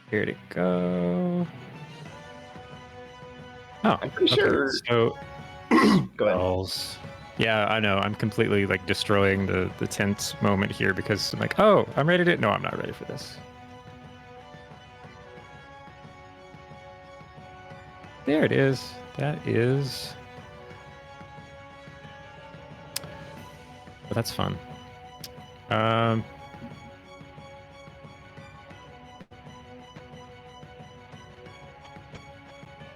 Here to go. Oh, I'm pretty sure. So, Go ahead. balls. Yeah, I know. I'm completely like destroying the tense moment here because I'm like, oh, I'm ready to. No, I'm not ready for this. There it is. That is. Well, that's fun.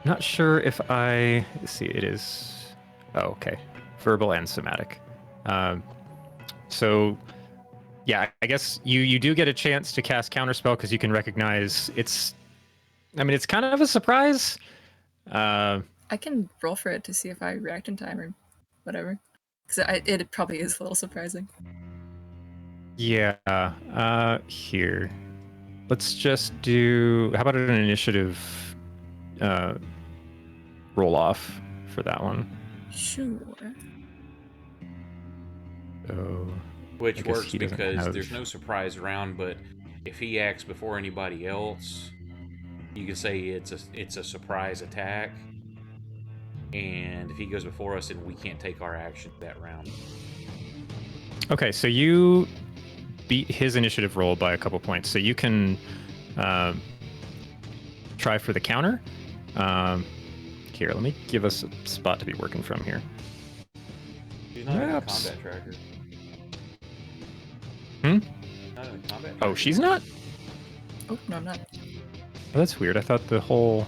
Not sure if let's see, it is. Oh, okay. Verbal and somatic. So, yeah, I guess you do get a chance to cast Counterspell because you can recognize it's. I mean, it's kind of a surprise. I can roll for it to see if I react in time or whatever. Because it probably is a little surprising. Yeah. Here. Let's just do. How about an initiative roll off for that one? Sure. So, Which I guess works he doesn't because have- there's no surprise round, but if he acts before anybody else, you can say it's a surprise attack. And if he goes before us, then we can't take our action that round. Okay, so you beat his initiative roll by a couple points, so you can try for the counter. Here, let me give us a spot to be working from here. She's not in the Perhaps. combat tracker. Not in the combat Oh, tracker. she's not? Oh, no, I'm not. Oh, that's weird. I thought the whole...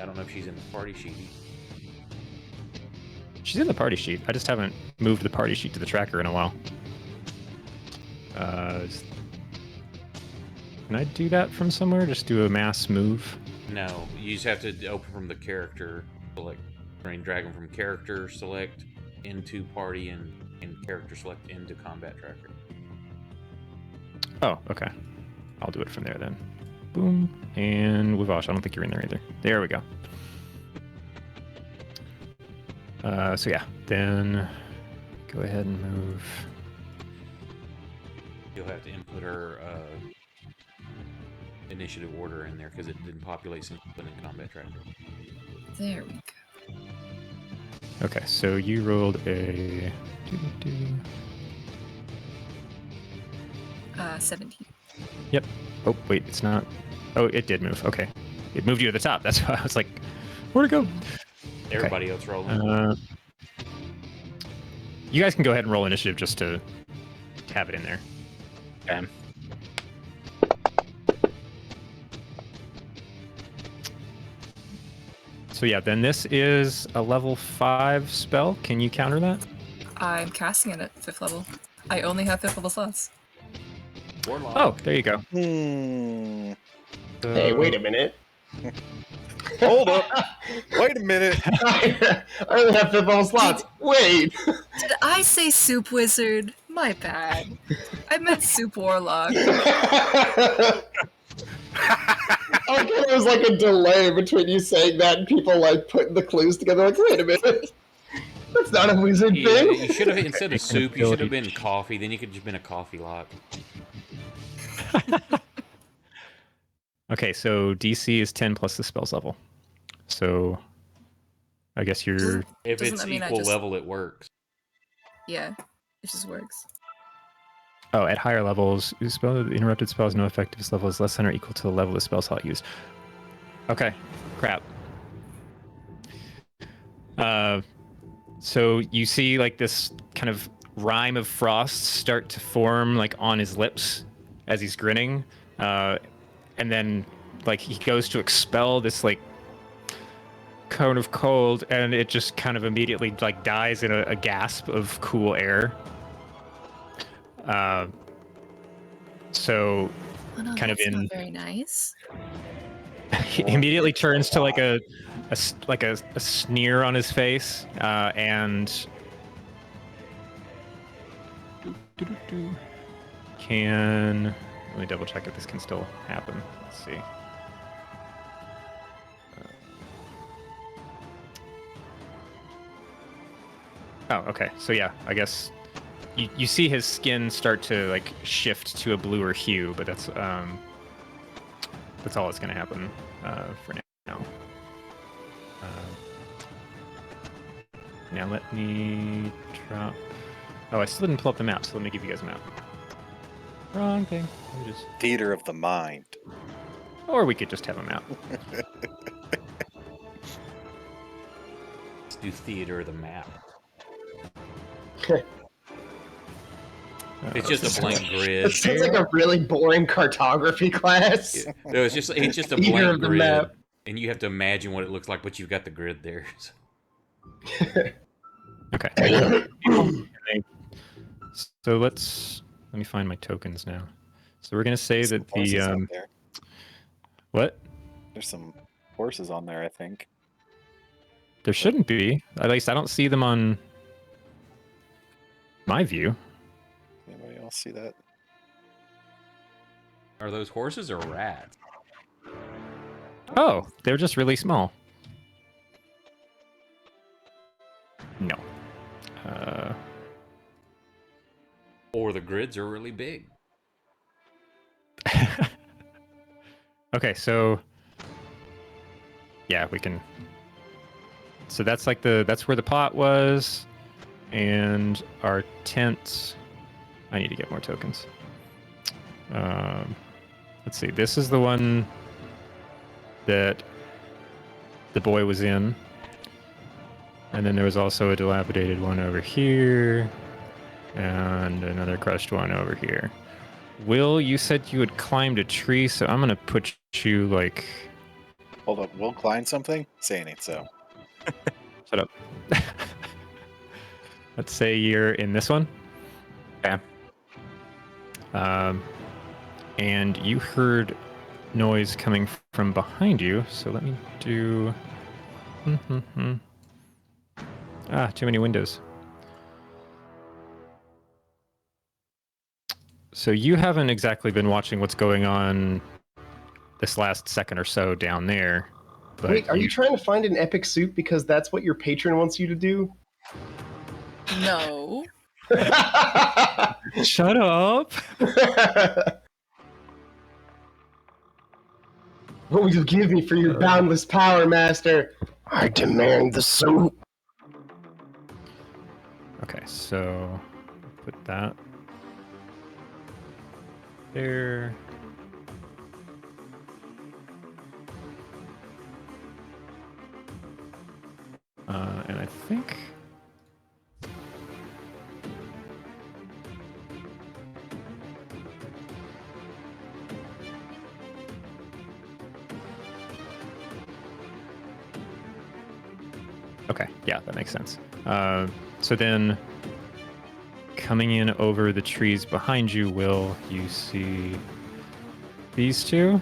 I don't know if she's in the party sheet. She's in the party sheet. I just haven't moved the party sheet to the tracker in a while. Can I do that from somewhere? Just do a mass move? No, you just have to open from the character, select, drag them from character, select into party, and character select into combat tracker. Oh, okay. I'll do it from there then. Boom. And Wivosh, I don't think you're in there either. There we go. So yeah, then go ahead and move. You'll have to input her initiative order in there because it didn't populate since you put in combat tracker. There we go. Okay, so you rolled a 17. Yep. Oh, wait, it's not. Oh, it did move. Okay. It moved you to the top. That's why I was like, where'd it go? Everybody else rolling. You guys can go ahead and roll initiative just to have it in there. Okay. So yeah, then this is a level 5 spell. Can you counter that? I'm casting it at 5th level. I only have 5th level slots. Warlock. Oh, there you go. Hmm. Hey, wait a minute. Hold up. Wait a minute. I only have 5th level slots. Wait. Did I say soup wizard? My bad. I meant soup warlock. I thought there was like a delay between you saying that and people like putting the clues together. Like, wait a minute, that's not a wizard Yeah, thing. you should have instead of soup. You should have ability. been coffee. Then you could have just been a coffee lock. Okay, so DC is 10 plus the spell's level. So I guess you're... If Doesn't it's that mean I equal just- level, it works. Yeah, it just works. Oh, at higher levels, the interrupted spell has no effect if its level is less than or equal to the level of the spell slot used. Okay, crap. So you see like this kind of rime of frost start to form like on his lips as he's grinning, and then like he goes to expel this like cone of cold, and it just kind of immediately like dies in a gasp of cool air. So Oh no, kind of that's in not very nice. he immediately turns to like a sneer on his face, and can let me double check if this can still happen. Let's see. Oh, okay. So yeah, I guess you see his skin start to like shift to a bluer hue, but that's all that's gonna happen for now. Now let me drop. Oh, I still didn't pull up the map, so let me give you guys a map. Wrong thing. Let me just... Theater of the mind. Or we could just have a map. Let's do theater of the map. It's just a blank grid. It sounds like a really boring cartography class. No, it's just a Theater blank of the grid, map. and you have to imagine what it looks like, but you've got the grid there. Okay. So let me find my tokens now. So we're gonna say Some that horses the out there. what? There's some horses on there, I think. There shouldn't be. At least I don't see them on my view. Anybody else see that? Are those horses or rats? Oh, they're just really small. No. Or the grids are really big. Okay, so yeah, we can. So that's like that's where the pot was, and our tent. I need to get more tokens. Let's see. This is the one that the boy was in, and then there was also a dilapidated one over here, and another crushed one over here. Will, you said you had climbed a tree, so I'm gonna put you like. Hold up, Will climb something? Say it ain't so. Shut up. Let's say you're in this one. Okay. And you heard noise coming from behind you, so let me do. Too many windows. So you haven't exactly been watching what's going on this last second or so down there. But Wait, are you trying to find an epic soup because that's what your patron wants you to do? No. Shut up! What will you give me for your boundless power, master? I demand the soup. Okay, so put that there. And I think Okay, yeah, that makes sense. So then, coming in over the trees behind you, Will, you see these two.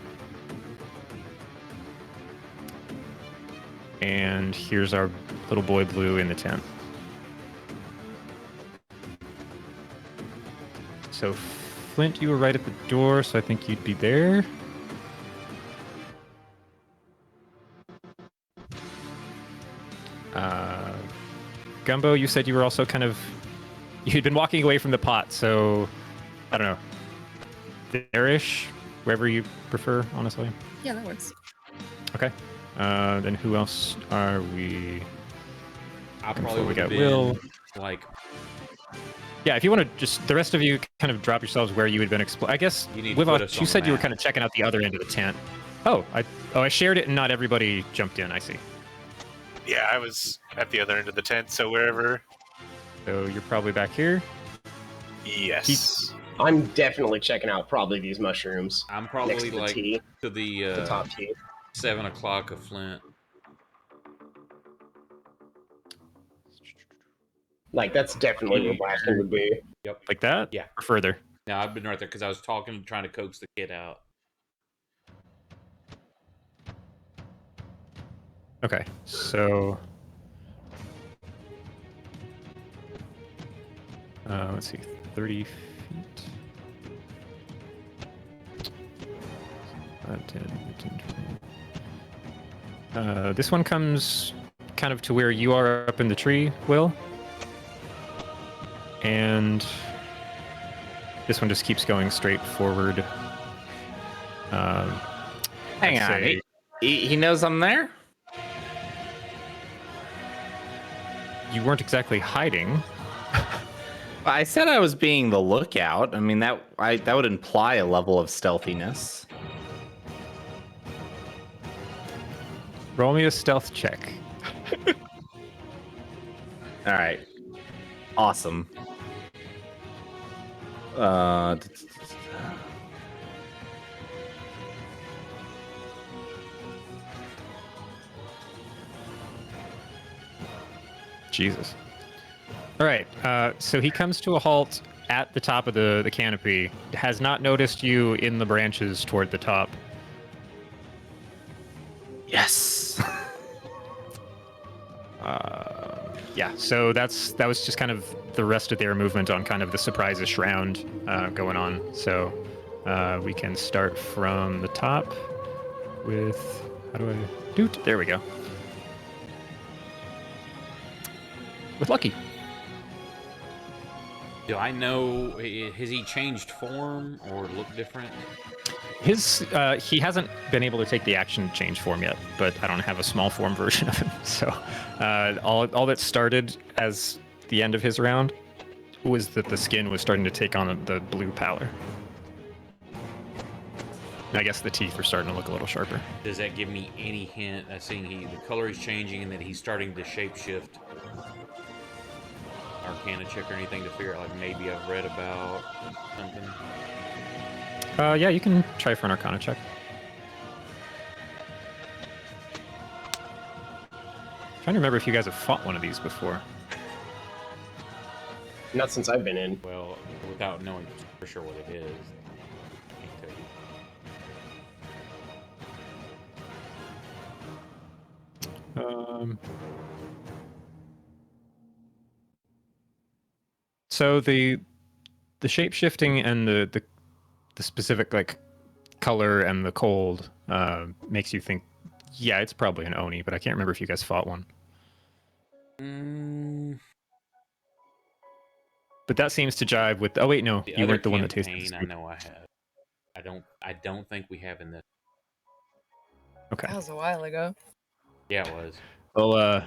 And here's our little boy Blue in the tent. So, Flint, you were right at the door, so I think you'd be there. Gumbo, you said you were also kind of... You'd been walking away from the pot, so... I don't know. There-ish? Wherever you prefer, honestly. Yeah, that works. Okay. Then who else are we... I Before probably we would have got been Will. like, Yeah, if you want to just... The rest of you kind of drop yourselves where you had been exploring. I guess, You need to put us you on the said you were map. kind of checking out the other end of the tent. I shared it and not everybody jumped in, I see. Yeah, I was at the other end of the tent, so wherever. So you're probably back here. Yes. I'm definitely checking out probably these mushrooms. I'm next probably to the like tea, to the the top tea. 7 o'clock of Flint. Like that's definitely where Blaston would be. Yep. Like that? Yeah. Or further? Now I've been right there because I was talking, trying to coax the kid out. Okay, so... let's see, 30 feet. 5, 10, 15, 20. This one comes kind of to where you are up in the tree, Will. And this one just keeps going straight forward. Hang I'd on. say- He knows I'm there? You weren't exactly hiding. I said I was being the lookout. I mean, that would imply a level of stealthiness. Roll me a stealth check. All right. Awesome. Jesus. All right. So he comes to a halt at the top of the canopy. Has not noticed you in the branches toward the top. Yes. Yeah. So that was just kind of the rest of their movement on kind of the surprise-ish round going on. So we can start from the top with how do I do it? There we go. With Lucky. Do I know? Has he changed form or look different? He hasn't been able to take the action change form yet, but I don't have a small form version of him. So all that started as the end of his round was that the skin was starting to take on the blue pallor. And I guess the teeth are starting to look a little sharper. Does that give me any hint? I see the color is changing and that he's starting to shapeshift. Arcana check or anything to figure out, like maybe I've read about something. Yeah, you can try for an Arcana check. Trying to remember if you guys have fought one of these before. Not since I've been in. Well, without knowing for sure what it is, I can't tell you. So the shape shifting and the specific like color and the cold makes you think, yeah, it's probably an Oni, but I can't remember if you guys fought one. But that seems to jive with. Oh wait, no, The you other weren't the one that tasted. campaign I know I have. I don't think we have in this. Okay. That was a while ago. Yeah, it was. Well,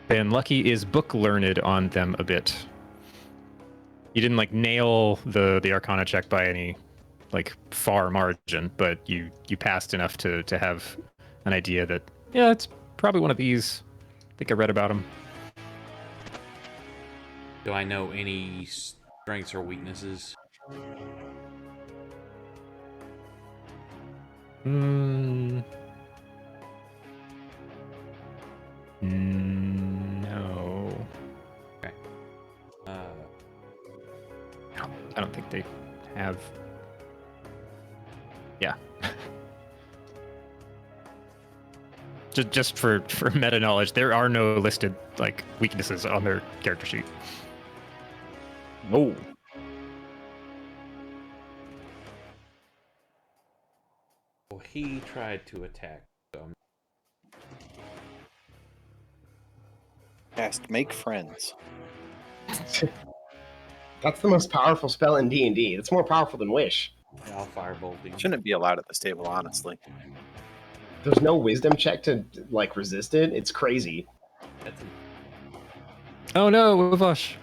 then Lucky is book learned on them a bit. You didn't like nail the Arcana check by any like far margin, but you passed enough to have an idea that yeah, it's probably one of these. I think I read about them. Do I know any strengths or weaknesses? No. Uh, I don't think they have. Yeah. just for meta knowledge, there are no listed like weaknesses on their character sheet. Oh. well, he tried to attack. So Cast Make Friends. That's the most powerful spell in D&D. It's more powerful than Wish. I'll firebolt him. Shouldn't be allowed at this table, honestly. There's no wisdom check to like resist it. It's crazy. That's Oh no, Wavosh.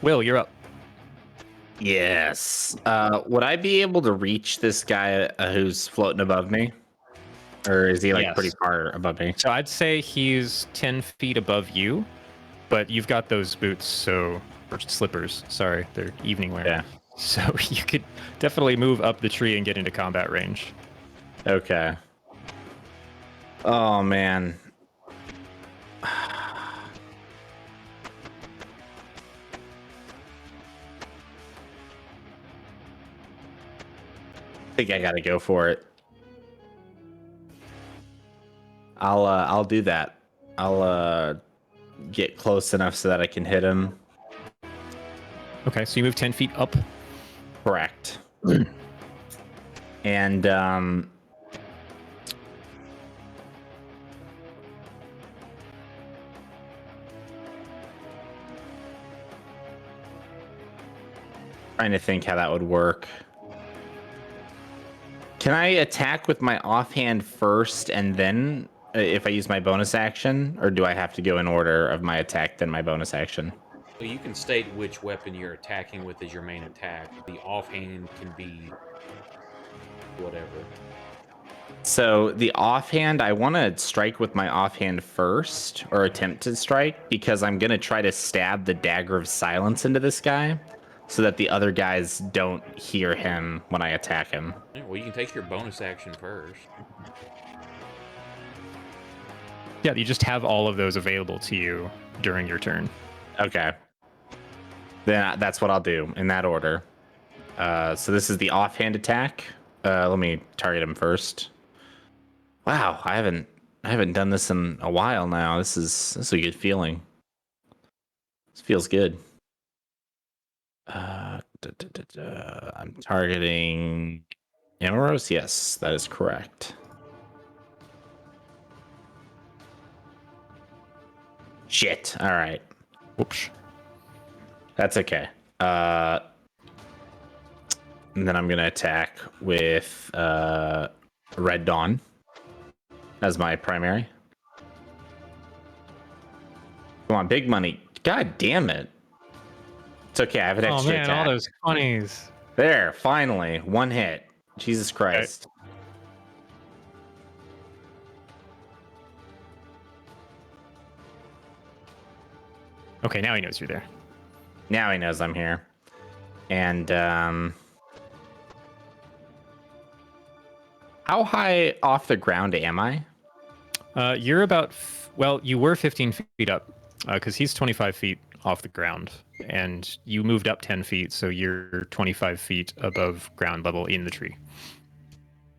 Will, you're up. Yes. Would I be able to reach this guy who's floating above me? Or is he like Yes. pretty far above me? So I'd say he's 10 feet above you, but you've got those boots, or slippers. Sorry, they're evening wear. Yeah. So you could definitely move up the tree and get into combat range. Okay. Oh man. I think I gotta go for it. I'll do that. I'll get close enough so that I can hit him. Okay, so you move 10 feet up. Correct. And trying to think how that would work. Can I attack with my offhand first and then if I use my bonus action, or do I have to go in order of my attack then my bonus action? So you can state which weapon you're attacking with as your main attack. The offhand can be whatever. So the offhand, I want to strike with my offhand first, or attempt to strike, because I'm going to try to stab the dagger of silence into this guy so that the other guys don't hear him when I attack him. Yeah, well, you can take your bonus action first. Yeah, you just have all of those available to you during your turn. Okay. Then that's what I'll do in that order. So this is the offhand attack. Let me target him first. Wow, I haven't done this in a while now. This is a good feeling. This feels good. I'm targeting Amoros. Yes, that is correct. Shit. All right. Whoops. That's okay. And then I'm gonna attack with Red Dawn as my primary. Come on, big money. God damn it. It's okay, I have an Oh extra man, attack. all those funnies. There, finally. One hit. Jesus Christ. Okay, now he knows you're there. Now he knows I'm here. And how high off the ground am I? You're about, well, you were 15 feet up because he's 25 feet off the ground, and you moved up 10 feet, so you're 25 feet above ground level in the tree.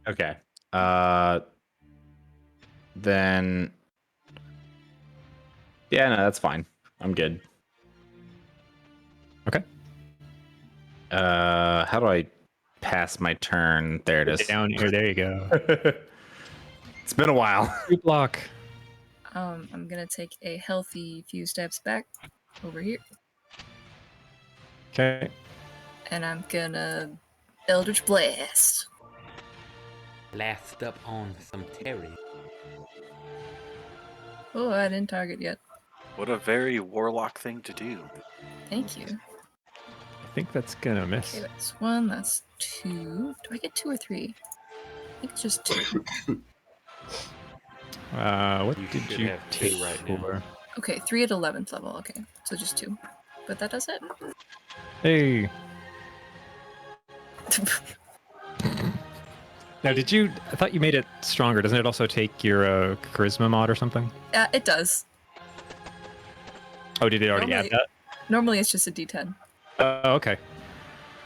Okay. Then yeah, no, that's fine. I'm good. Okay. How do I pass my turn? There it is. Down here, there you go. It's been a while. Free block. I'm gonna take a healthy few steps back over here, Okay. and I'm gonna Eldritch Blast. Blast up on some Terry. Oh, I didn't target yet. What a very warlock thing to do. Thank you. I think that's gonna miss. Okay, that's one. That's two. Do I get two or three? I think it's just two. What You did should you have two take right now. for? Okay, 3 at 11th level. Okay, so just two. But that does it. Hey. Now, I thought you made it stronger. Doesn't it also take your charisma mod or something? It does. Oh, did it already add that? Normally it's just a D10. Oh, okay.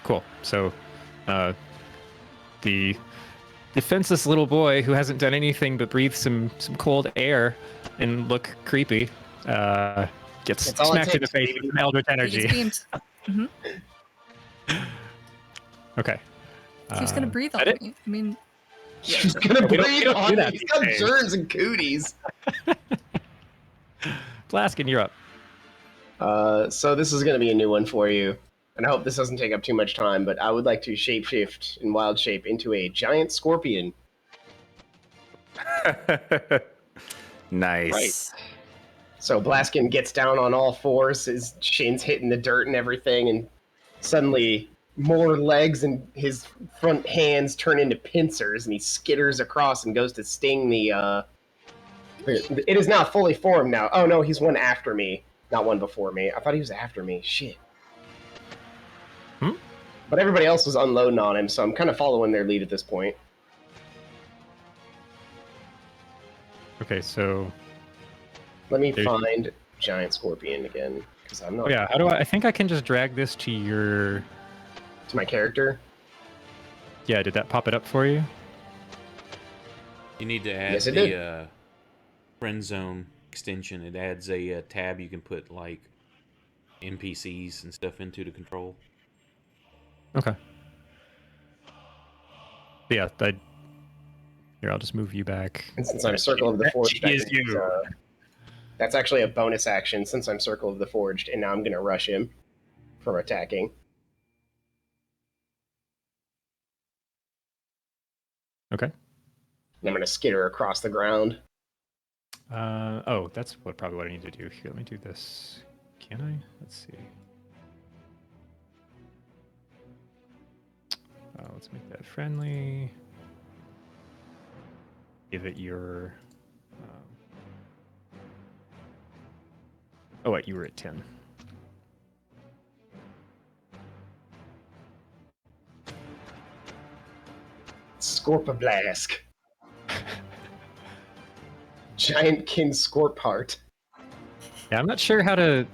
Cool. So, the defenseless little boy who hasn't done anything but breathe some cold air and look creepy gets all it smacked in the takes, face baby. with some eldritch He energy. gets beamed. Okay. He's gonna breathe on that it? me. I mean, He's gonna We don't breathe do on that me. He's these got days. germs and cooties. Blaskin, you're up. So this is gonna be a new one for you, and I hope this doesn't take up too much time. But I would like to shapeshift in wild shape into a giant scorpion. Nice. Right. So Blaskin gets down on all fours, his shin's hitting the dirt and everything, and suddenly more legs and his front hands turn into pincers, and he skitters across and goes to sting the. It is now fully formed now. Oh no, he's one after me, not one before me. I thought he was after me. Shit. But everybody else was unloading on him, so I'm kind of following their lead at this point. Okay, so Let me find giant scorpion again, because I'm not. yeah, how do I think I can just drag this to your. To my character. Yeah, did that pop it up for you? You need to add Yes, it the friend zone extension. It adds a tab you can put like NPCs and stuff into to control. Okay. Yeah, here, I'll just move you back. And since I'm Circle of the Forged, She is you. That's actually a bonus action since I'm Circle of the Forged, and now I'm going to rush him for attacking. Okay. And I'm going to skitter across the ground. Oh, that's probably what I need to do. Here, let me do this. Can I? Let's see. Let's make that friendly. Give it your. Oh wait, you were at 10. Scorpablask. Giant kin scorp heart. Yeah, I'm not sure how to.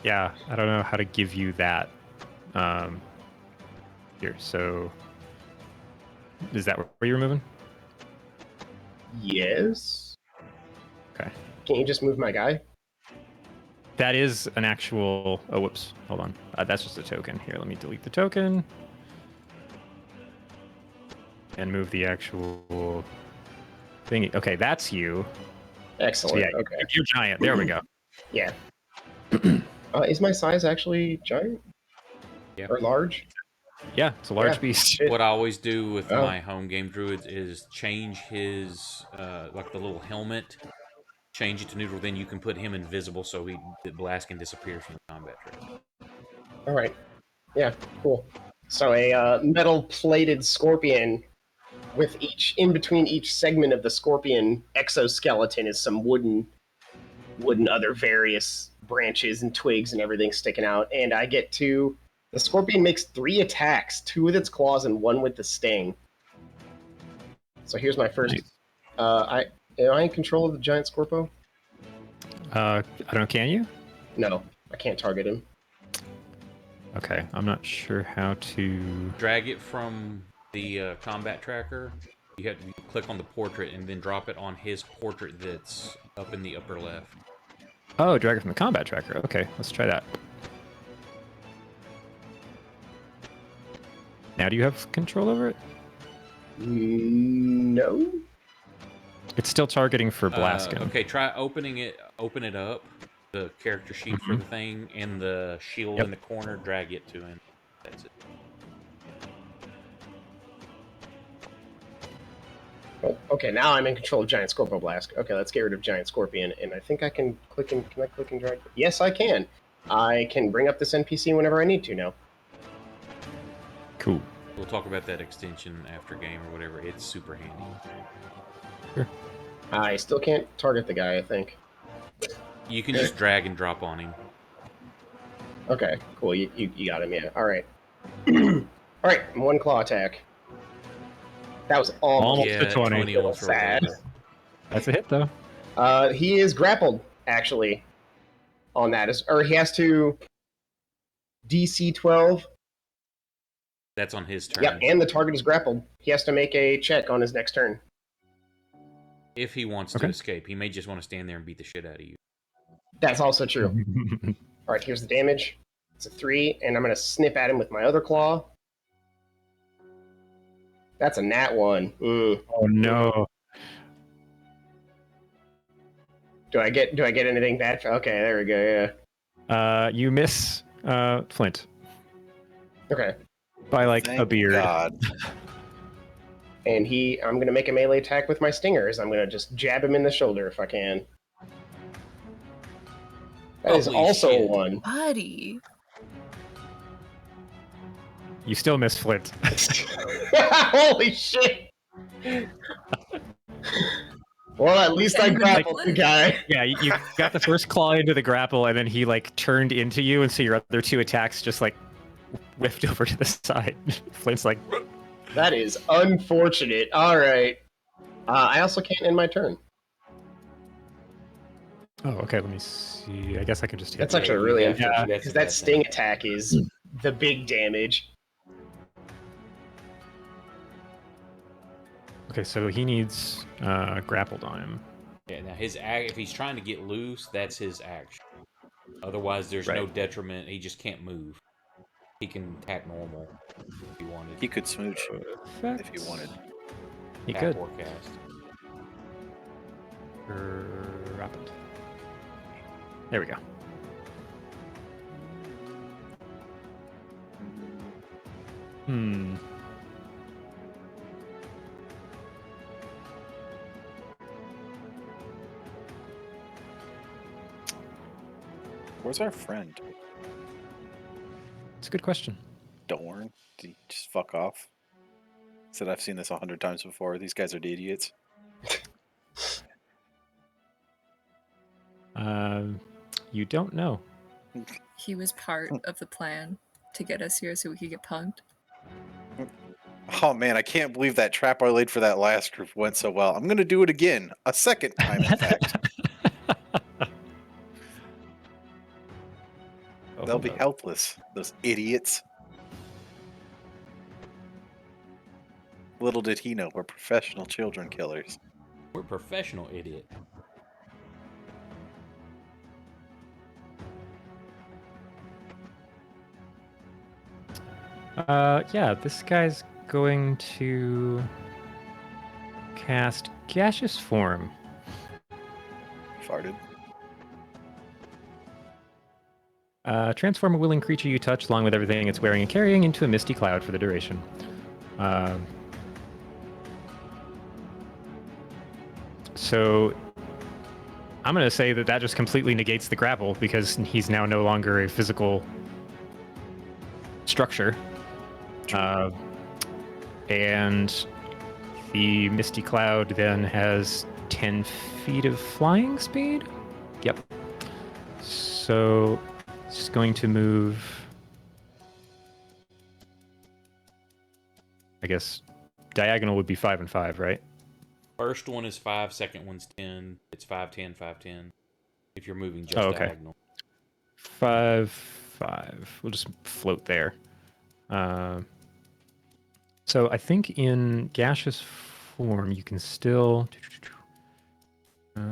Yeah, I don't know how to give you that. Here, so. Is that where you're moving? Yes. Okay. Can't you just move my guy? That is an actual. Oh, whoops. Hold on. That's just a token. Here, let me delete the token. And move the actual thing. Okay, that's you. Excellent. So yeah, Okay. you're giant. There we go. Yeah. Is my size actually giant? Yeah. Or large? Yeah, it's a large Yeah. beast. What I always do with Oh. my home game druids is change his like the little helmet, change it to neutral. Then you can put him invisible, so the blast can disappear from the combat track. All right. Yeah. Cool. So a metal-plated scorpion with in between each segment of the scorpion exoskeleton is some wooden other various branches and twigs and everything sticking out, and I get to. The scorpion makes 3 attacks, 2 with its claws and 1 with the sting. So here's my first. Nice. Am I in control of the giant scorpo? I don't know. Can you? No, I can't target him. Okay, I'm not sure how to. Drag it from the combat tracker. You have to click on the portrait and then drop it on his portrait that's up in the upper left. Oh, drag it from the combat tracker. Okay, let's try that. Now, do you have control over it? No. It's still targeting for Blaskin. Okay, try opening it. Open it up. The character sheet for the thing and the shield in the corner. Drag it to him. That's it. Oh, okay, now I'm in control of Giant Scorpio Blast. Okay, let's get rid of Giant Scorpion, and I think I can click and... Can I click and drag? Yes, I can. I can bring up this NPC whenever I need to now. Cool. We'll talk about that extension after game or whatever. It's super handy. Sure. I still can't target the guy, I think. You can just drag and drop on him. Okay, cool. You got him, yeah. All right. All right, 1 claw attack. That was almost Almost a 20. 20 almost rolled sad. over. That's a hit, though. He is grappled, actually, on that. Or he has to DC 12. That's on his turn. Yep, and the target is grappled. He has to make a check on his next turn. If he wants to escape, he may just want to stand there and beat the shit out of you. That's also true. All right, here's the damage. It's a 3, and I'm going to snip at him with my other claw. That's a nat 1. Oh no! Do I get anything bad? Okay, there we go. Yeah. You miss Flint Okay. by like Thank a beard. God. And I'm going to make a melee attack with my stingers. I'm going to just jab him in the shoulder if I can. That is Holy also shit. a 1. Buddy. You still miss Flint. Holy shit! Well, at least I grappled the guy. Yeah, you got the first claw into the grapple, and then he like turned into you, and so your other 2 attacks just like whiffed over to the side. Flint's like, That is unfortunate. All right. I also can't end my turn. oh, okay. Let me see. I guess I can just hit. That's that. actually really Yeah, unfortunate that's because a that bad sting thing. attack is the big damage. Okay, so he needs grappled on him. Yeah, now if he's trying to get loose, that's his action. Otherwise, there's no Right. detriment. He just can't move. He can attack normal if he wanted. He could smooch if he wanted. He Tap could. or cast. Rapid. There we go. Hmm. Where's our friend? It's a good question. Dorn? Did he just fuck off? Said I've seen this 100 times before. These guys are idiots. You don't know. He was part of the plan to get us here so we could get punked. Oh man, I can't believe that trap I laid for that last group went so well. I'm gonna do it again, a second time in fact. Oh, They'll be hold up. helpless, those idiots. Little did he know we're professional children killers. We're professional idiot. Yeah, this guy's going to cast Gaseous Form. Farted. Transform a willing creature you touch, along with everything it's wearing and carrying, into a misty cloud for the duration. So I'm going to say that just completely negates the grapple because he's now no longer a physical structure. And the misty cloud then has 10 feet of flying speed. Yep. So it's going to move, I guess diagonal would be 5 and 5, right? First one is 5, second one's 10. It's 5, 10, 5, 10. If you're moving just okay. diagonal. 5, 5. We'll just float there. So I think in gaseous form you can still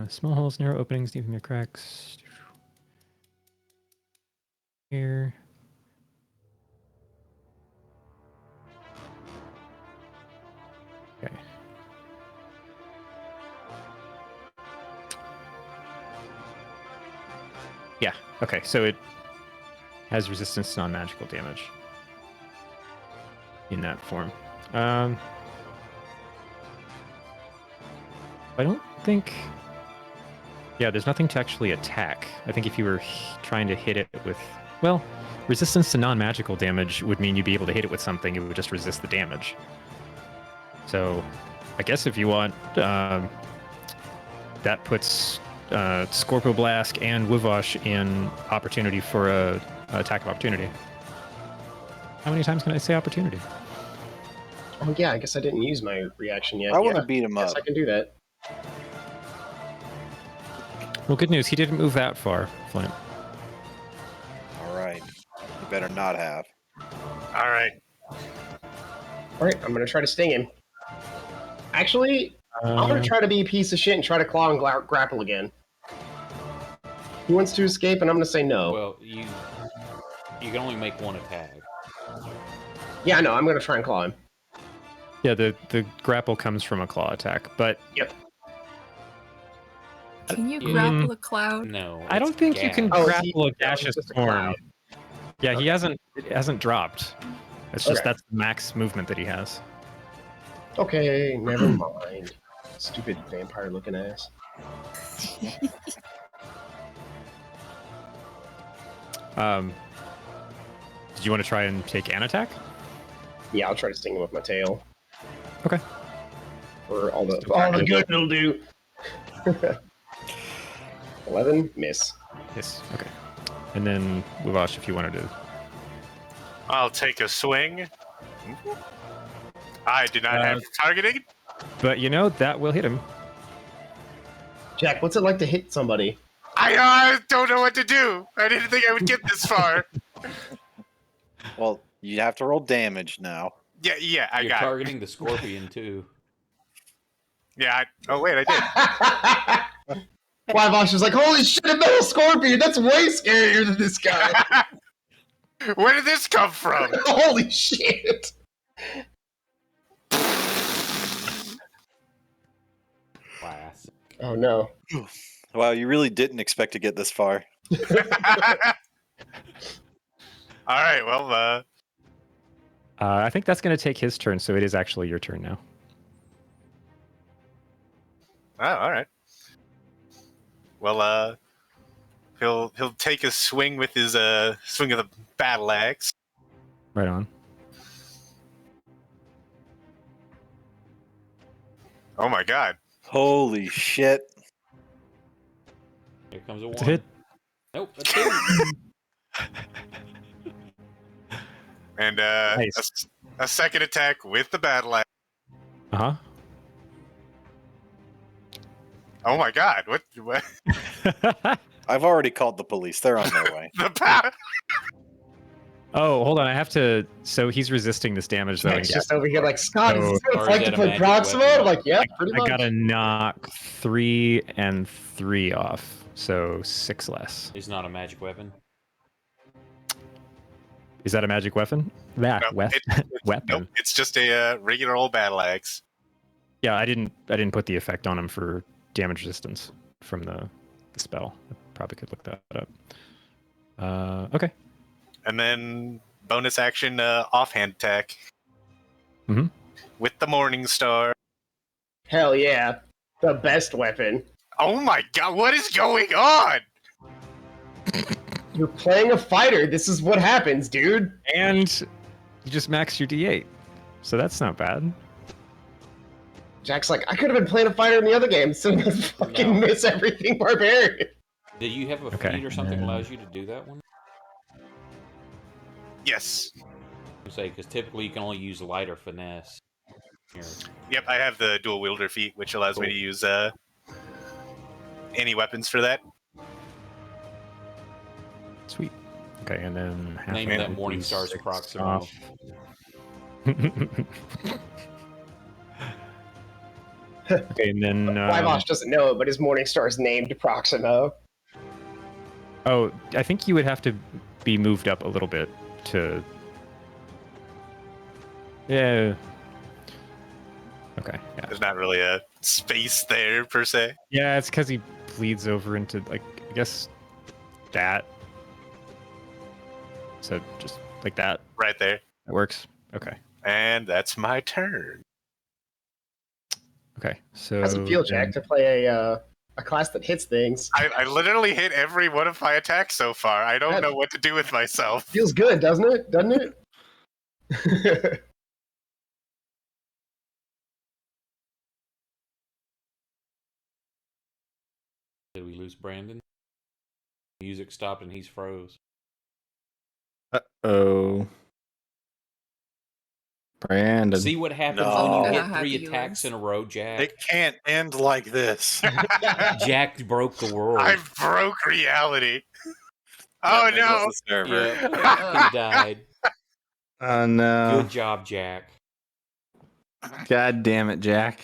small holes, narrow openings, deep in the cracks. Here. Okay. Yeah, okay, so it has resistance to non-magical damage in that form. I don't think... Yeah, there's nothing to actually attack. I think if you were trying to hit it with... Well, resistance to non-magical damage would mean you'd be able to hit it with something, it would just resist the damage. So, I guess if you want, that puts Scorpio Blast and Wivosh in opportunity for a attack of opportunity. How many times can I say opportunity? Oh yeah, I guess I didn't use my reaction yet. I want to Yeah, beat him guess up. I can do that. Well, good news. He didn't move that far, Flint. All right. You better not have. All right. All right, I'm gonna try to sting him. Actually, I'm gonna try to be a piece of shit and try to claw and grapple again. He wants to escape, and I'm gonna say no. Well, you can only make one attack. Yeah, no, I'm gonna try and claw him. Yeah, the grapple comes from a claw attack, but Yep. Can you Yeah. grapple a cloud? No, I don't it's think you can gas. Oh, grapple a yeah, it's gaseous just a form. cloud. Yeah, Okay. it hasn't dropped. It's just Okay. that's the max movement that he has. Okay, never mind. Stupid vampire-looking ass. Did you want to try and take an attack? Yeah, I'll try to sting him with my tail. Okay. For all the good it'll do. 11, miss. Yes. Okay. And then Luvash, if you wanted to. I'll take a swing. I do not have targeting. But you know that will hit him. Jack, what's it like to hit somebody? I don't know what to do. I didn't think I would get this far. Well, you have to roll damage now. Yeah, I You're got it. targeting the scorpion too. Yeah. Oh wait, I did. Vosh was like, holy shit, a metal scorpion! That's way scarier than this guy! Where did this come from? Holy shit! Class. Oh no. Wow, you really didn't expect to get this far. All right. Well, I think that's going to take his turn, so it is actually your turn now. oh, all right. Well, he'll take a swing with his swing of the battle axe. Right on. Oh my god. Holy shit. Here comes a It's a one. hit. Nope, a two. And Nice. a second attack with the battle axe. Uh Oh my god. What? huh. I've already called the police. They're on their way. The power. Oh, hold on. I have to. So he's resisting this damage, though. Jack's just over here like, Scott, is So- this what Or it's is like that to a play magic Proximo? weapon? I'm like, yeah, pretty I much. gotta knock 3 and 3 off, so 6 less. It's not a magic weapon. Is that a magic weapon? Yeah, No, weapon. Weapon. Nope. It's just a regular old battle axe. Yeah, I didn't put the effect on him for damage resistance from the spell. I probably could look that up. Okay. And then bonus action offhand attack. Mhm. With the Morning Star. Hell yeah. The best weapon. Oh my god, what is going on? You're playing a fighter. This is what happens, dude. And you just max your D8, so that's not bad. Jack's like, I could have been playing a fighter in the other game, so let's fucking No. miss everything barbarian. Did you have a Okay, feat or something that and- allows you to do that one? Yes. I say because typically you can only use light or finesse. Here. Yep, I have the dual wielder feat, which allows me to use any weapons for that. Sweet. Okay, and then half Name of that would Morning be Star's 6 Proximo. off. Okay, and then Wyvosh doesn't know it, but his Morning Star is named Proximo. oh, I think you would have to be moved up a little bit to. Yeah. Okay. Yeah. There's not really a space there per se. Yeah, it's because he bleeds over into like I guess that. So just like that. Right there. That works. Okay. And that's my turn. Okay. So. How's it feel, Jack, to play a class that hits things? I literally hit every one of my attacks so far. I don't That- know what to do with myself. Feels good, doesn't it? Doesn't it? Did we lose Brandon? Music stopped and he's froze. Oh. Brandon. See what happens No. when you How hit happy 3 he attacks was. in a row, Jack. It can't end like this. Jack broke the world. I broke reality. Yeah, Oh there no! goes the server. Yep, he died. Oh no. Good job, Jack. God damn it, Jack.